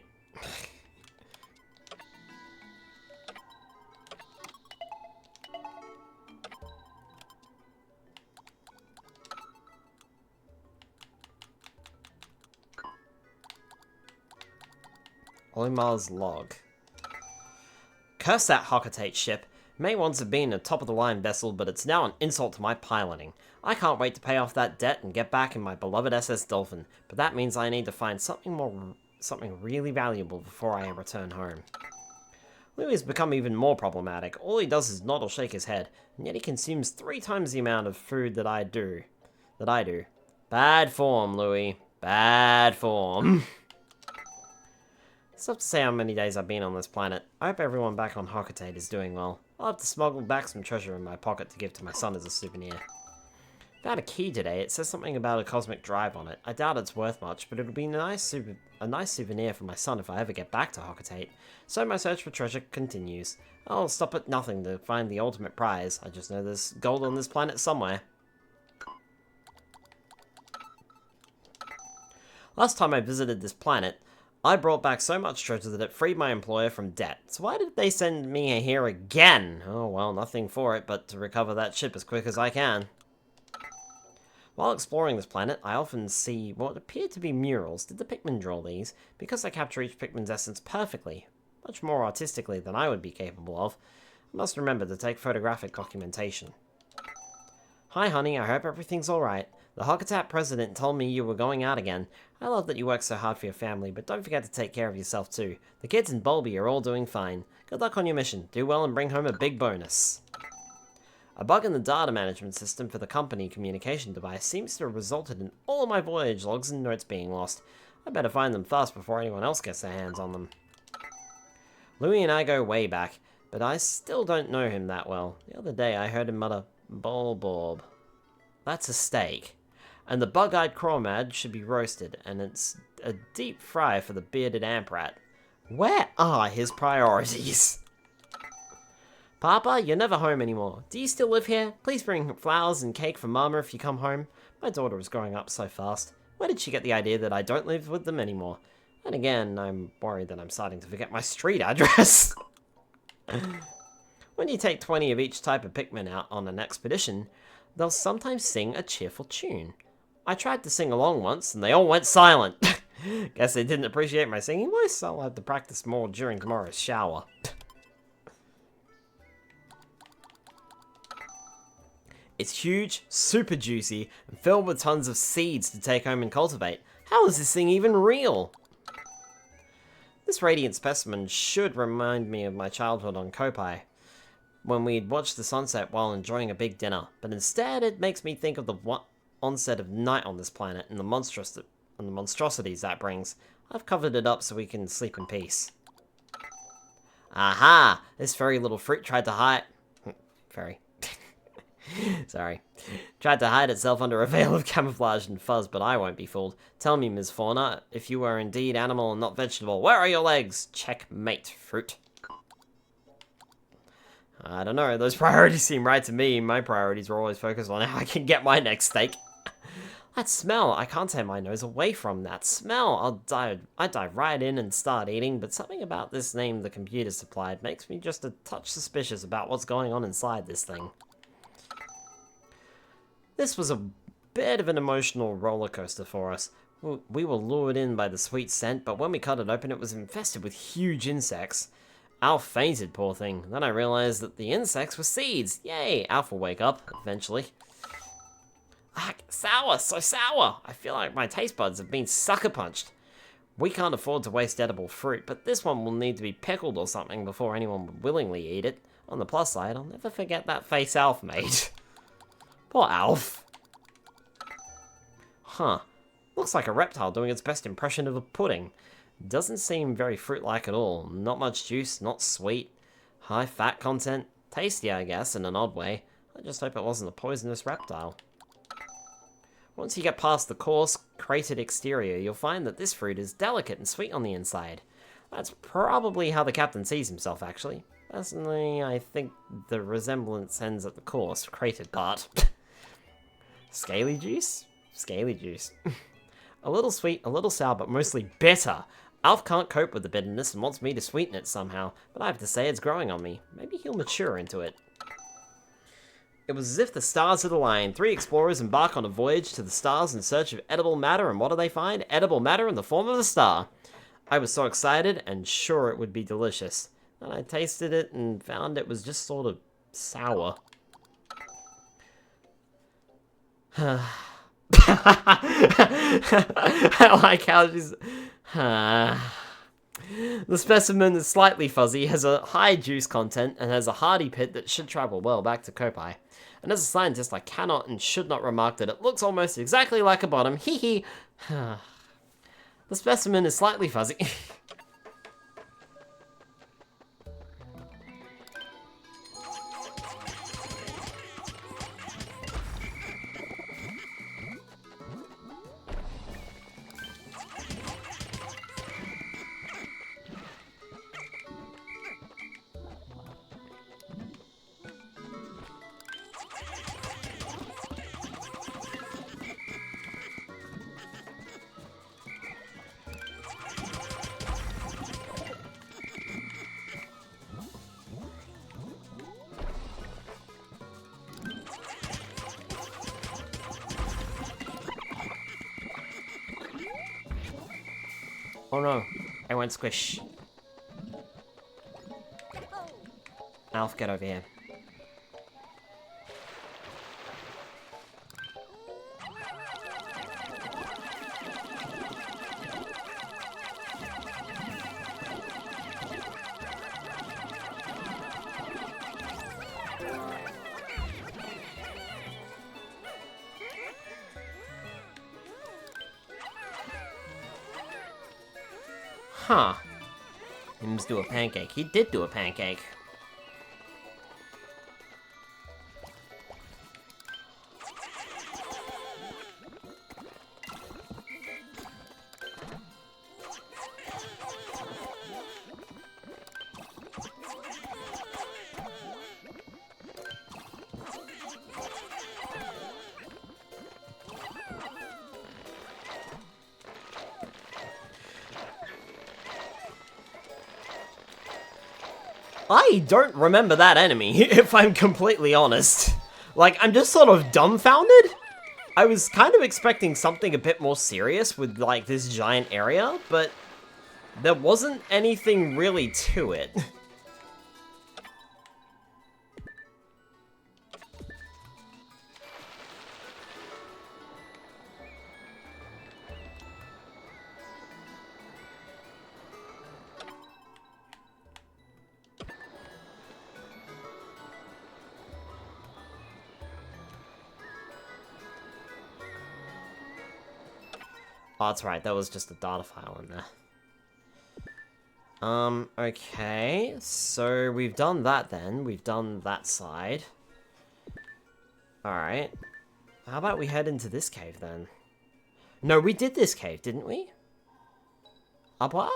Olimar's log. Curse that Hocotate ship. It may once have been a top-of-the-line vessel, but it's now an insult to my piloting. I can't wait to pay off that debt and get back in my beloved SS Dolphin, but that means I need to find something really valuable before I return home. Louis has become even more problematic. All he does is nod or shake his head, and yet he consumes 3 times the amount of food that I do. Bad form, Louis. Bad form. It's tough to say how many days I've been on this planet. I hope everyone back on Hocotate is doing well. I'll have to smuggle back some treasure in my pocket to give to my son as a souvenir. Found a key today. It says something about a cosmic drive on it. I doubt it's worth much, but it'll be a nice souvenir for my son if I ever get back to Hocotate. So my search for treasure continues. I'll stop at nothing to find the ultimate prize. I just know there's gold on this planet somewhere. Last time I visited this planet, I brought back so much treasure that it freed my employer from debt. So why did they send me here again? Oh well, nothing for it but to recover that ship as quick as I can. While exploring this planet, I often see what appear to be murals. Did the Pikmin draw these? Because I capture each Pikmin's essence perfectly, much more artistically than I would be capable of, I must remember to take photographic documentation. Hi honey, I hope everything's alright. The Hocotate president told me you were going out again. I love that you work so hard for your family, but don't forget to take care of yourself too. The kids and Bulby are all doing fine. Good luck on your mission. Do well and bring home a big bonus. A bug in the data management system for the company communication device seems to have resulted in all of my voyage logs and notes being lost. I better find them fast before anyone else gets their hands on them. Louis and I go way back, but I still don't know him that well. The other day I heard him mutter, "Bulborb." That's a steak. And the bug-eyed crawmad should be roasted, and it's a deep fry for the bearded amprat. Where are his priorities? Papa, you're never home anymore. Do you still live here? Please bring flowers and cake for Mama if you come home. My daughter is growing up so fast. Where did she get the idea that I don't live with them anymore? And again, I'm worried that I'm starting to forget my street address. When you take 20 of each type of Pikmin out on an expedition, they'll sometimes sing a cheerful tune. I tried to sing along once, and they all went silent. Guess they didn't appreciate my singing voice, so I'll have to practice more during tomorrow's shower. It's huge, super juicy, and filled with tons of seeds to take home and cultivate. How is this thing even real? This radiant specimen should remind me of my childhood on Kopai, when we'd watch the sunset while enjoying a big dinner, but instead it makes me think of the onset of night on this planet and the monstrosities that brings. I've covered it up so we can sleep in peace. Aha! This furry little fruit tried to hide... Furry. Sorry. Tried to hide itself under a veil of camouflage and fuzz, but I won't be fooled. Tell me, Ms. Fauna, if you are indeed animal and not vegetable, where are your legs? Checkmate, fruit. I don't know, those priorities seem right to me. My priorities are always focused on how I can get my next steak. That smell, I can't tear my nose away from that smell. I dive right in and start eating, but something about this name the computer supplied makes me just a touch suspicious about what's going on inside this thing. This was a bit of an emotional roller coaster for us. We were lured in by the sweet scent, but when we cut it open it was infested with huge insects. Alf fainted, poor thing. Then I realized that the insects were seeds. Yay! Alf will wake up, eventually. Ah, sour! So sour! I feel like my taste buds have been sucker punched. We can't afford to waste edible fruit, but this one will need to be pickled or something before anyone would willingly eat it. On the plus side, I'll never forget that face Alf made. Poor Alf. Huh. Looks like a reptile doing its best impression of a pudding. Doesn't seem very fruit-like at all. Not much juice, not sweet. High fat content. Tasty, I guess, in an odd way. I just hope it wasn't a poisonous reptile. Once you get past the coarse, cratered exterior, you'll find that this fruit is delicate and sweet on the inside. That's probably how the captain sees himself, actually. Personally, I think the resemblance ends at the coarse, cratered part. Scaly juice? Scaly juice. A little sweet, a little sour, but mostly bitter. Alf can't cope with the bitterness and wants me to sweeten it somehow, but I have to say it's growing on me. Maybe he'll mature into it. It was as if the stars had aligned. 3 explorers embark on a voyage to the stars in search of edible matter, and what do they find? Edible matter in the form of a star. I was so excited and sure it would be delicious. Then I tasted it and found it was just sort of sour. I like how she's... The specimen is slightly fuzzy, has a high juice content, and has a hardy pit that should travel well back to Kopai. And as a scientist, I cannot and should not remark that it looks almost exactly like a bottom. Hee hee. The specimen is slightly fuzzy. Oh no, I went squish. Alf, get over here. Huh. He must do a pancake. He did do a pancake. I don't remember that enemy, if I'm completely honest. Like, I'm just sort of dumbfounded. I was kind of expecting something a bit more serious with, like, this giant area, but there wasn't anything really to it. Oh, that's right, that was just a data file in there. Okay, so we've done that then. We've done that side. Alright. How about we head into this cave then? No, we did this cave, didn't we? Abwa?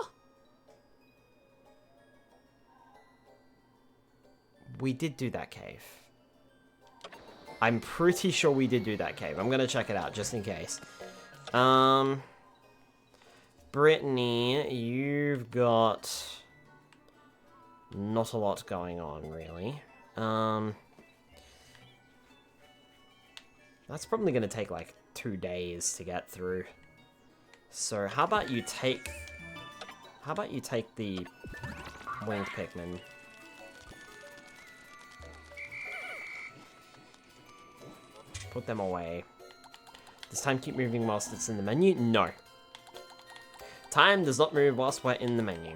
We did do that cave. I'm pretty sure we did do that cave. I'm gonna check it out, just in case. Brittany, you've got not a lot going on, really. That's probably going to take, like, 2 days to get through. So, how about you take the winged Pikmin? Put them away. Does time keep moving whilst it's in the menu? No. Time does not move whilst we're in the menu.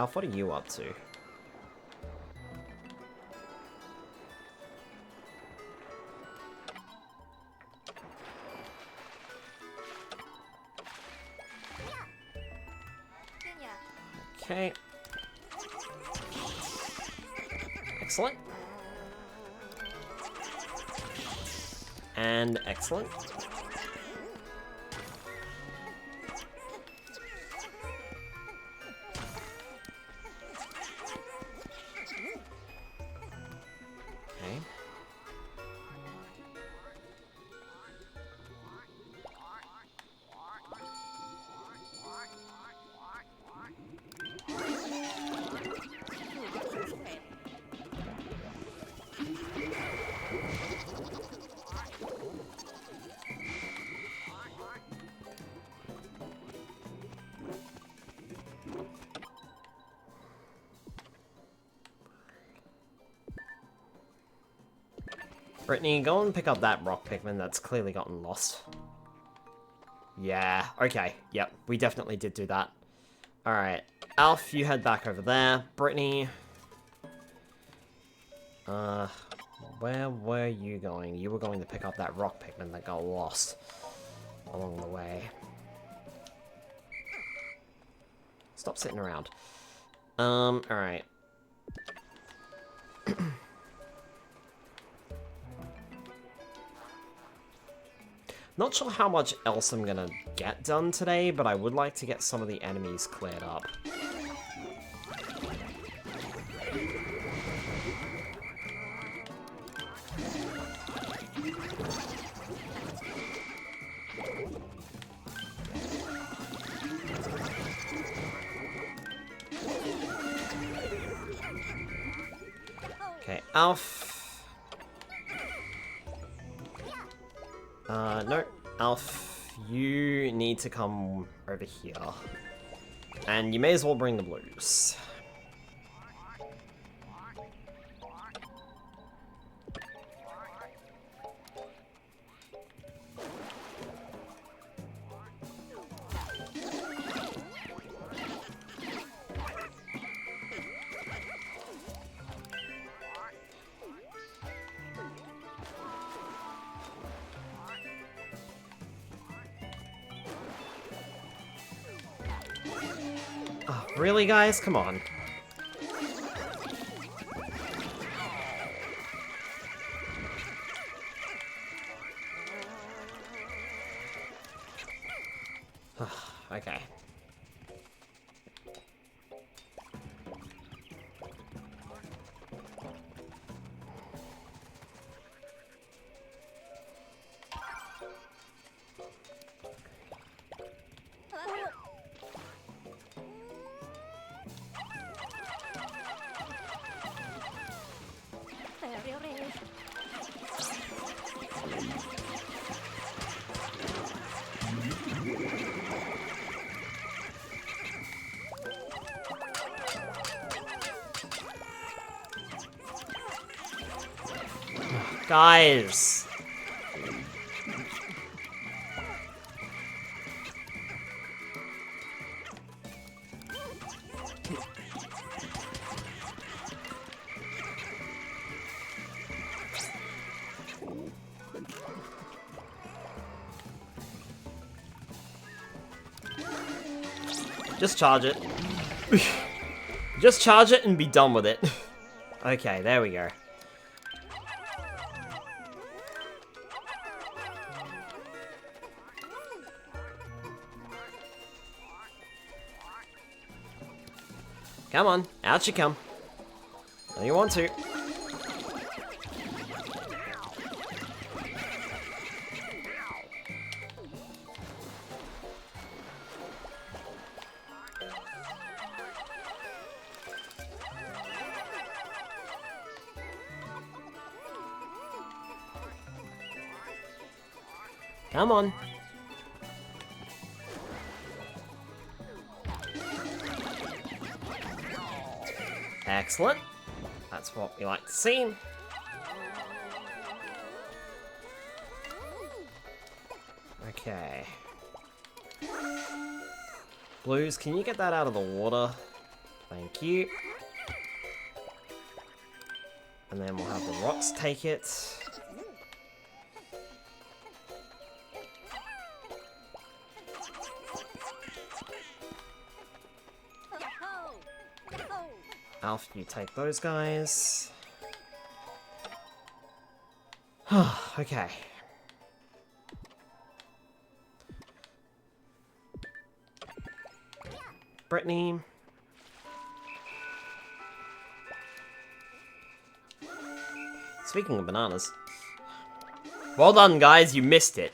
Alf, what are you up to? Okay. Excellent. And excellent. Okay. Brittany, go and pick up that rock Pikmin that's clearly gotten lost. Yeah, okay. Yep, we definitely did do that. Alright. Alf, you head back over there. Brittany. Where were you going? You were going to pick up that rock Pikmin that got lost along the way. Stop sitting around. Alright. Not sure how much else I'm gonna get done today, but I would like to get some of the enemies cleared up. Okay, Alf. No, Alf, you need to come over here. And you may as well bring the blues. Oh, really, guys? Come on. Okay. Guys! Just charge it. Just charge it and be done with it. Okay, there we go. Come on, out you come. When you want to. Come on. Excellent. That's what we like to see. Okay. Blues, can you get that out of the water? Thank you. And then we'll have the rocks take it. Alf, you take those guys. Okay. Brittany. Speaking of bananas. Well done, guys, you missed it.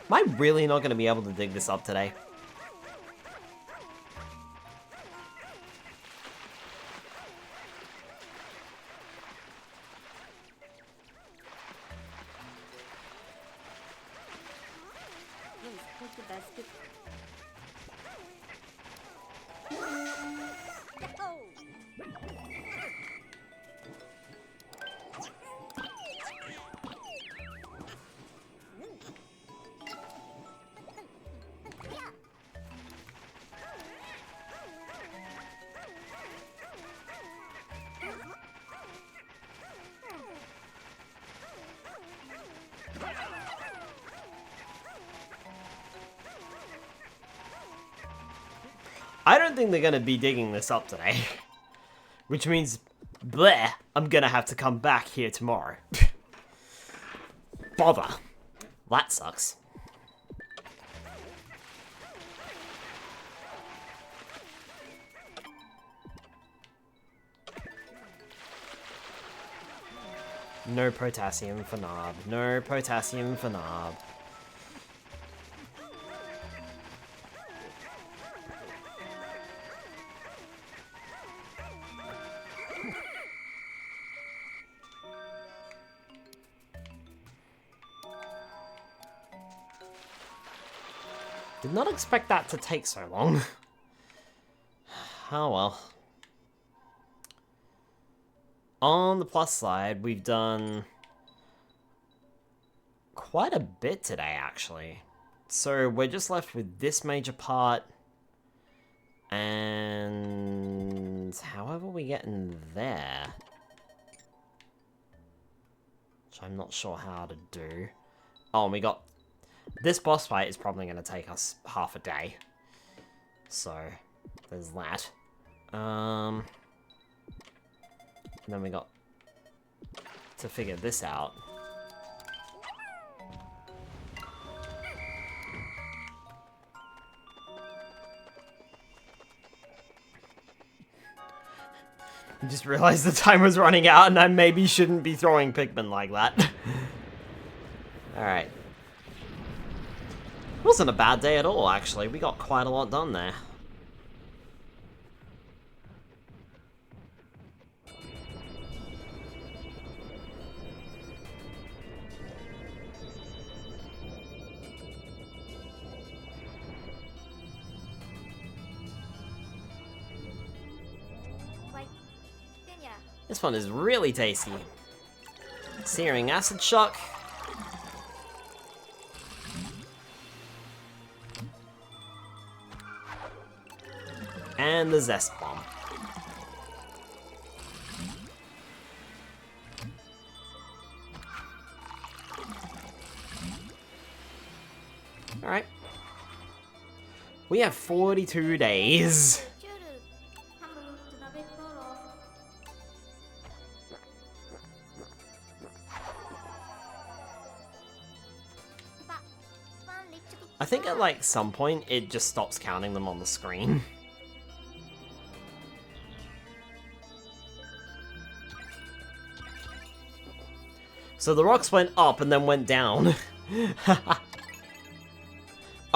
Am I really not going to be able to dig this up today? I don't think they're going to be digging this up today. Which means, bleh, I'm going to have to come back here tomorrow. Bother. That sucks. No potassium for Narb. No potassium for Narb. Did not expect that to take so long. Oh well. On the plus side, we've done quite a bit today, actually. So we're just left with this major part, and however we get in there, which I'm not sure how to do. Oh, and we got this boss fight is probably going to take us half a day, so there's that. And then we got to figure this out. I just realized the time was running out and I maybe shouldn't be throwing Pikmin like that. Alright. Wasn't a bad day at all, actually. We got quite a lot done there. This one is really tasty. Searing acid shock. And the zest bomb. Alright. We have 42 days. I think at like some point it just stops counting them on the screen. So the rocks went up and then went down.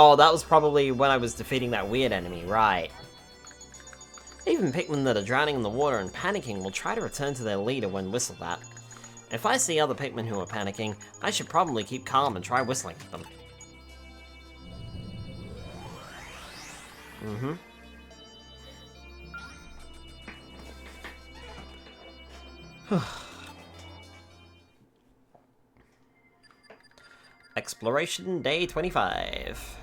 Oh, that was probably when I was defeating that weird enemy, right. Even Pikmin that are drowning in the water and panicking will try to return to their leader when whistled at. If I see other Pikmin who are panicking, I should probably keep calm and try whistling at them. Mm-hmm. Exploration Day 25.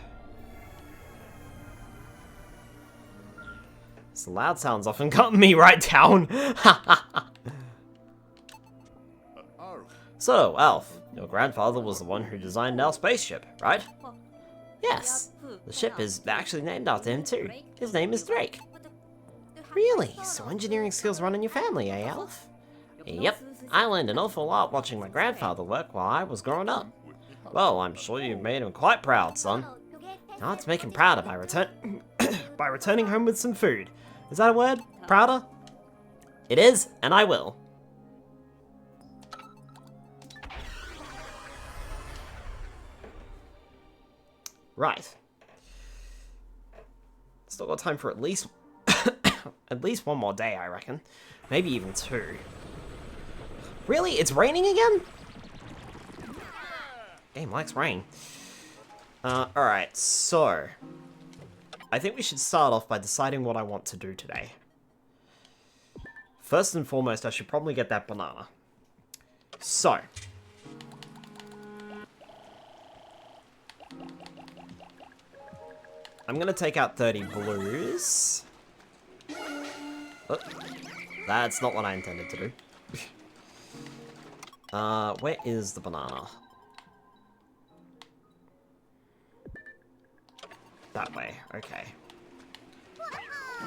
This loud sounds often got me right down. So, Alf, your grandfather was the one who designed our spaceship, right? Yes. The ship is actually named after him too. His name is Drake. Really? So engineering skills run in your family, eh, Alf? Yep. I learned an awful lot watching my grandfather work while I was growing up. Well, I'm sure you've made him quite proud, son. Now let's make him prouder by by returning home with some food. Is that a word? Prouder? It is, and I will. Right. Still got time for at least at least one more day, I reckon. Maybe even 2. Really? It's raining again? Game likes rain. Alright, so I think we should start off by deciding what I want to do today. First and foremost, I should probably get that banana. So I'm gonna take out 30 blues. Oh, that's not what I intended to do. Where is the banana? That way, okay.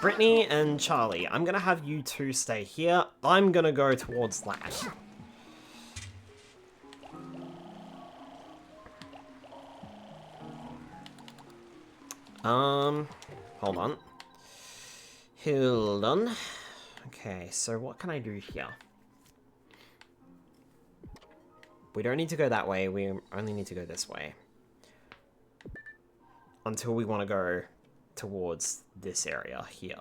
Brittany and Charlie, I'm gonna have you two stay here. I'm gonna go towards that. Hold on. Hold on. Okay, so what can I do here? We don't need to go that way, we only need to go this way. Until we want to go towards this area here.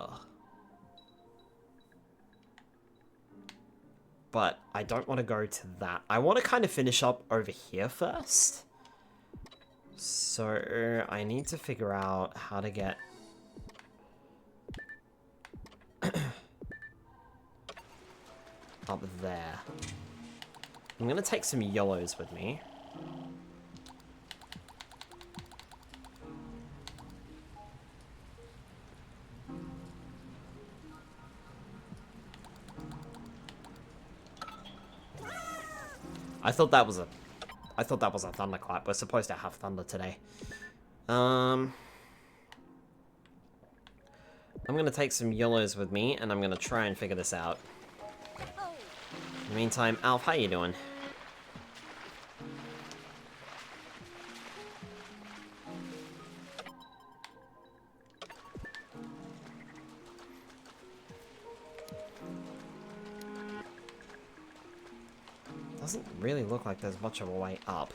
But I don't want to go to that. I want to kind of finish up over here first. So I need to figure out how to get up there. I'm gonna take some yellows with me. I thought that was a thunderclap. We're supposed to have thunder today. I'm gonna take some yellows with me, and I'm gonna try and figure this out. In the meantime, Alf, how you doing? Doesn't really look like there's much of a way up.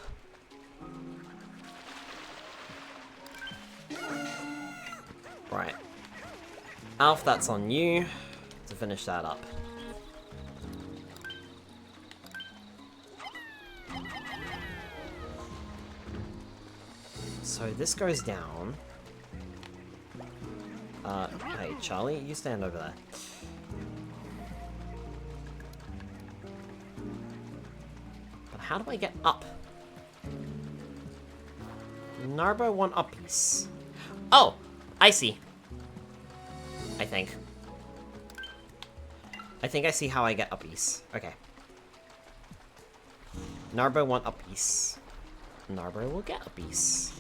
Right. Alf, that's on you to finish that up. So this goes down. Hey, Charlie, you stand over there. But how do I get up? Narbo one uppies. Oh, I see. I think I see how I get uppies. Okay. Narbo want uppies. Narbo will get uppies.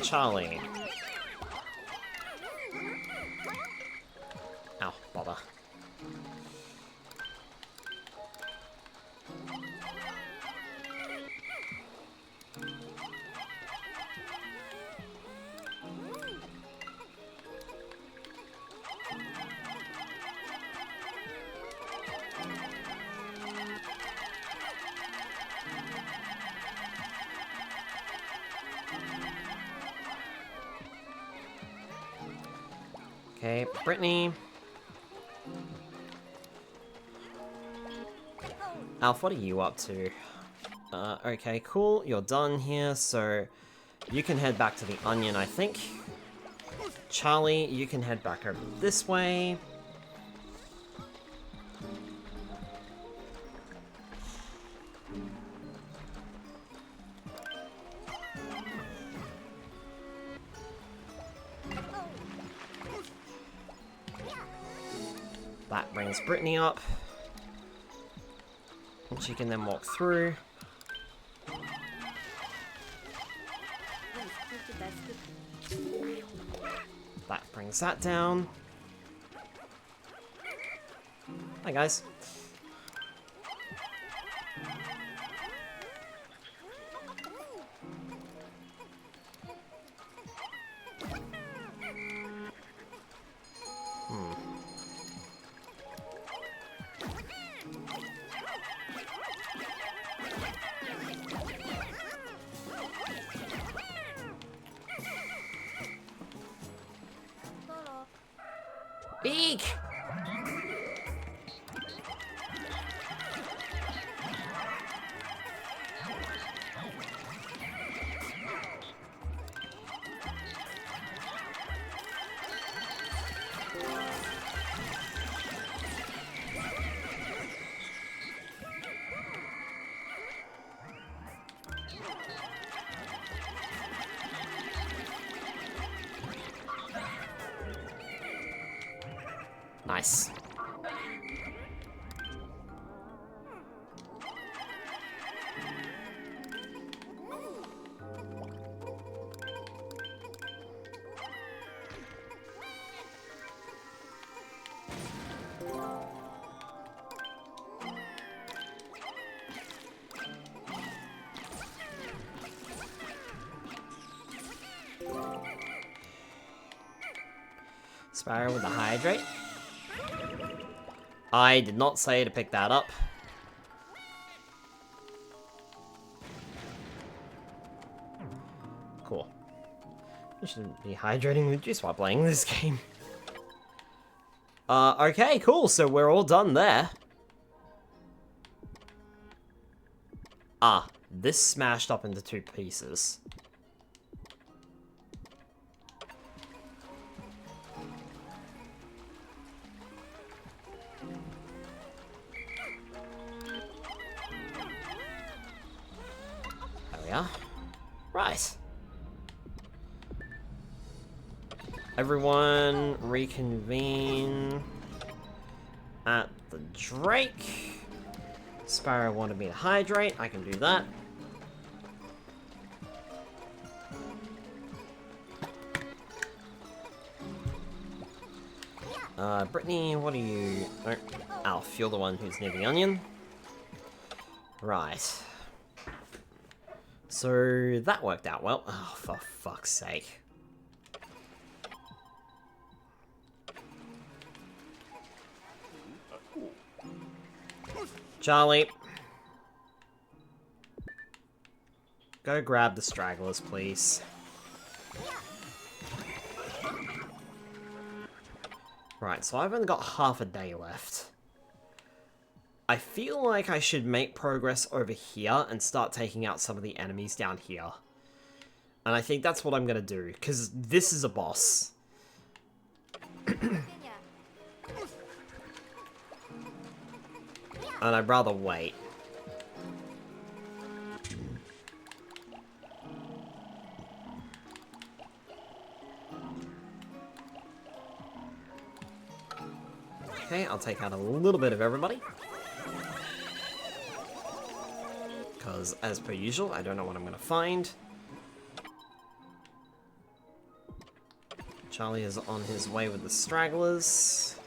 Charlie. Ow, bother. Okay, Brittany. Alf, what are you up to? Okay, cool. You're done here, so you can head back to the Onion, I think. Charlie, you can head back over this way. That brings Brittany up. And she can then walk through. That brings that down. Hi, guys. Eek! Nice. Sparrow with the hydrate. I did not say to pick that up. Cool. I shouldn't be hydrating with juice while playing this game. Okay, cool, so we're all done there. Ah, this smashed up into 2 pieces. There we are. Right. Everyone reconvene at the Drake. Sparrow wanted me to hydrate. I can do that. Brittany, what are you? Oh, Alf, you're the one who's near the Onion. Right. So that worked out well. Oh, for fuck's sake. Charlie. Go grab the stragglers, please. Right, so I've only got half a day left. I feel like I should make progress over here and start taking out some of the enemies down here. And I think that's what I'm gonna do, because this is a boss. And I'd rather wait. Okay, I'll take out a little bit of everybody. Because, as per usual, I don't know what I'm going to find. Charlie is on his way with the stragglers.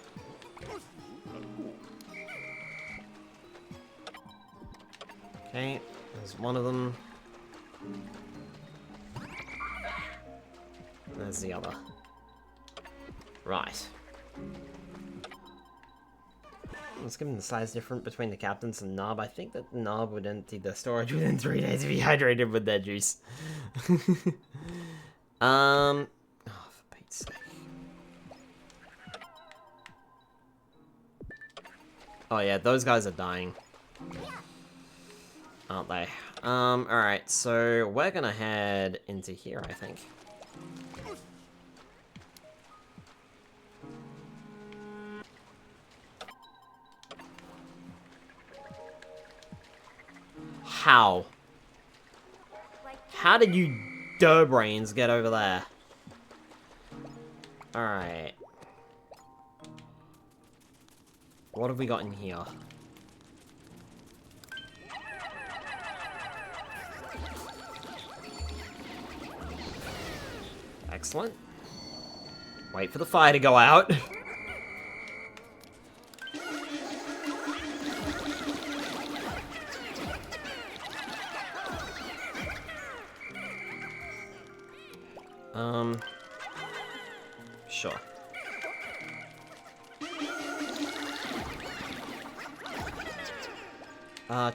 Okay, there's one of them. There's the other. Right. Let's give him the size difference between the captains and Nob. I think that Nob would empty the storage within 3 days if he hydrated with their juice. Oh, for Pete's sake. Oh yeah, those guys are dying. Aren't they? Alright, so we're gonna head into here, I think. How? How did you brains get over there? Alright. What have we got in here? Excellent. Wait for the fire to go out. Sure.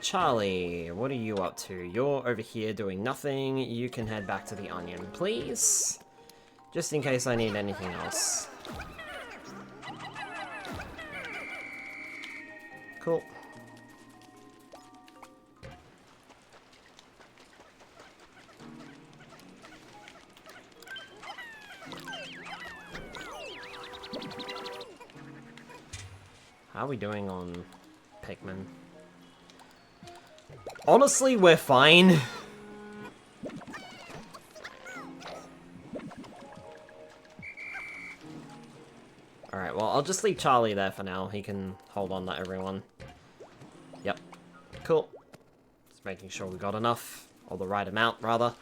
Charlie, what are you up to? You're over here doing nothing. You can head back to the onion, please. Just in case I need anything else. Cool. How are we doing on Pikmin? Honestly, we're fine. Alright, well, I'll just leave Charlie there for now. He can hold on to everyone. Yep. Cool. Just making sure we got enough. Or the right amount, rather.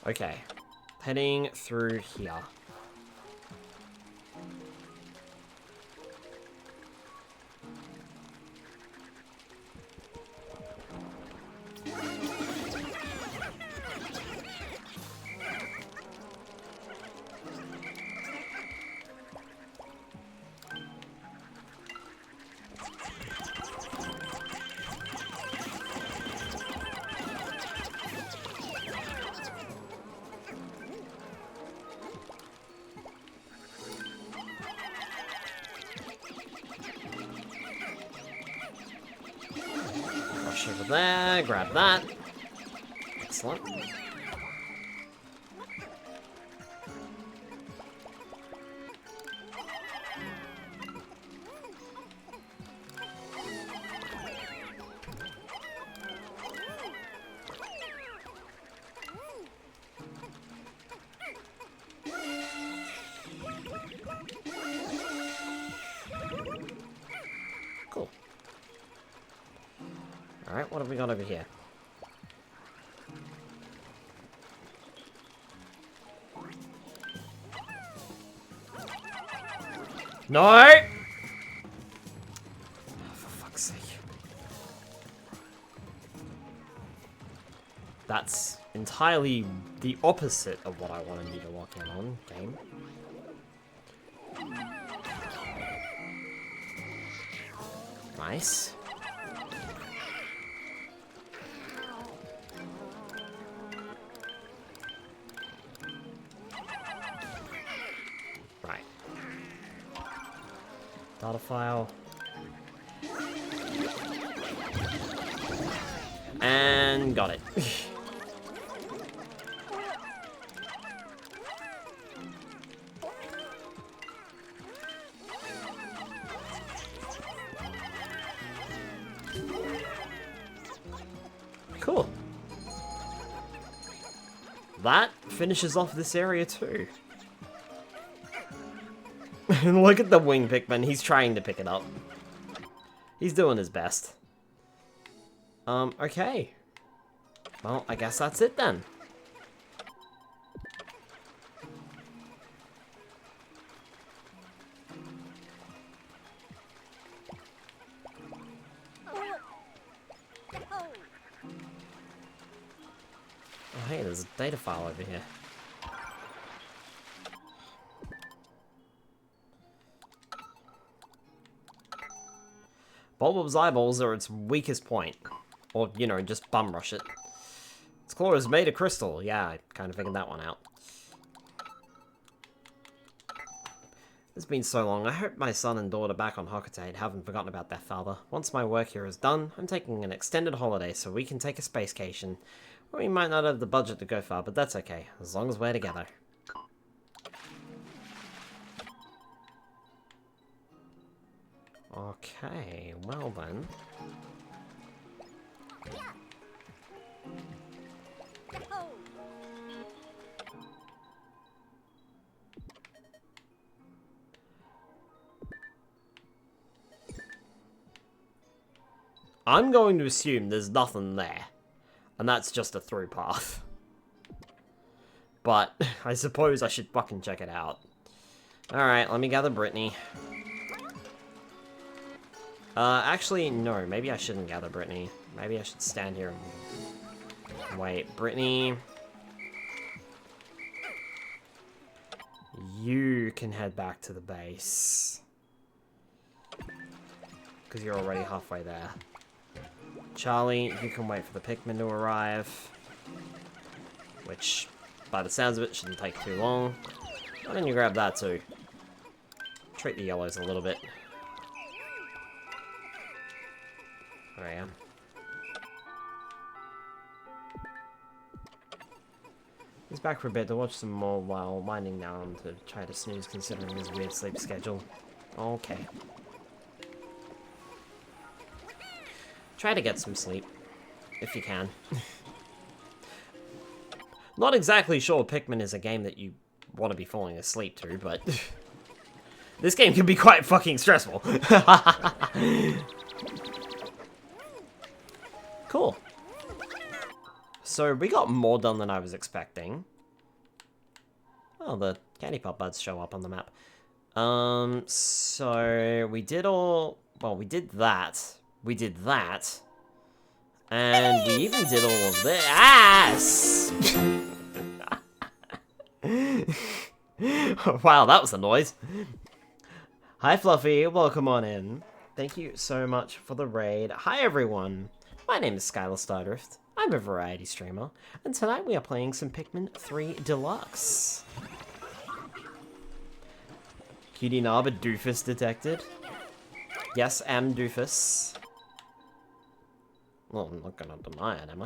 Okay. Heading through here. Rush over there, grab that. Excellent. Cool. Alright, what have we got over here? No! Oh, for fuck's sake. That's entirely the opposite of what I wanted you to walk in on, game. Nice. Right. Data file. And got it. Cool. That finishes off this area too. Look at the wing Pikmin, he's trying to pick it up. He's doing his best. Okay. Well, I guess that's it then. Oh, hey, there's a data file over here. Bulbob's eyeballs are its weakest point. Or, you know, just bum rush it. Its claw is made of crystal. Yeah, I kind of figured that one out. It's been so long. I hope my son and daughter back on Hocotate haven't forgotten about their father. Once my work here is done, I'm taking an extended holiday so we can take a spacecation. We might not have the budget to go far, but that's okay, as long as we're together. Okay, well then. I'm going to assume there's nothing there. And that's just a through path. But I suppose I should fucking check it out. Alright, let me gather Brittany. Actually, no. Maybe I shouldn't gather Brittany. Maybe I should stand here and wait. Brittany. You can head back to the base. Because you're already halfway there. Charlie, you can wait for the Pikmin to arrive. Which, by the sounds of it, shouldn't take too long. Why don't you grab that too? Treat the yellows a little bit. There I am. He's back for a bit to watch some more while winding down to try to snooze considering his weird sleep schedule. Okay. Try to get some sleep, if you can. Not exactly sure Pikmin is a game that you want to be falling asleep to, but this game can be quite fucking stressful. Cool. So we got more done than I was expecting. Oh, the candy pop buds show up on the map. So we did all... Well, we did that. We did that. And we even did all of this. Wow, that was a noise. Hi, Fluffy. Welcome on in. Thank you so much for the raid. Hi, everyone. My name is Skylar Stardrift. I'm a variety streamer. And tonight we are playing some Pikmin 3 Deluxe. Cutie Narb, a doofus detected. Yes, am doofus. Well, I'm not gonna deny it, am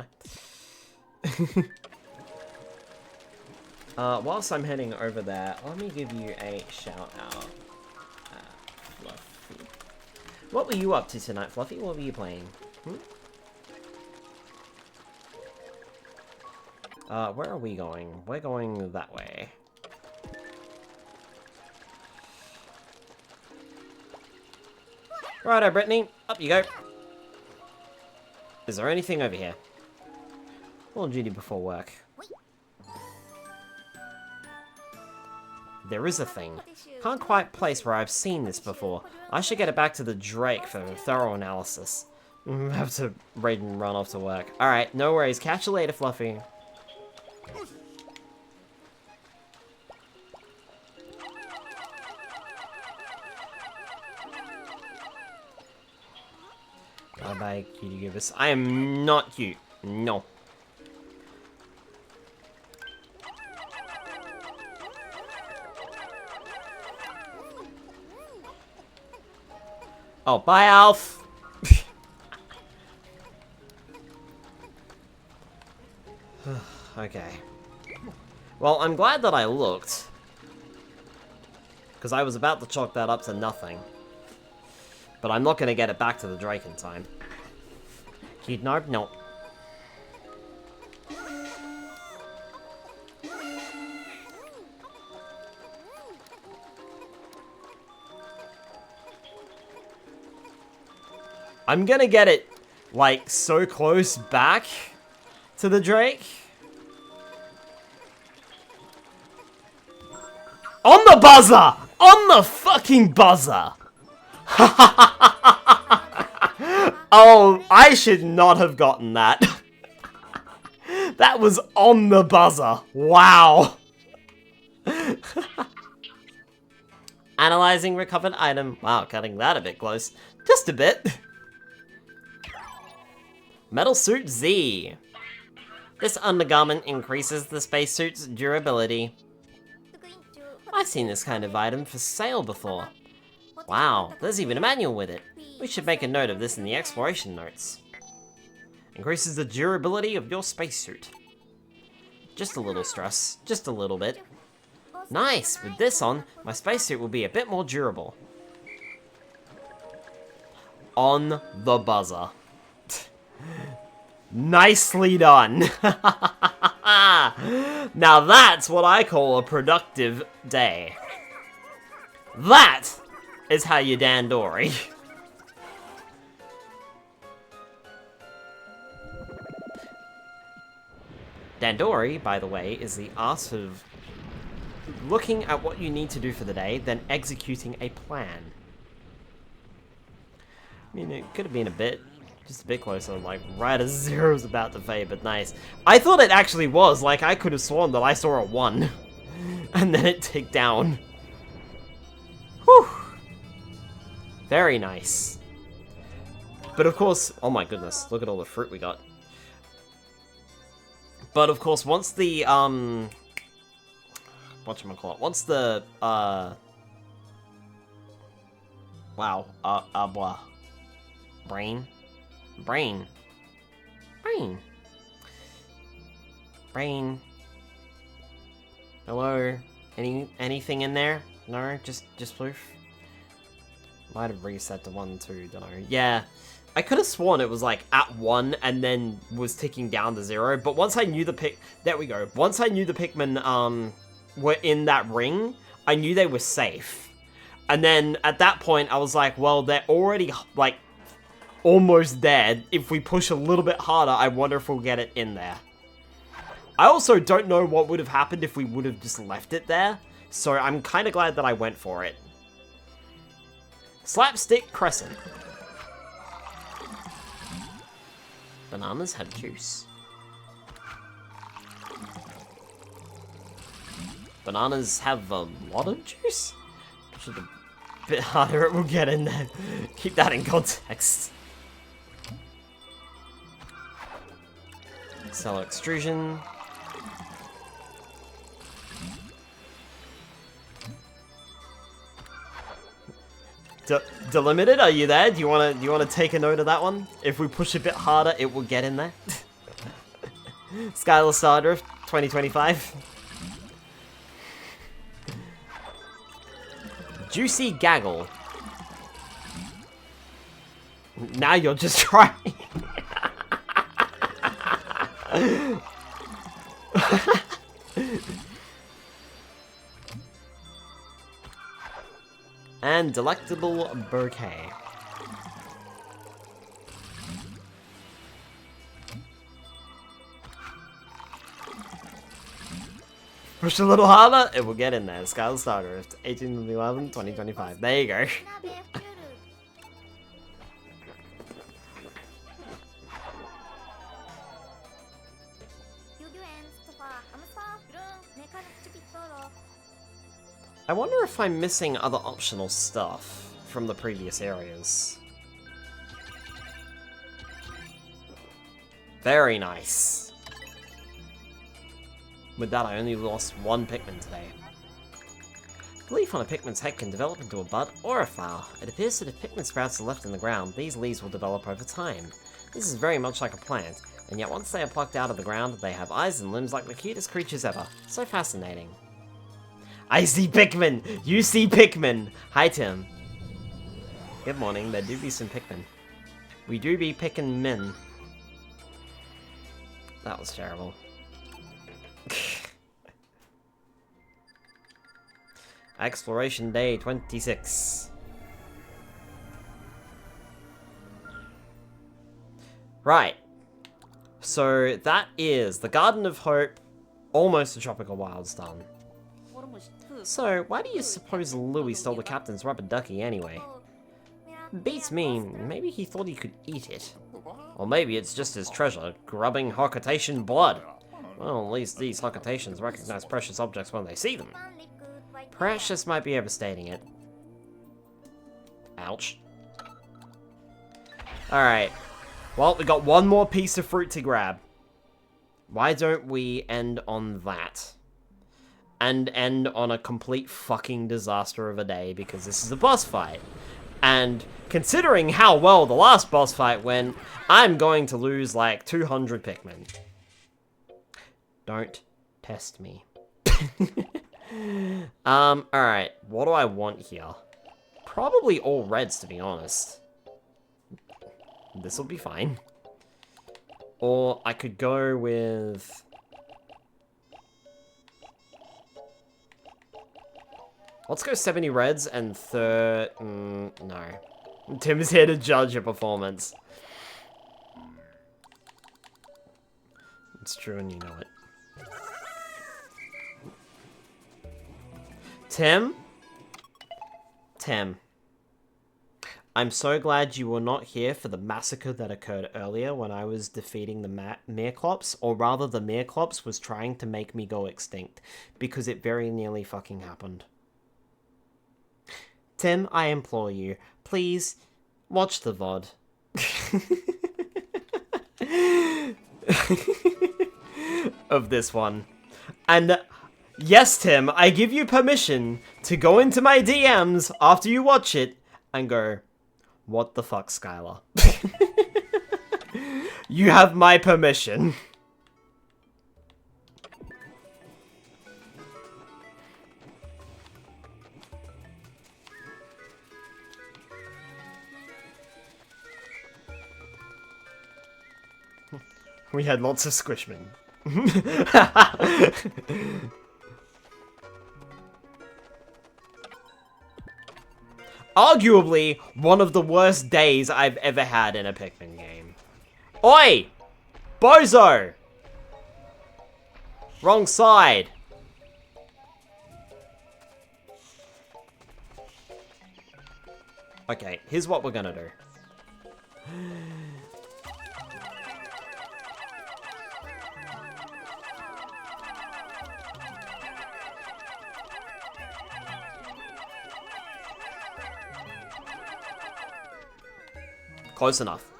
I? Whilst I'm heading over there, let me give you a shout out. Fluffy. What were you up to tonight, Fluffy? What were you playing? Where are we going? We're going that way. Righto, Brittany. Up you go. Is there anything over here? Little duty before work. There is a thing. Can't quite place where I've seen this before. I should get it back to the Drake for a thorough analysis. Have to raid and run off to work. Alright, no worries. Catch you later, Fluffy. Bye-bye, cutie goobus. I am not cute. No. Oh, bye, Alf! Okay. Well, I'm glad that I looked. Because I was about to chalk that up to nothing. But I'm not going to get it back to the Drake in time. Cute Narb? No. I'm gonna get it, like, so close back to the Drake. On the buzzer! On the fucking buzzer! Oh, I should not have gotten that. That was on the buzzer. Wow. Analyzing recovered item. Wow, cutting that a bit close. Just a bit. Metal Suit Z. This undergarment increases the spacesuit's durability. I've seen this kind of item for sale before. Wow, there's even a manual with it. We should make a note of this in the exploration notes. Increases the durability of your spacesuit. Just a little stress, just a little bit. Nice, with this on, my spacesuit will be a bit more durable. On the buzzer. Nicely done. Now that's what I call a productive day. That is how you Dandori. Dandori, by the way, is the art of looking at what you need to do for the day, then executing a plan. I mean, it could have been just a bit closer, like right as Zero's about to fade, but nice. I thought it actually was, like I could have sworn that I saw a 1. And then it ticked down. Whew. Very nice. But of course, oh my goodness, look at all the fruit we got. But of course, once the, whatchamacallit, once the, wow, blah. Brain. Hello? Anything in there? No? Just poof? Might have reset to 1, 2, don't know. Yeah. I could have sworn it was like at 1 and then was ticking down to 0, but once I knew there we go. Once I knew the Pikmin, were in that ring, I knew they were safe. And then at that point, I was like, well, they're already, like, almost dead. If we push a little bit harder, I wonder if we'll get it in there. I also don't know what would have happened if we would have just left it there, so I'm kind of glad that I went for it. Slapstick Crescent. Bananas have juice. Bananas have a lot of juice? Should a bit harder, it will get in there. Keep that in context. Cell extrusion. Delimited, are you there? Do you wanna take a note of that one? If we push a bit harder, it will get in there. Skylar Stardrift 2025. Juicy Gaggle. Now you're just trying. And Delectable Bouquet. Push a little harder, it will get in there. Skylar Stardrift, 18/11, 2025. There you go. I wonder if I'm missing other optional stuff from the previous areas. Very nice. With that, I only lost 1 Pikmin today. The leaf on a Pikmin's head can develop into a bud or a flower. It appears that if Pikmin sprouts are left in the ground, these leaves will develop over time. This is very much like a plant, and yet once they are plucked out of the ground, they have eyes and limbs like the cutest creatures ever. So fascinating. I see Pikmin! You see Pikmin! Hi, Tim. Good morning, there do be some Pikmin. We do be pickin' min. That was terrible. Exploration Day 26. Right. So that is the Garden of Hope, almost a Tropical Wilds done. So, why do you suppose Louis stole the captain's rubber ducky anyway? Beats me, maybe he thought he could eat it. Or maybe it's just his treasure, grubbing Hocketation blood. Well, at least these Hocketations recognize precious objects when they see them. Precious might be overstating it. Ouch. Alright. Well, we got one more piece of fruit to grab. Why don't we end on that? and end on a complete fucking disaster of a day because this is a boss fight. And considering how well the last boss fight went, I'm going to lose like 200 Pikmin. Don't test me. Alright, what do I want here? Probably all reds, to be honest. This will be fine. Or I could go with... Let's go 70 reds and no. Tim's here to judge your performance. It's true and you know it. Tim? Tim. I'm so glad you were not here for the massacre that occurred earlier when I was defeating the Meerklops, or rather the Meerklops was trying to make me go extinct, because it very nearly fucking happened. Tim, I implore you, please, watch the VOD. Of this one. And yes, Tim, I give you permission to go into my DMs after you watch it and go, what the fuck, Skylar? You have my permission. We had lots of squishmen. Arguably, one of the worst days I've ever had in a Pikmin game. Oi! Bozo! Wrong side. Okay, here's what we're gonna do. Close enough.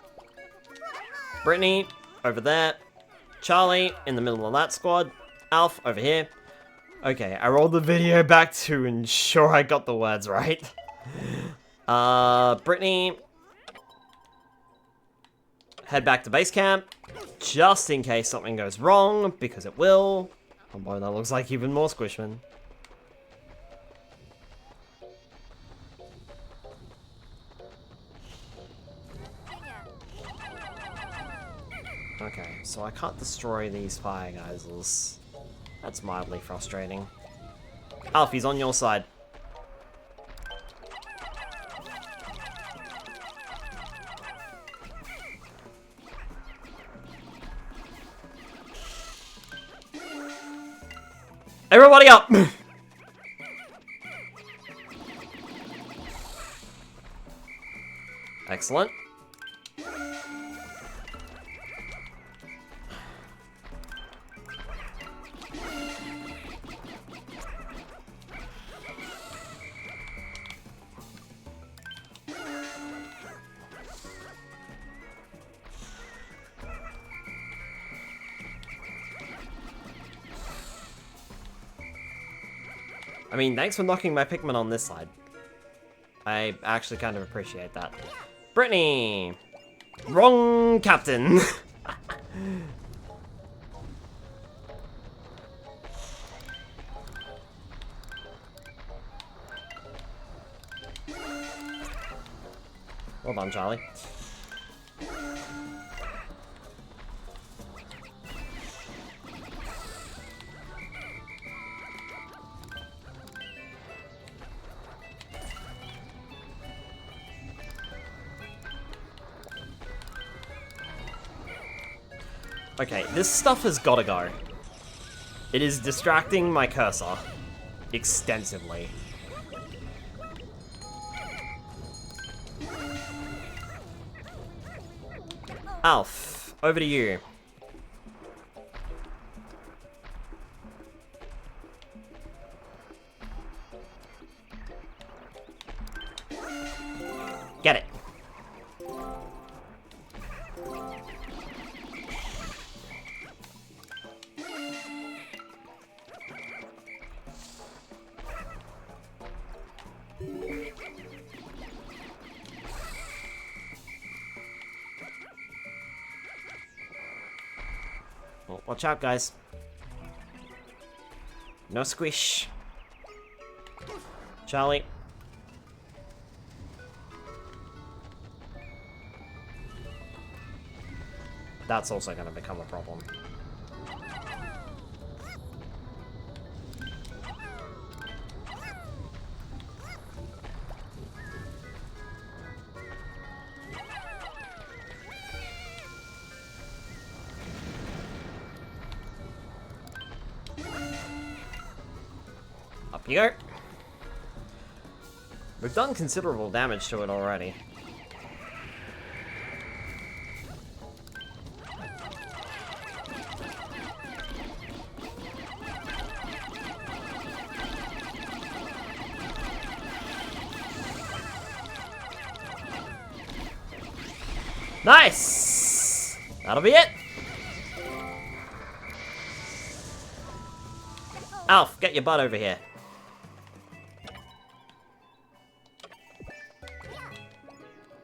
Brittany, over there. Charlie, in the middle of that squad. Alf, over here. Okay, I rolled the video back to ensure I got the words right. Brittany. Head back to base camp. Just in case something goes wrong, because it will. Oh boy, that looks like even more squishmen. Okay, so I can't destroy these fire geysers. That's mildly frustrating. Alfie's on your side. Everybody up! Excellent. I mean, thanks for knocking my Pikmin on this side. I actually kind of appreciate that. Brittany! Wrong captain! Well done, Charlie. Okay, this stuff has gotta go. It is distracting my cursor extensively. Alf, over to you. Get it. Oh, watch out, guys. No squish. Charlie. That's also going to become a problem. Up you go. We've done considerable damage to it already. Nice! That'll be it! Alf, get your butt over here.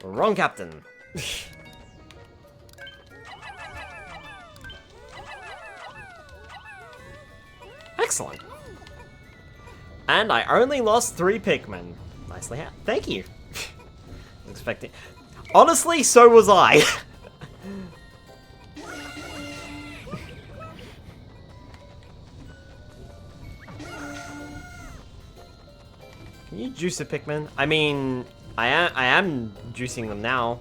Wrong captain. Excellent. And I only lost 3 Pikmin. Nicely had. Thank you. Expecting. Honestly, so was I. Can you juice a Pikmin? I mean, I am juicing them now.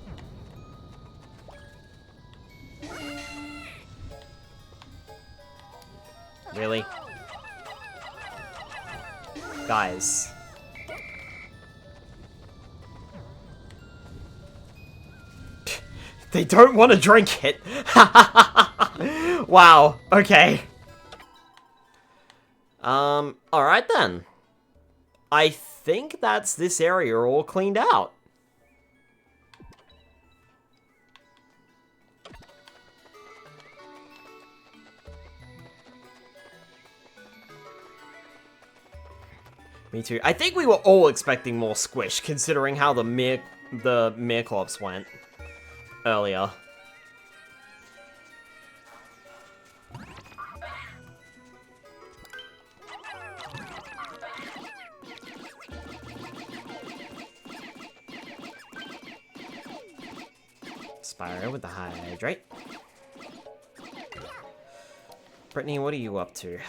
Really? Guys. They don't want to drink it. Wow. Okay. Alright then. I think that's this area all cleaned out. Me too. I think we were all expecting more squish, considering how the Meerclops went earlier. Spyro with the hydrate. Brittany, what are you up to?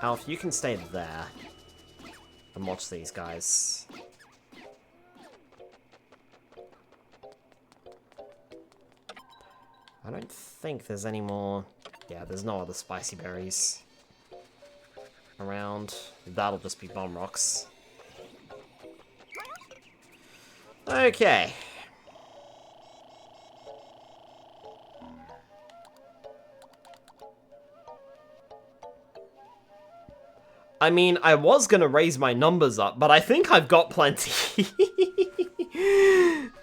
Alf, you can stay there and watch these guys. I don't think there's any more. Yeah, there's no other spicy berries around. That'll just be bomb rocks. Okay. I mean, I was gonna raise my numbers up, but I think I've got plenty.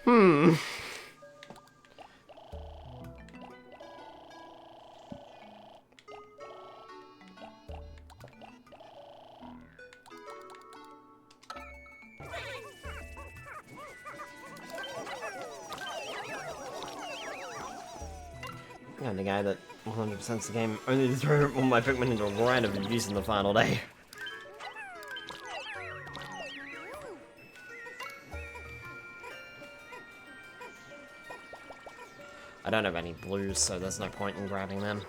Hmm. I'm the guy that 100%'s the game only to throw all my Pikmin into a random abuse in the final day. I don't have any blues, so there's no point in grabbing them.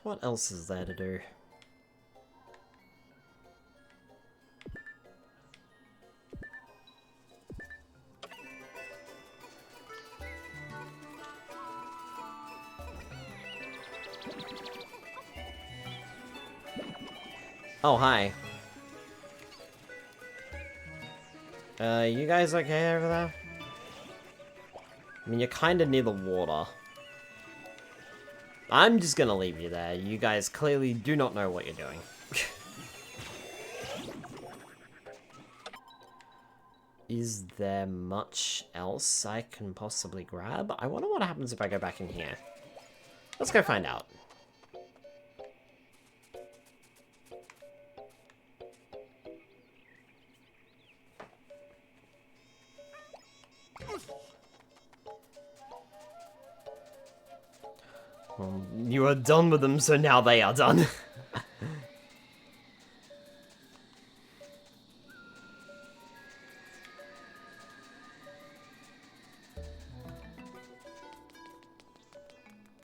What else is there to do? Oh, hi. You guys okay over there? I mean, you're kinda near the water. I'm just gonna leave you there. You guys clearly do not know what you're doing. Is there much else I can possibly grab? I wonder what happens if I go back in here. Let's go find out. Well, you are done with them, so now they are done.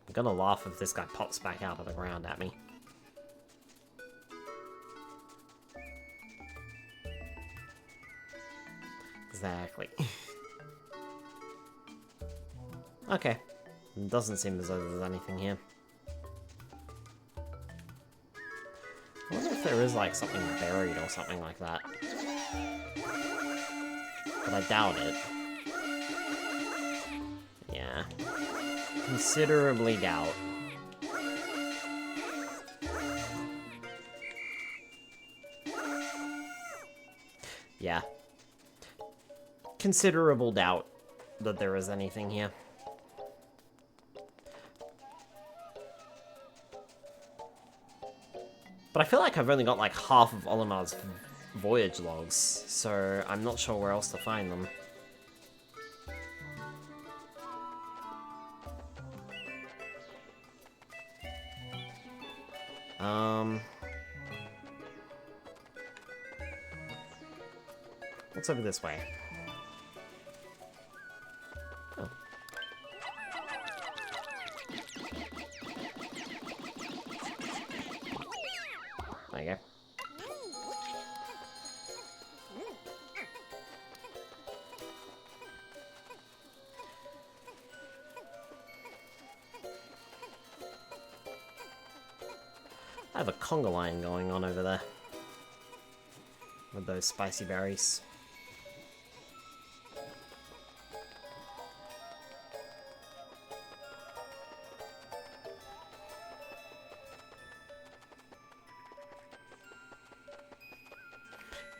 I'm gonna laugh if this guy pops back out of the ground at me. Exactly. Okay. It doesn't seem as though there's anything here. I wonder if there is, like, something buried or something like that. But I doubt it. Yeah. Considerably doubt. Yeah. Considerable doubt that there is anything here. But I feel like I've only got like half of Olimar's voyage logs, so I'm not sure where else to find them. What's over this way? Oh. There you go. I have a conga line going on over there. With those spicy berries.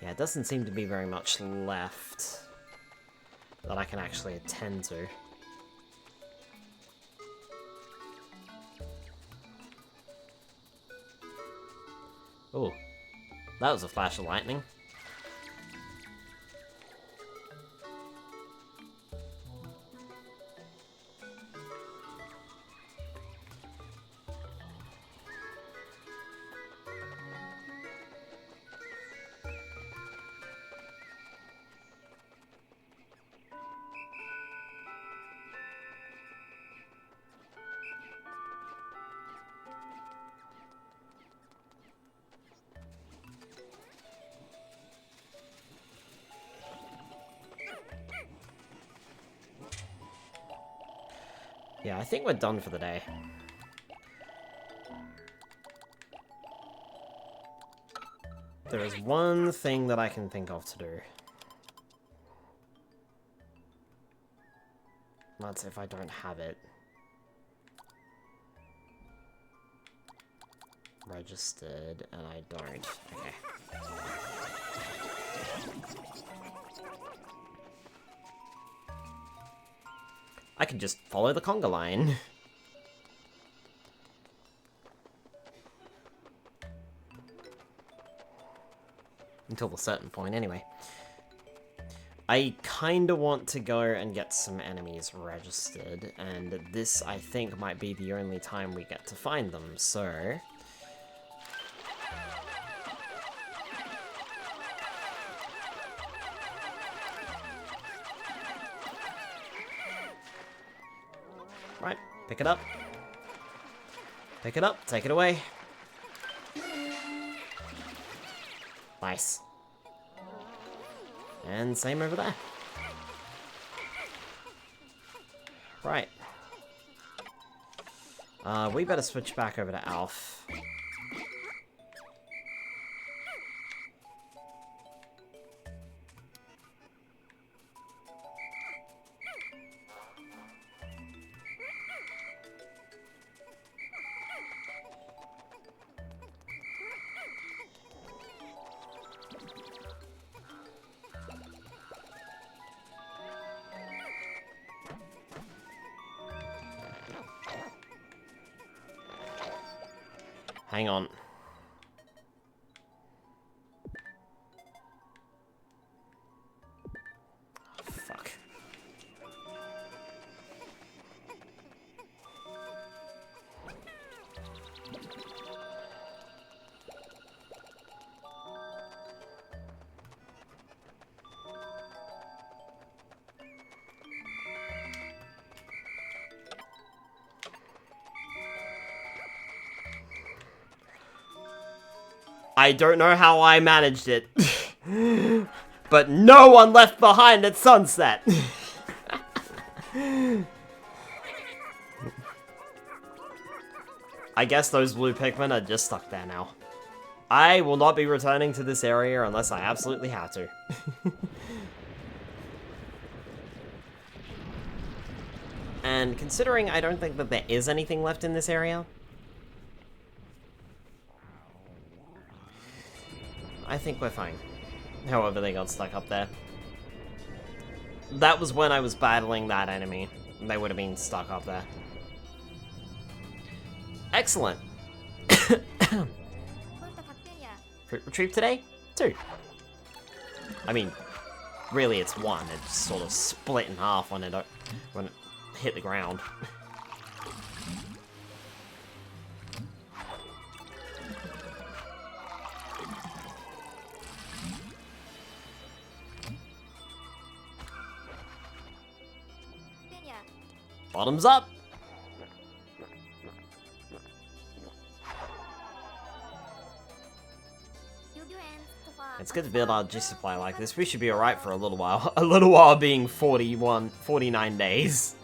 Yeah, it doesn't seem to be very much left that I can actually attend to. Oh, that was a flash of lightning. Yeah, I think we're done for the day. There is one thing that I can think of to do. That's if I don't have it. Registered, and I don't. Okay. I can just follow the conga line. Until a certain point, anyway. I kinda want to go and get some enemies registered, and this, I think, might be the only time we get to find them, so... Right, pick it up. Pick it up, take it away. Nice. And same over there. Right. We better switch back over to Alf. Hang on. Fuck. I don't know how I managed it. But no one left behind at sunset. I guess those blue Pikmin are just stuck there now. I will not be returning to this area unless I absolutely have to. And considering I don't think that there is anything left in this area, I think we're fine. However, they got stuck up there. That was when I was battling that enemy. They would have been stuck up there. Excellent. Retrieve today? 2. I mean, really it's 1. It's sort of split in half when it hit the ground. Bottoms up! It's good to build our juice supply like this. We should be alright for a little while. A little while being 49 days.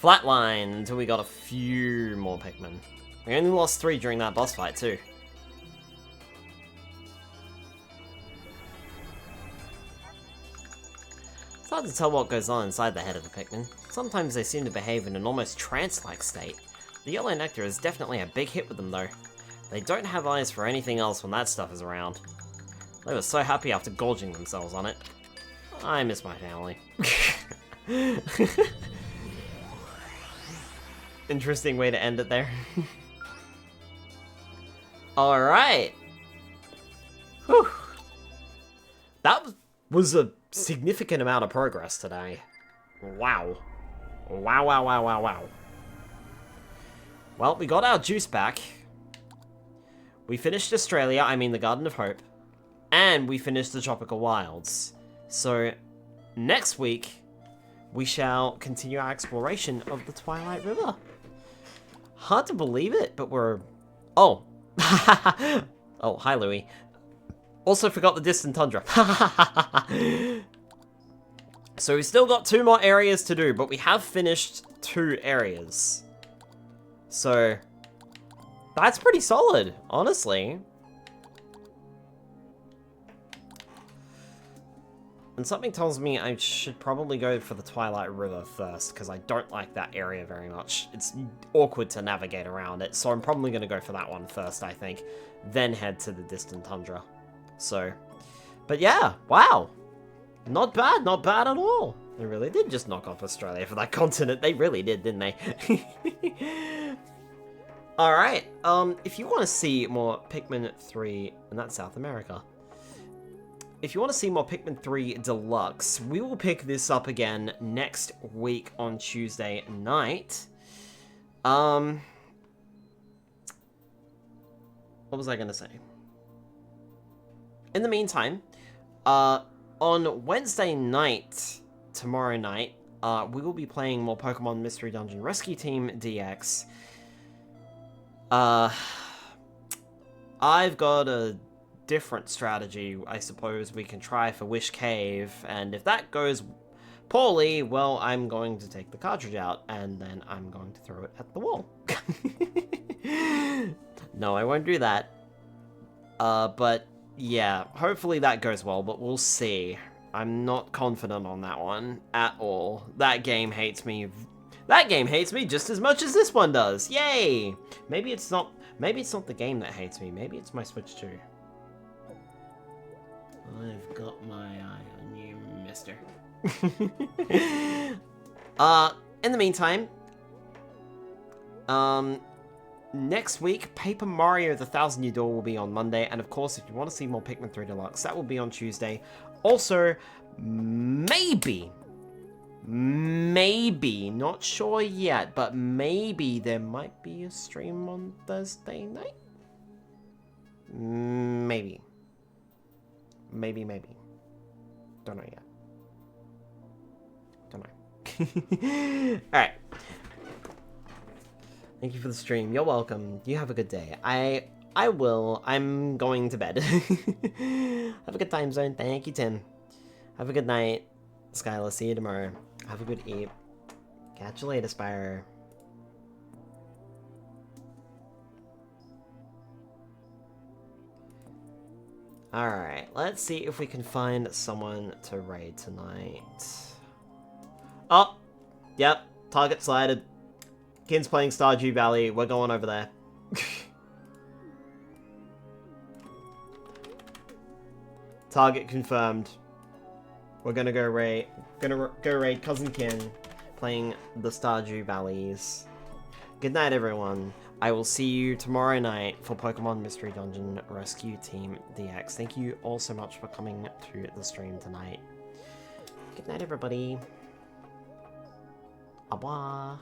Flatline until we got a few more Pikmin. We only lost 3 during that boss fight too. It's hard to tell what goes on inside the head of the Pikmin. Sometimes they seem to behave in an almost trance-like state. The yellow nectar is definitely a big hit with them though. They don't have eyes for anything else when that stuff is around. They were so happy after gorging themselves on it. I miss my family. Interesting way to end it there. Alright. Whew. That was a significant amount of progress today. Wow. Wow, wow, wow, wow, wow. Well, we got our juice back. We finished Australia, I mean the Garden of Hope. And we finished the Tropical Wilds. So, next week, we shall continue our exploration of the Twilight River. Hard to believe it, but we're... Oh. Oh, hi, Louie. Also forgot the Distant Tundra. So we still got 2 more areas to do, but we have finished 2 areas. So, that's pretty solid, honestly. And something tells me I should probably go for the Twilight River first, because I don't like that area very much. It's awkward to navigate around it, so I'm probably going to go for that one first, I think. Then head to the Distant Tundra. So, but yeah, wow. Not bad at all. They really did just knock off Australia for that continent. They really did, didn't they? Alright, if you want to see more Pikmin 3, and that's South America. If you want to see more Pikmin 3 Deluxe, we will pick this up again next week on Tuesday night. What was I going to say? In the meantime, on Wednesday night, tomorrow night, we will be playing more Pokemon Mystery Dungeon Rescue Team DX. I've got a different strategy, I suppose we can try for Wish Cave, and if that goes poorly, well, I'm going to take the cartridge out, and then I'm going to throw it at the wall. No, I won't do that. But yeah, hopefully that goes well, but we'll see. I'm not confident on that one at all. That game hates me. That game hates me just as much as this one does. Yay! Maybe it's not the game that hates me. Maybe it's my Switch 2. I've got my eye on you, mister. in the meantime, next week, Paper Mario The Thousand Year Door will be on Monday, and of course, if you want to see more Pikmin 3 Deluxe, that will be on Tuesday. Also, maybe, not sure yet, but maybe there might be a stream on Thursday night? Maybe. Maybe. Don't know yet. Don't know. Alright. Thank you for the stream. You're welcome. You have a good day. I will. I'm going to bed. Have a good time zone. Thank you, Tim. Have a good night, Skylar. See you tomorrow. Have a good eat. Catch you later, Spyro. Alright, let's see if we can find someone to raid tonight. Oh! Yep, target slided. Kin's playing Stardew Valley. We're going over there. Target confirmed. We're gonna go raid. Go raid Cousin Kin, playing the Stardew Valleys. Good night, everyone. I will see you tomorrow night for Pokemon Mystery Dungeon Rescue Team DX. Thank you all so much for coming to the stream tonight. Good night, everybody. Au revoir.